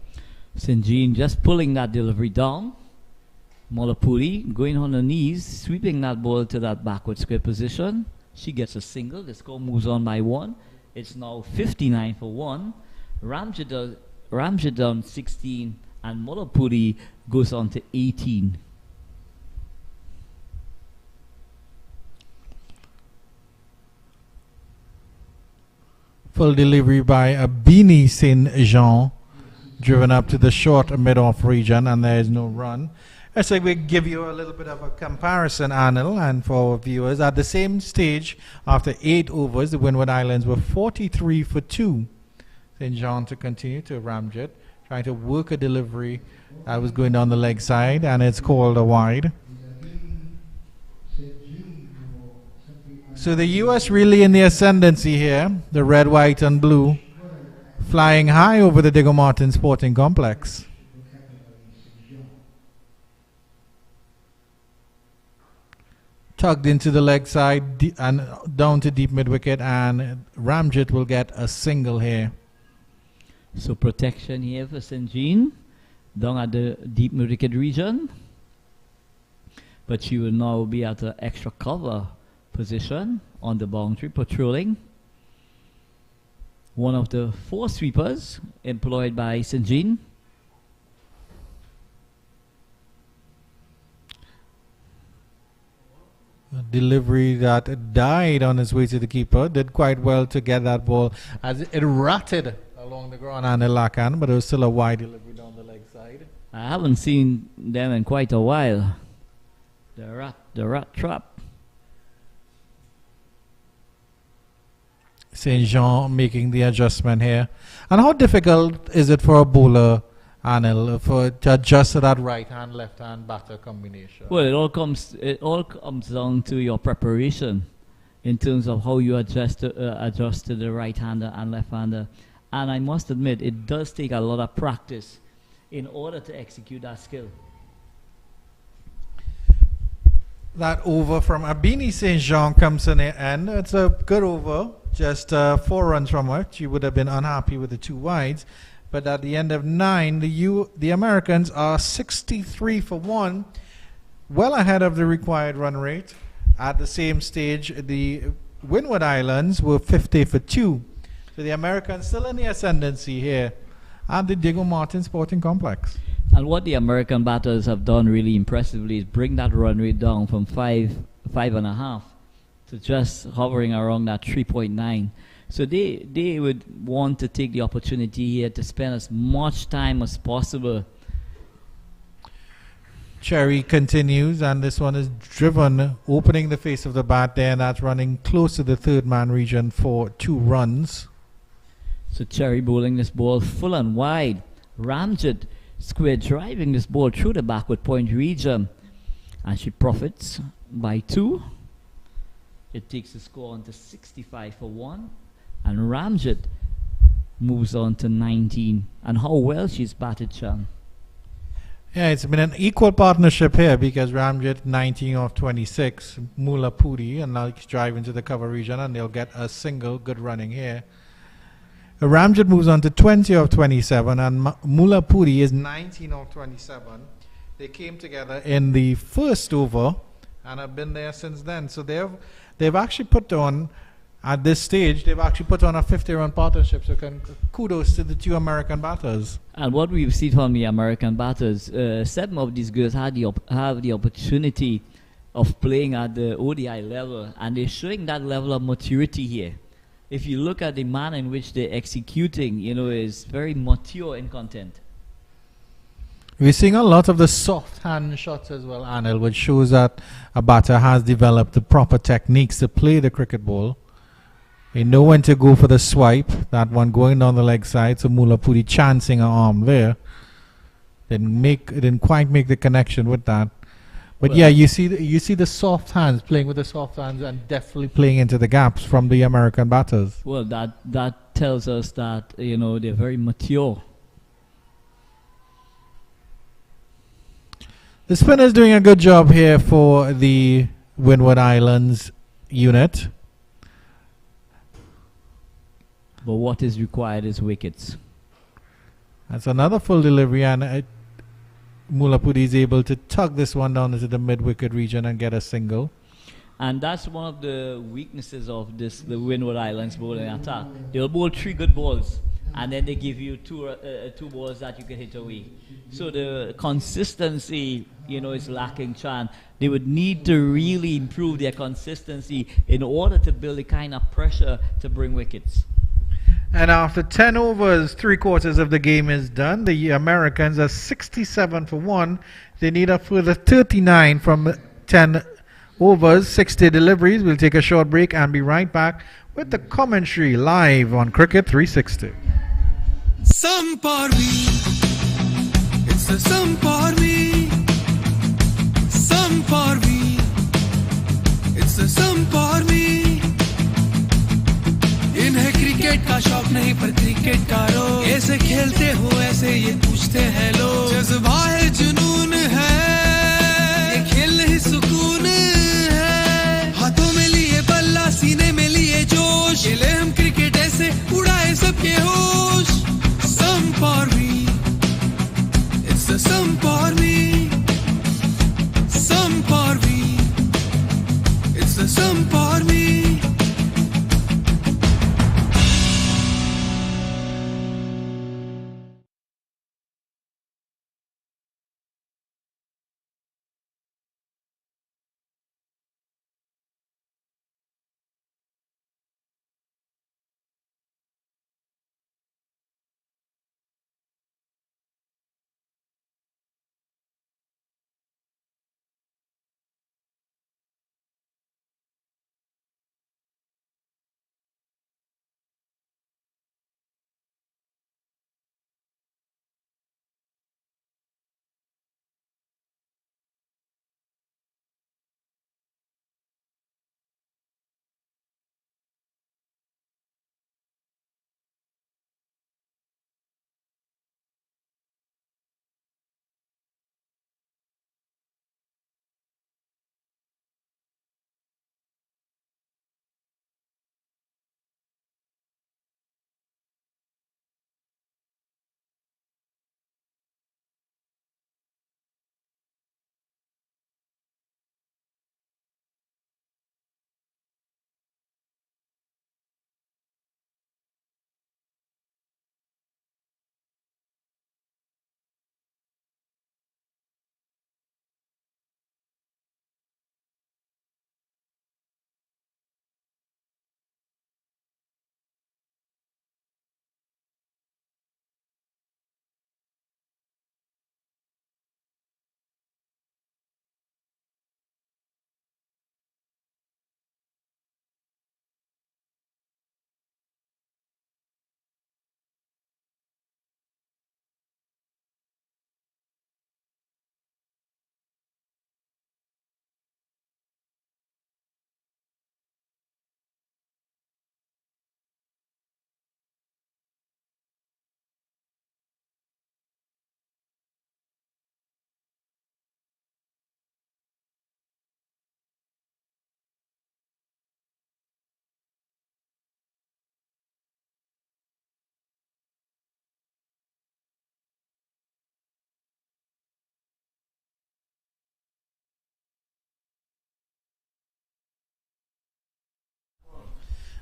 St. Jean just pulling that delivery down. Molapuri going on her knees, sweeping that ball to that backward square position. She gets a single. The score moves on by 1. It's now 59 for 1. Ramjet down 16, and Molapuri goes on to 18. Full delivery by Abini St. Jean, driven up to the short mid-off region, and there is no run. Let's say we give you a little bit of a comparison, Anil, and for our viewers. At the same stage, after 8 overs, the Windward Islands were 43 for 2. St. John to continue to Ramjet, trying to work a delivery that was going down the leg side, and it's called a wide. So the U.S. really in the ascendancy here, the red, white, and blue, flying high over the Diego Martin Sporting Complex. Tugged into the leg side and down to deep mid-wicket, and Ramjet will get a single here. So protection here for St. Jean, down at the deep mid-wicket region. But she will now be at an extra cover position on the boundary, patrolling. One of the 4 sweepers employed by St. Jean. A delivery that died on its way to the keeper. Did quite well to get that ball as it ratted along the ground and the Lakan, but it was still a wide delivery down the leg side. I haven't seen them in quite a while. The rat trap. St. Jean making the adjustment here. And how difficult is it for a bowler, Anil, to adjust to that right-hand, left-hand batter combination? Well, it all comes down to your preparation in terms of how you adjust to the right-hander and left-hander. And I must admit, it does take a lot of practice in order to execute that skill. That over from Abini St. Jean comes in the end. It's a good over, just 4 runs from her. She would have been unhappy with the 2 wides. But at the end of 9, the Americans are 63 for 1, well ahead of the required run rate. At the same stage, the Windward Islands were 50 for 2. So the Americans still in the ascendancy here at the Diego Martin Sporting Complex. And what the American batters have done really impressively is bring that run rate down from 5.5 to just hovering around that 3.9. So they would want to take the opportunity here to spend as much time as possible. Cherry continues, and this one is driven, opening the face of the bat there, and that's running close to the 3rd man region for 2 runs. So Cherry bowling this ball full and wide. Ramjet square driving this ball through the backward point region, and she profits by 2. It takes the score on to 65 for 1, and Ramjet moves on to 19. And how well she's batted, Chan. Yeah, it's been an equal partnership here because Ramjet 19 off 26, Mula Puri, and now he's driving to the cover region, and they'll get a single. Good running here. Ramjet moves on to 20 of 27, and Mullah Puri is 19 of 27. They came together in the first over and have been there since then. So they've actually put on, at this stage, they've actually put on a 50-run partnership. So kudos to the two American batters. And what we've seen from the American batters, 7 of these girls have the opportunity of playing at the ODI level, and they're showing that level of maturity here. If you look at the manner in which they're executing, is very mature in content. We're seeing a lot of the soft hand shots as well, Anil, which shows that a batter has developed the proper techniques to play the cricket ball. They know when to go for the swipe, that one going down the leg side, so Mullah Puri chancing her arm there. Didn't quite make the connection with that. But well, yeah, you see the soft hands, playing with the soft hands and definitely playing into the gaps from the American batters. Well, that tells us that, they're very mature. The spinner is doing a good job here for the Windward Islands unit. But what is required is wickets. That's another full delivery, and Mullah Puri is able to tug this one down into the mid-wicket region and get a single. And that's one of the weaknesses of the Windward Islands bowling attack. They'll bowl 3 good balls, and then they give you two balls that you can hit away. So the consistency, is lacking, Chan. They would need to really improve their consistency in order to build the kind of pressure to bring wickets. And after 10 overs, 3/4 of the game is done. The Americans are 67 for 1. They need a further 39 from 10 overs, 60 deliveries. We'll take a short break and be right back with the commentary live on Cricket 360. Some for me, it's a some for me. Some for me, it's a some for me. इन्हें cricket का शौक नहीं पर cricket का रोग ऐसे खेलते हो ऐसे ये पूछते हैं लोग जज्बा है जुनून है ये खेल नहीं सुकून है हाथों में लिए बल्ला सीने में लिए जोश खेले हम क्रिकेट ऐसे उड़ाए सबके होश some for me it's the some for me some for me it's the some for me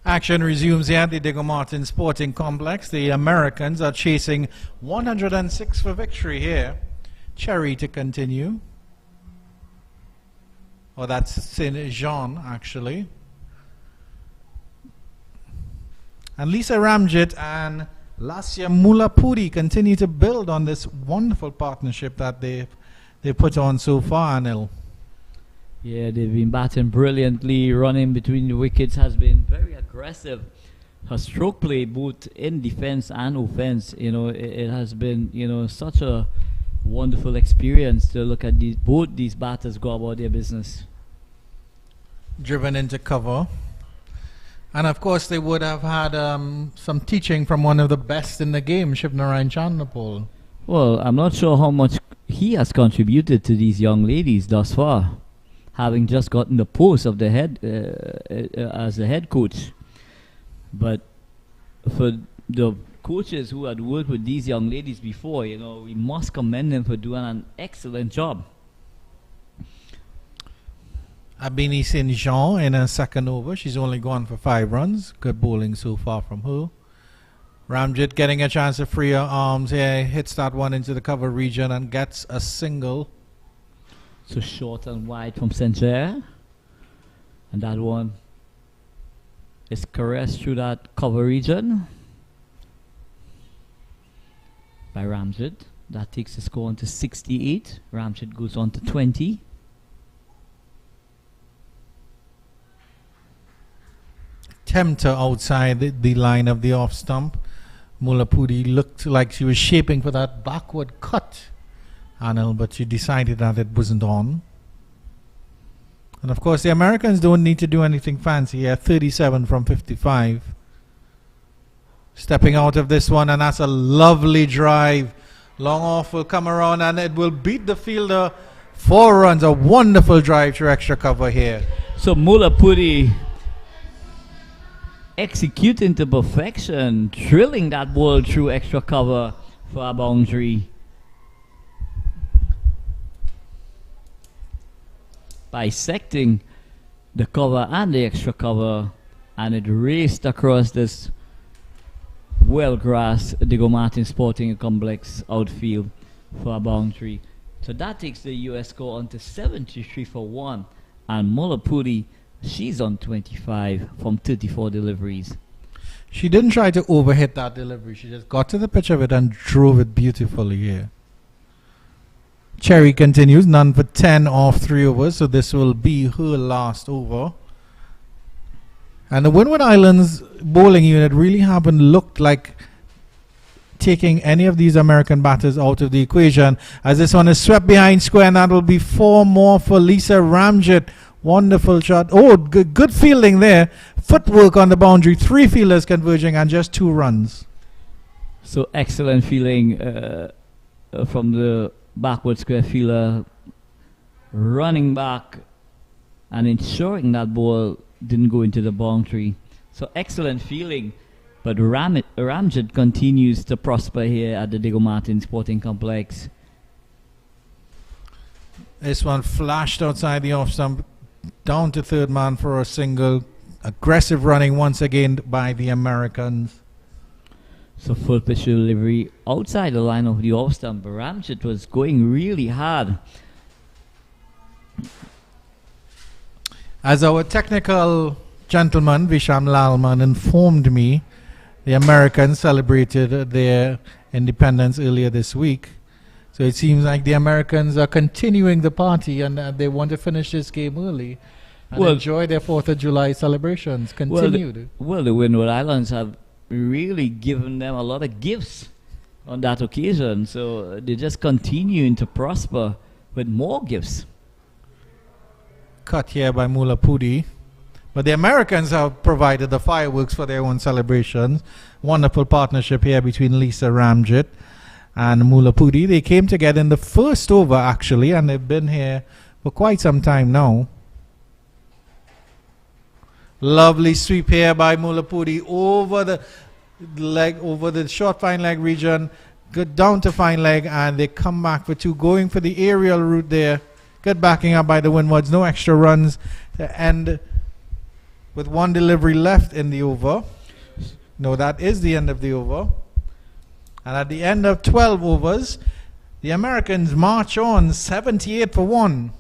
Action resumes here at the Diego Martin Sporting Complex. The Americans are chasing 106 for victory here. Cherry to continue. Oh, that's Saint Jean, actually. And Lisa Ramjit and Lasya Mulapuri continue to build on this wonderful partnership that they put on so far, Anil. Yeah, they've been batting brilliantly. Running between the wickets has been very aggressive. Her stroke play, both in defense and offense, it has been, such a wonderful experience to look at both these batters go about their business. Driven into cover. And of course, they would have had some teaching from one of the best in the game, Shivnarayan Chandapol. Well, I'm not sure how much he has contributed to these young ladies thus far, having just gotten the post of the head as the head coach. But for the coaches who had worked with these young ladies before, we must commend them for doing an excellent job. Abini St. Jean in her second over. She's only gone for 5 runs. Good bowling so far from her. Ramjit getting a chance to free her arms here. Hits that one into the cover region and gets a single. So short and wide from center. And that one is caressed through that cover region by Ramjit. That takes the score on to 68. Ramjit goes on to 20. Tempter outside the line of the off stump. Mulapudi looked like she was shaping for that backward cut, Anil, but she decided that it wasn't on. And of course, the Americans don't need to do anything fancy here. 37 from 55. Stepping out of this one, and that's a lovely drive. Long off will come around, and it will beat the fielder. 4 runs. A wonderful drive to extra cover here. So Mulapudi executing to perfection, drilling that ball through extra cover for a boundary. Bisecting the cover and the extra cover, and it raced across this well-grassed Diego Martin Sporting Complex outfield for a boundary. So that takes the US score on to 73 for 1, and Mulapudi, she's on 25 from 34 deliveries. She didn't try to overhit that delivery. She just got to the pitch of it and drove it beautifully here. Cherry continues, none for 10 off 3 overs, so this will be her last over. And the Windward Islands bowling unit really haven't looked like taking any of these American batters out of the equation, as this one is swept behind square, and that will be 4 more for Lisa Ramjit. Wonderful shot. Oh, good fielding there. Footwork on the boundary. 3 fielders converging and just 2 runs. So excellent feeling from the backward square fielder, running back and ensuring that ball didn't go into the boundary. So excellent feeling. But Ramjit continues to prosper here at the Diego Martin Sporting Complex. This one flashed outside the off stump, down to third man for a single. Aggressive running once again by the Americans. So full pitch delivery outside the line of the off stump. Ramjit was going really hard. As our technical gentleman Visham Lalman informed me, the Americans celebrated their independence earlier this week. So it seems like the Americans are continuing the party, and they want to finish this game early and enjoy their 4th of July celebrations. Continued. Well, the Windward Islands have really given them a lot of gifts on that occasion. So they're just continuing to prosper with more gifts. Cut here by Mulapudi. But the Americans have provided the fireworks for their own celebrations. Wonderful partnership here between Lisa Ramjit and Mulapudi. They came together in the first over, actually, and they've been here for quite some time now. Lovely sweep here by Mulapudi over the leg, over the short fine leg region, good down to fine leg, and they come back for 2, going for the aerial route there. Good backing up by the Windwards. No extra runs to end with one delivery left in the over. No, that is the end of the over. And at the end of 12 overs, the Americans march on 78 for 1.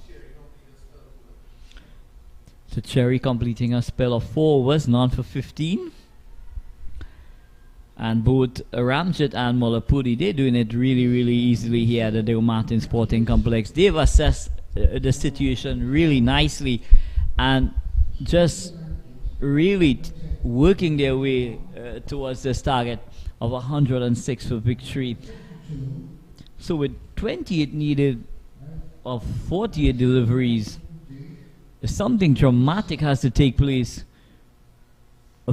So Cherry completing a spell of 4 overs, none for 15. And both Ramjet and Mullapudi, they're doing it really, really easily here at the Diego Martin Sporting Complex. They've assessed the situation really nicely and just really working their way towards this target of 106 for victory. So with 28 needed of 48 deliveries, something dramatic has to take place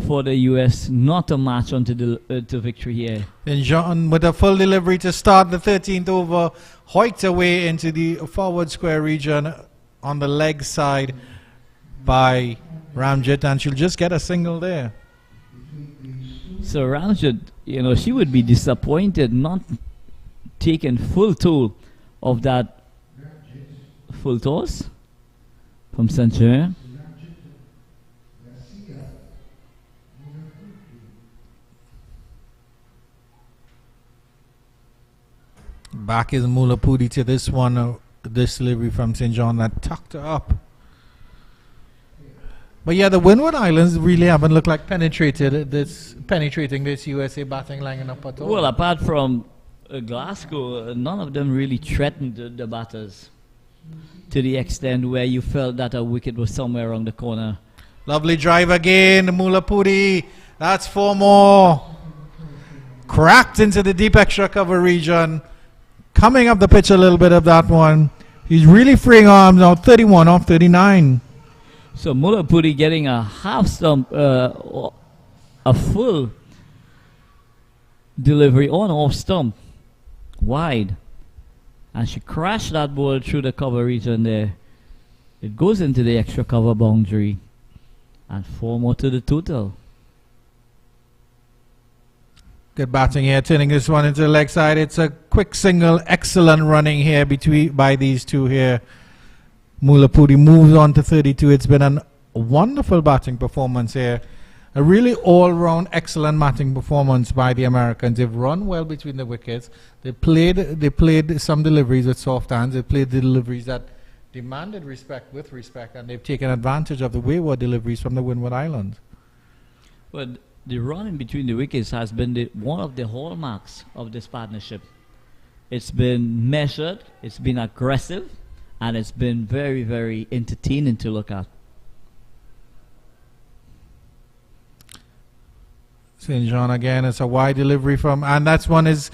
for the US not to march on to victory here. Then Jean with a full delivery to start the 13th over, hoiked away into the forward square region on the leg side by Ramjet, and she'll just get a single there. So Ramjet, you know, she would be disappointed not taking full toll of that full toss from Sanchez. Back is Mullapudi to this one, this delivery from St. John that tucked her up. But yeah, the Windward Islands really haven't looked like penetrating this USA batting lineup at all. Well, apart from Glasgow, none of them really threatened the batters to the extent where you felt that a wicket was somewhere around the corner. Lovely drive again, Mullapudi. That's 4 more. Cracked into the deep extra cover region. Coming up the pitch a little bit of that one. He's really freeing arms now, 31 off 39. So Mullapudi getting a half stump, a full delivery on off stump, wide. And she crashed that ball through the cover region there. It goes into the extra cover boundary. And 4 more to the total. Good batting here, turning this one into the leg side. It's a quick single, excellent running here by these two here. Mullapudi moves on to 32. It's been a wonderful batting performance here. A really all-round excellent batting performance by the Americans. They've run well between the wickets. They played some deliveries with soft hands. They played the deliveries that demanded respect with respect, and they've taken advantage of the wayward deliveries from the Windward Islands. Well, the run in between the wickets has been one of the hallmarks of this partnership. It's been measured, it's been aggressive, and it's been very, very entertaining to look at. St. John again, it's a wide delivery from, and that's one is,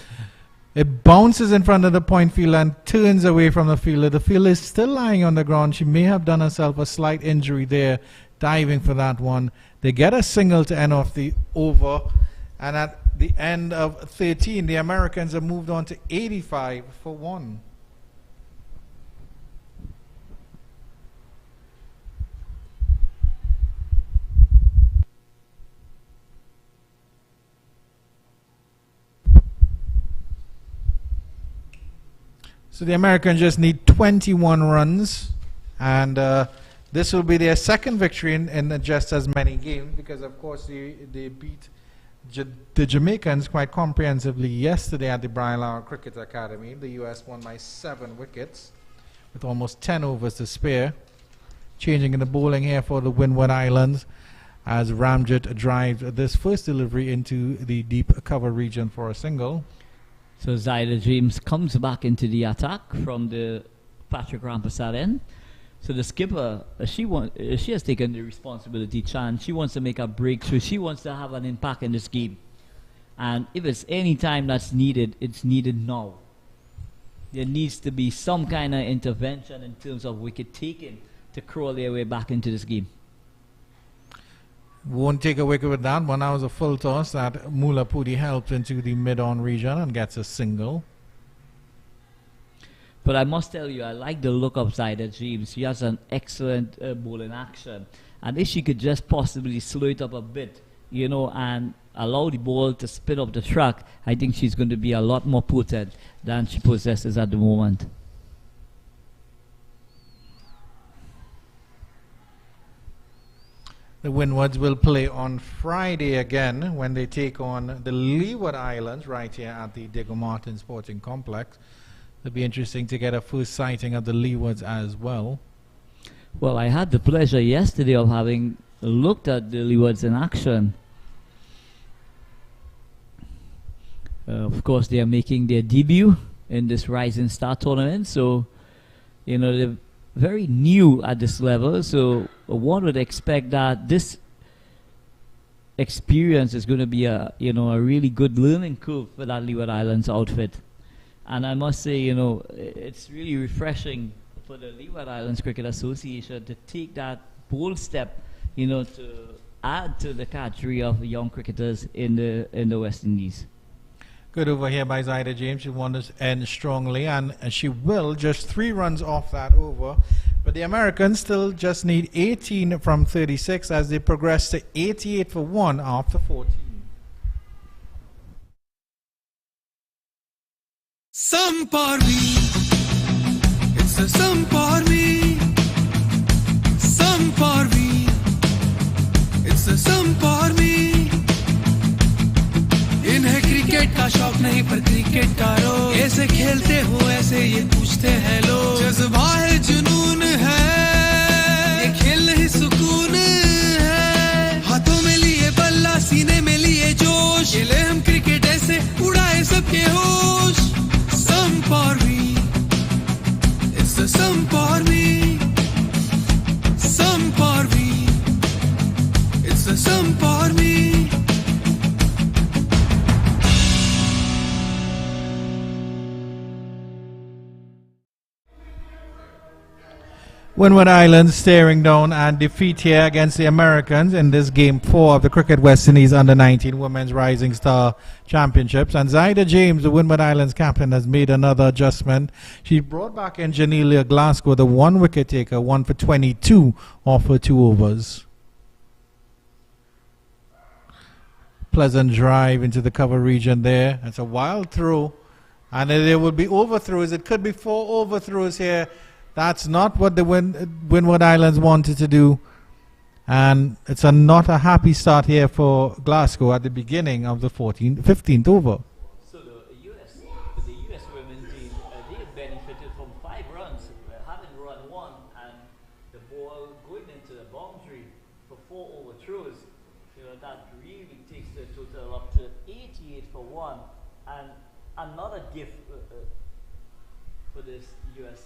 it bounces in front of the point fielder and turns away from the fielder. The fielder is still lying on the ground. She may have done herself a slight injury there, diving for that one. They get a single to end off the over, and at the end of 13, the Americans have moved on to 85 for 1. So the Americans just need 21 runs, and this will be their second victory in just as many games, because of course they beat the Jamaicans quite comprehensively yesterday at the Brian Lara Cricket Academy. The US won by 7 wickets with almost 10 overs to spare. Changing in the bowling here for the Windward Islands as Ramjet drives this first delivery into the deep cover region for a single. So Zaida James comes back into the attack from the Patrick Rampersad end. So the skipper, she has taken the responsibility, Chan. She wants to make a breakthrough. She wants to have an impact in this game. And if it's any time that's needed, it's needed now. There needs to be some kind of intervention in terms of wicket taking to crawl their way back into this game. Won't take a wicket with that one. That was a full toss that Mullapudi helped into the mid-on region and gets a single. But I must tell you, I like the look of Zaida James. She has an excellent bowling action. And if she could just possibly slow it up a bit, you know, and allow the ball to spin up the track, I think she's going to be a lot more potent than she possesses at the moment. The Windwards will play on Friday again when they take on the Leeward Islands right here at the Diego Martin Sporting Complex. It'll be interesting to get a first sighting of the Leewards as well. Well, I had the pleasure yesterday of having looked at the Leewards in action. Of course, they are making their debut in this Rising Star tournament, so you know they're very new at this level. So one would expect that this experience is going to be a really good learning curve for that Leeward Islands outfit. And I must say, it's really refreshing for the Leeward Islands Cricket Association to take that bold step, to add to the category of young cricketers in the West Indies. Good over here by Zaida James. She won this end strongly, and she will just 3 runs off that over. But the Americans still just need 18 from 36 as they progress to 88 for 1 after 14. Some for me, it's a some for me. Some for me, it's a some for me. इन्हें cricket का शौक नहीं पर cricket का रोग ऐसे खेलते हो ऐसे ये पूछते हैं लोग जज्बा है जुनून है ये खेल नहीं सुकून है हाथों में लिए बल्ला सीने में लिए जोश खेले हम क्रिकेट ऐसे उड़ाए सबके होश some for me it's a some for me some for me it's a some for me. Windward Islands staring down and defeat here against the Americans in this game 4 of the Cricket West Indies Under-19 Women's Rising Star Championships. And Zaida James, the Windward Islands captain, has made another adjustment. She brought back in Janelia Glasgow, the 1 wicket taker, 1 for 22 off her 2 overs. Pleasant drive into the cover region there. It's a wild throw. And there will be overthrows. It could be 4 overthrows here. That's not what the Windward Islands wanted to do. And it's not a happy start here for Glasgow at the beginning of the 15th over. So the US women's team, they benefited from 5 runs, having run 1 and the ball going into the boundary for 4 overthrows. That really takes the total up to 88 for 1. And another gift for this US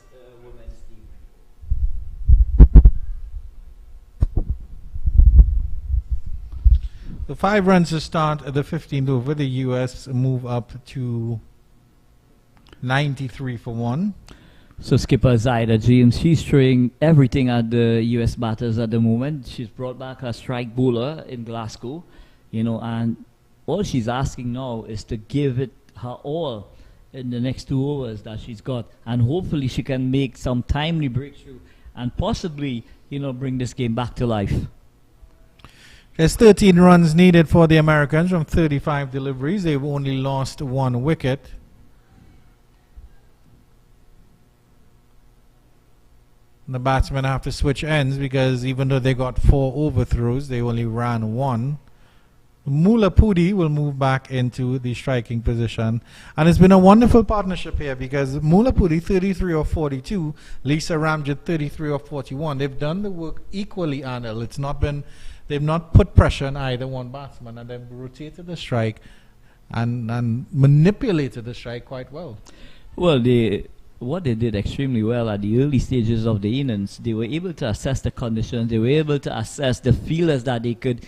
women's team. The 5 runs to start the 15th over. The US move up to 93 for 1. So skipper Zaida James, she's throwing everything at the US batters at the moment. She's brought back her strike bowler in Glasgow, and all she's asking now is to give it her all in the next 2 overs that she's got, and hopefully she can make some timely breakthrough and possibly bring this game back to life. There's 13 runs needed for the Americans from 35 deliveries. They've only lost 1 wicket. The batsmen have to switch ends because even though they got 4 overthrows, they only ran 1. Mula Pudi will move back into the striking position. And it's been a wonderful partnership here because Mula Pudi 33 or 42, Lisa Ramjit 33 or 41. They've done the work equally, Anil. They've not put pressure on either one batsman, and they've rotated the strike and manipulated the strike quite well. Well, what they did extremely well at the early stages of the innings, they were able to assess the conditions, they were able to assess the fielders that they could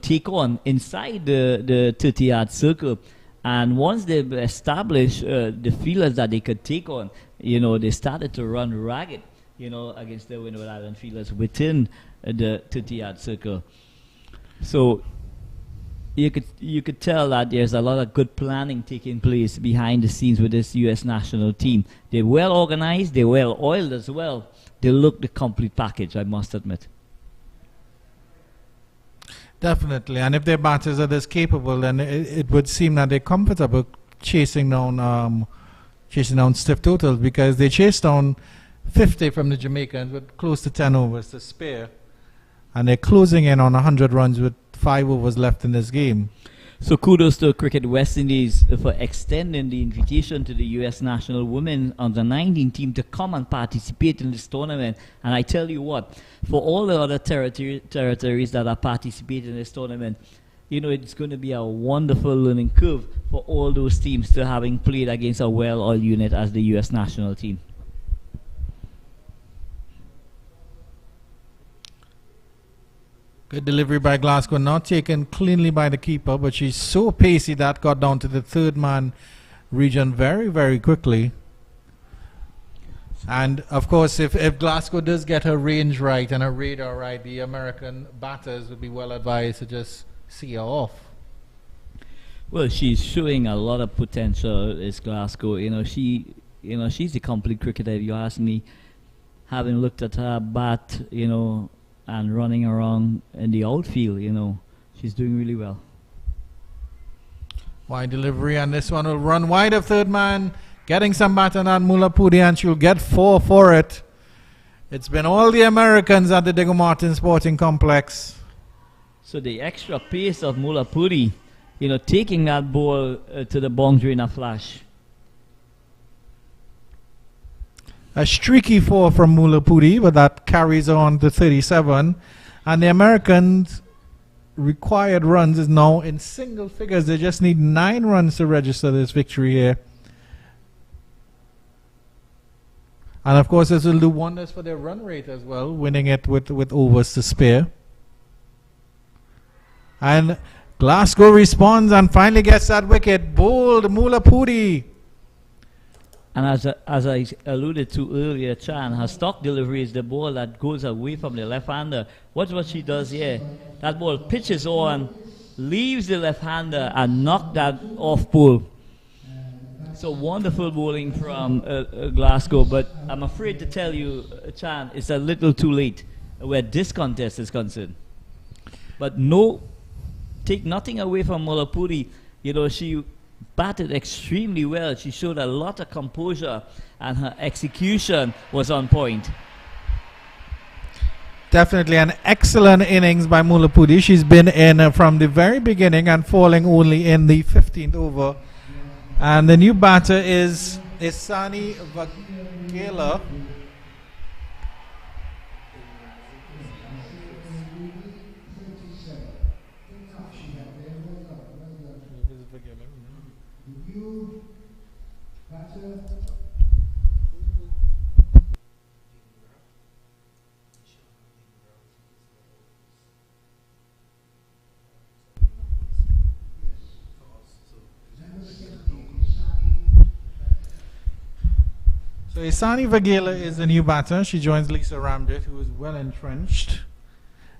take on inside the 30-yard circle. And once they established the fielders that they could take on, they started to run ragged, against the Windward Island fielders within the 30-yard circle. So you could tell that there's a lot of good planning taking place behind the scenes with this U.S. national team. They're well organized, they're well oiled as well. They look the complete package, I must admit. Definitely, and if their batters are this capable, then it would seem that they're comfortable chasing down stiff totals, because they chased down 50 from the Jamaicans with close to 10 overs to spare. And they're closing in on 100 runs with 5 overs left in this game. So kudos to Cricket West Indies for extending the invitation to the U.S. national women under-19 team to come and participate in this tournament. And I tell you what, for all the other territories that are participating in this tournament, you know, it's going to be a wonderful learning curve for all those teams to having played against a well-oiled unit as the U.S. national team. Good delivery by Glasgow, not taken cleanly by the keeper, but she's so pacey that got down to the third man region very, very quickly. And of course, if Glasgow does get her range right and her radar right, the American batters would be well advised to just see her off. Well, she's showing a lot of potential, is Glasgow. She's a complete cricketer, if you ask me. Having looked at her bat, and running around in the outfield, she's doing really well. Wide delivery, and this one will run wide of third man, getting some batter on Mulapudi, and she'll get 4 for it. It's been all the Americans at the Diego Martin Sporting Complex. So the extra pace of Mulapudi, taking that ball to the boundary in a flash. A streaky 4 from Mulapudi, but that carries on to 37. And the Americans' required runs is now in single figures. They just need 9 runs to register this victory here. And of course, this will do wonders for their run rate as well, winning it with overs to spare. And Glasgow responds and finally gets that wicket. Bold Mulapudi. And as I alluded to earlier, Chan, her stock delivery is the ball that goes away from the left-hander. Watch what she does here. That ball pitches on, leaves the left-hander and knock that off pole. So wonderful bowling from Glasgow, but I'm afraid to tell you, Chan, it's a little too late where this contest is concerned. But take nothing away from Mulapudi. She batted extremely well. She showed a lot of composure and her execution was on point. Definitely an excellent innings by Mulapudi. She's been in from the very beginning and falling only in the 15th over. And the new batter is Isani Vagela. So Isani Vagela is the new batter. She joins Lisa Ramjet, who is well entrenched.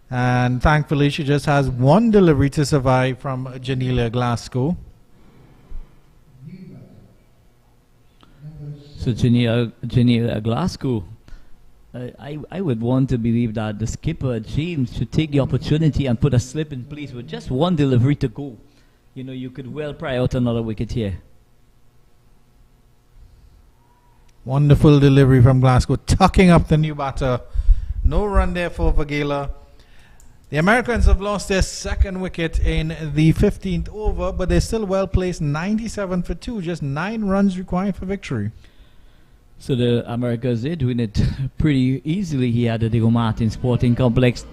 And thankfully, she just has 1 delivery to survive from Janelia Glasgow. So Janelia Glasgow, I would want to believe that the skipper, James, should take the opportunity and put a slip in place with just 1 delivery to go. You could well pry out another wicket here. Wonderful delivery from Glasgow, tucking up the new batter. No run there for Vagela. The Americans have lost their 2nd wicket in the 15th over, but they're still well placed, 97 for 2, just 9 runs required for victory. So the Americans did win it pretty easily here at the Diego Martin Sporting Complex,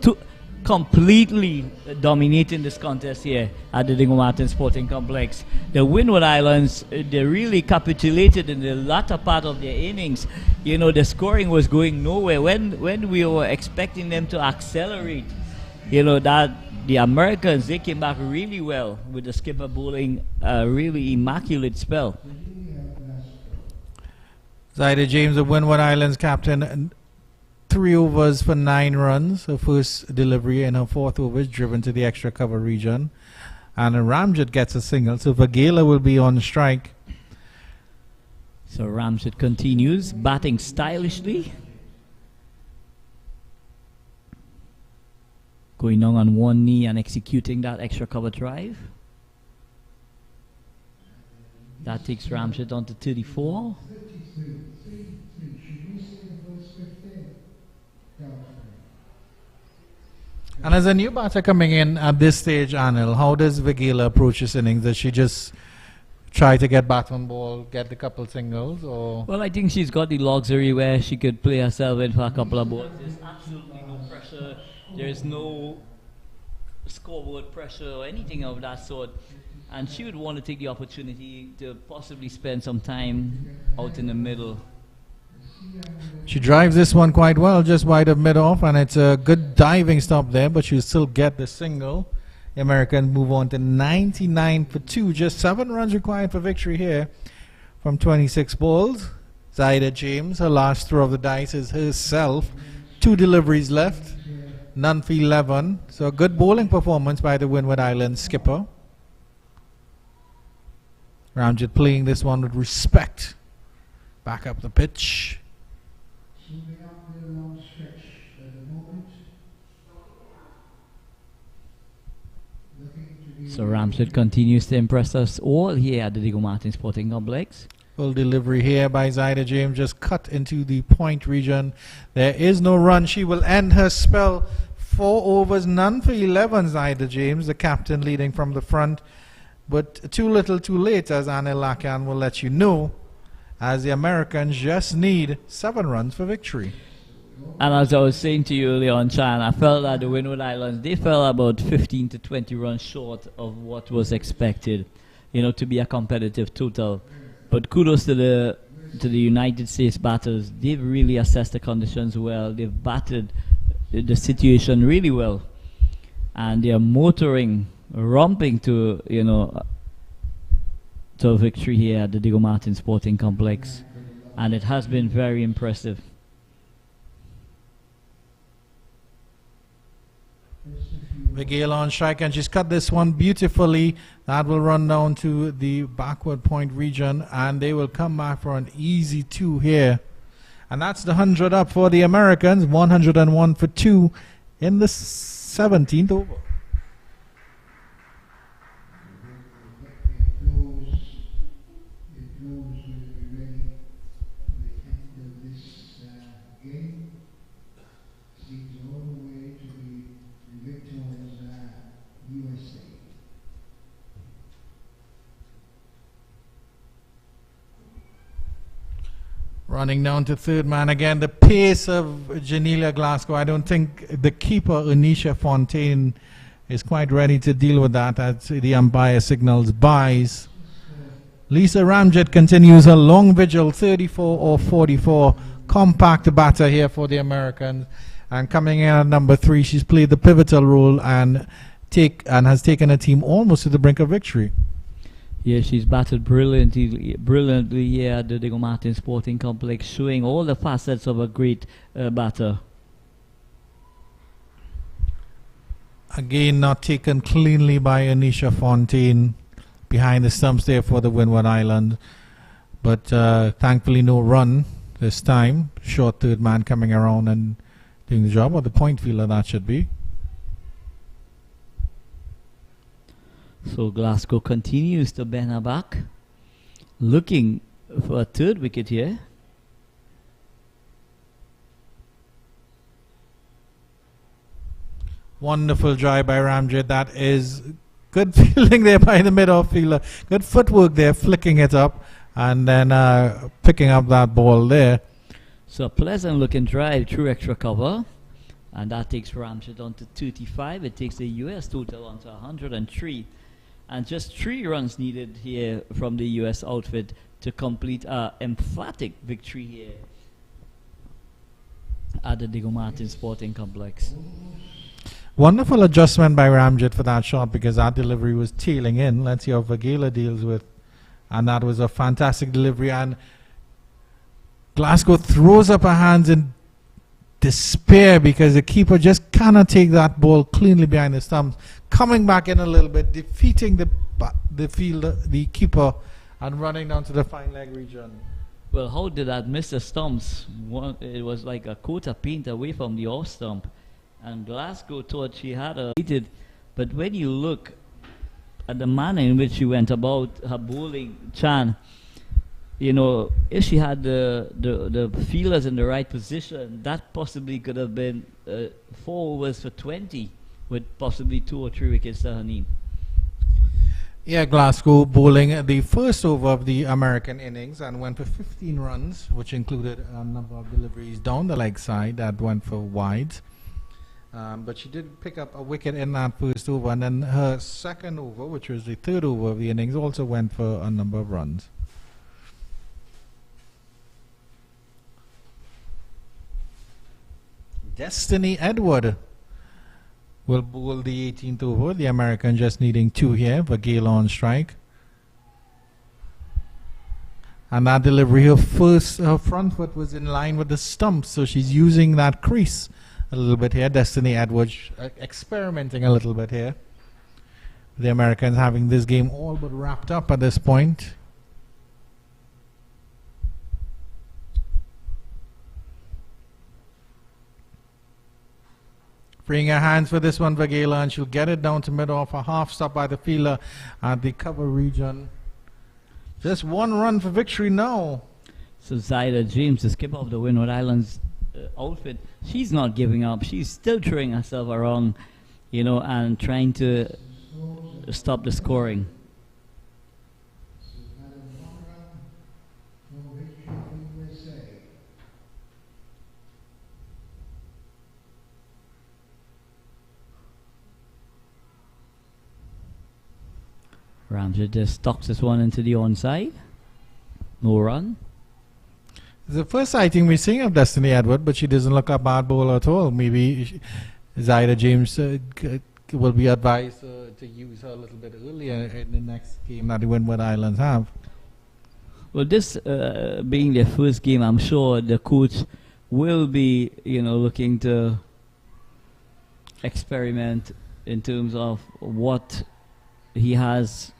completely dominating this contest here at the Diego Martin Sporting Complex. The Windward Islands, they really capitulated in the latter part of their innings. The scoring was going nowhere. When we were expecting them to accelerate, that the Americans, they came back really well with the skipper bowling a really immaculate spell. Zaida James, the Windward Islands captain, 3 overs for 9 runs. Her first delivery in her 4th over is driven to the extra cover region. And Ramjet gets a single, so Vagela will be on strike. So Ramjet continues, batting stylishly. Going on 1 knee and executing that extra cover drive. That takes Ramjet on to 34. And as a new batter coming in at this stage, Anil, how does Vigela approach this innings? Does she just try to get bat on ball, get the couple singles, or? Well, I think she's got the luxury where she could play herself in for a couple of balls. There's absolutely no pressure. There's no scoreboard pressure or anything of that sort. And she would want to take the opportunity to possibly spend some time out in the middle. She drives this one quite well, just wide of mid-off, and it's a good diving stop there, but she'll still get the single. The Americans move on to 99 for 2, just 7 runs required for victory here from 26 balls. Zaida James, her last throw of the dice is herself. 2 deliveries left, none for 11. So a good bowling performance by the Windward Islands skipper. Ramjit playing this one with respect. Back up the pitch. So Ramsford continues to impress us all here at the Diego Martin Sporting Complex. Full delivery here by Zaida James, just cut into the point region. There is no run. She will end her spell. 4 overs, none for 11, Zaida James, the captain leading from the front. But too little too late, as Anil Lakan will let you know, as the Americans just need 7 runs for victory. And as I was saying to you earlier on, Chan, I felt that the Windward Islands, they fell about 15 to 20 runs short of what was expected, you know, to be a competitive total. But kudos to the United States batters. They've really assessed the conditions well. They've batted the situation really well. And they're motoring, romping to, you know, to a victory here at the Diego Martin Sporting Complex. And it has been very impressive. Vigela on strike, and she's cut this one beautifully. That will run down to the backward point region, and they will come back for an easy 2 here. And that's the 100 up for the Americans. 101 for 2 in the 17th over. Running down to third man again. The pace of Janelia Glasgow, I don't think the keeper, Anisha Fontaine, is quite ready to deal with that as the umpire signals buys. Lisa Ramjet continues her long vigil, 34 or 44. Compact batter here for the Americans. And coming in at number 3, she's played the pivotal role and has taken a team almost to the brink of victory. Yeah, she's batted brilliantly here at the Diego Martin Sporting Complex, showing all the facets of a great batter. Again, not taken cleanly by Anisha Fontaine behind the stumps there for the Windward Island. But thankfully no run this time. Short third man coming around and doing the job, or the point fielder that should be. So Glasgow continues to bend her back, looking for a 3rd wicket here. Wonderful drive by Ramjit. That is good fielding there by the mid-off fielder. Good footwork there, flicking it up and then picking up that ball there. So a pleasant looking drive through extra cover. And that takes Ramjit on to 35. It takes the US total on to 103. And just 3 runs needed here from the US outfit to complete an emphatic victory here at the Diego Martin Sporting Complex. Wonderful adjustment by Ramjit for that shot, because that delivery was tailing in. Let's see how Vigela deals with. And that was a fantastic delivery. And Glasgow throws up her hands in despair because the keeper just cannot take that ball cleanly behind the stumps. Coming back in a little bit, defeating the fielder, the keeper, and running down to the fine leg region. Well, how did that miss the stumps? It was like a coat of paint away from the off stump. And Glasgow thought she had a lead. But when you look at the manner in which she went about her bowling, Chan, you know, if she had the fielders in the right position, that possibly could have been 4 overs for 20 with possibly 2 or 3 wickets to her name. Yeah, Glasgow bowling the first over of the American innings and went for 15 runs, which included a number of deliveries down the leg side that went for wides. But she did pick up a wicket in that first over, and then her second over, which was the third over of the innings, also went for a number of runs. Destiny Edward will bowl the 18th over. The American just needing 2 here for Gale on strike. And that delivery, her front foot was in line with the stump, so she's using that crease a little bit here. Destiny Edwards experimenting a little bit here. The Americans having this game all but wrapped up at this point. Freeing her hands for this one for Gayla, and she'll get it down to middle off a half stop by the fielder at the cover region. Just 1 run for victory now. So Zaida James, the skipper of the Windward Islands outfit, she's not giving up. She's still throwing herself around, you know, and trying to stop the scoring. Ramjet just stocks this one into the onside. No run. It's the first sighting we're seeing of Destiny Edward, but she doesn't look a bad bowler at all. Maybe Zaida James will be advised to use her a little bit earlier in the next game that the Windward Islands have. Well, this being their first game, I'm sure the coach will be, you know, looking to experiment in terms of what he has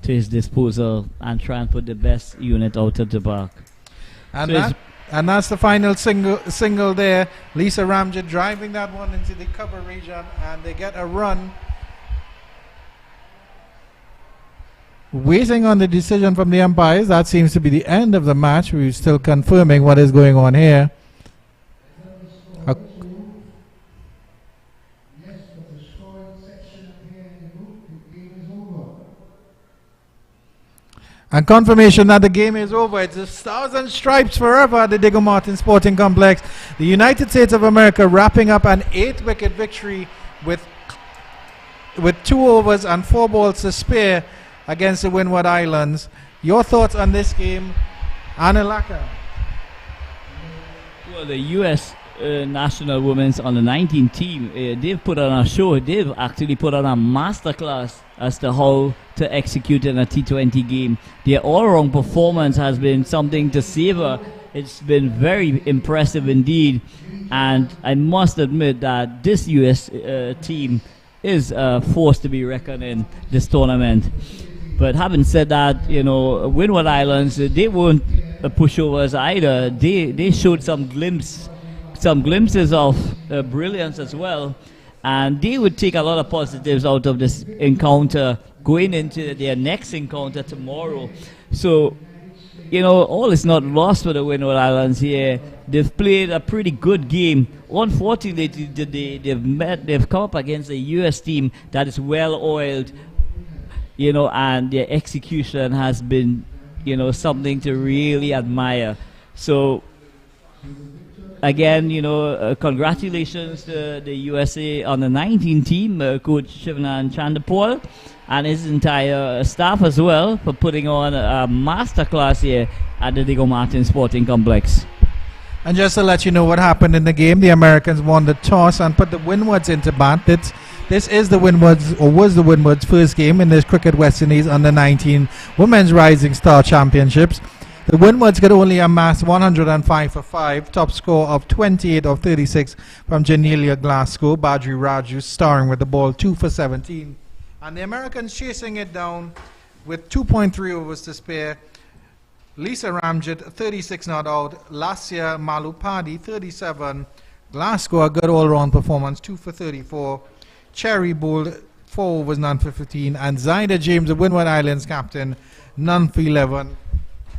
to his disposal and try and put the best unit out of the park. And, So that's the final single there. Lisa Ramjet driving that one into the cover region, and they get a run. Waiting on the decision from the umpires. That seems to be the end of the match. We're still confirming what is going on here. And confirmation that the game is over. It's a Stars and Stripes forever at the Diego Martin Sporting Complex. The United States of America wrapping up an 8-wicket victory with 2 overs and 4 balls to spare against the Windward Islands. Your thoughts on this game, Anilaka? Well, the U.S. National Women's Under-19 team, they've put on a show. They've actually put on a masterclass as to how to execute in a T20 game. Their all-round performance has been something to savor. It's been very impressive indeed, and I must admit that this U.S. team is a force to be reckoned in this tournament. But having said that, you know, Windward Islands, they weren't pushovers either. They showed some glimpses of brilliance as well, and they would take a lot of positives out of this encounter going into their next encounter tomorrow. So, you know, all is not lost for the Windward Islands here. They've played a pretty good game. Unfortunately, they've come up against a U.S. team that is well oiled, you know, and their execution has been, you know, something to really admire. So, again, you know, congratulations to the USA Under-19 team, Coach Shivanan Chandapal, and his entire staff as well for putting on a masterclass here at the Diego Martin Sporting Complex. And just to let you know what happened in the game, the Americans won the toss and put the Windwards into bat. This is the Windwards, or was the Windwards' first game in this Cricket West Indies Under-19 Women's Rising Star Championships. The Windwards could only amass 105 for 5, top score of 28 of 36 from Janelia Glasgow. Badri Raju starring with the ball 2 for 17. And the Americans chasing it down with 2.3 overs to spare. Lisa Ramjet, 36 not out. Lasya Malupadi, 37. Glasgow, a good all-round performance, 2 for 34. Cherry bowled 4 overs, none for 15. And Zaida James, the Windward Islands captain, none for 11.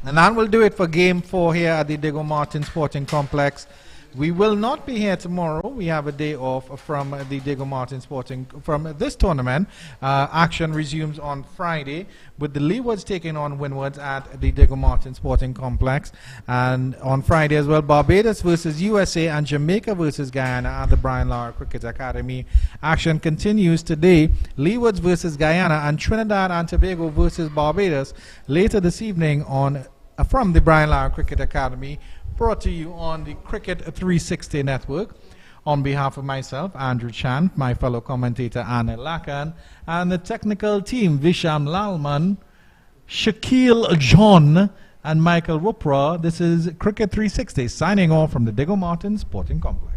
And that will do it for Game 4 here at the Diego Martin Sporting Complex. We will not be here tomorrow. We have a day off from the Diego Martin Sporting, from this tournament. Action resumes on Friday with the Leewards taking on Windwards at the Diego Martin Sporting Complex. And on Friday as well, Barbados versus USA and Jamaica versus Guyana at the Brian Lara Cricket Academy. Action continues today. Leewards versus Guyana and Trinidad and Tobago versus Barbados later this evening on from the Brian Lara Cricket Academy, brought to you on the Cricket 360 network. On behalf of myself, Andrew Chan, my fellow commentator Anna Lakan, and the technical team, Visham Lalman, Shaquille John, and Michael Wupra, this is Cricket 360 signing off from the Diego Martin Sporting Complex.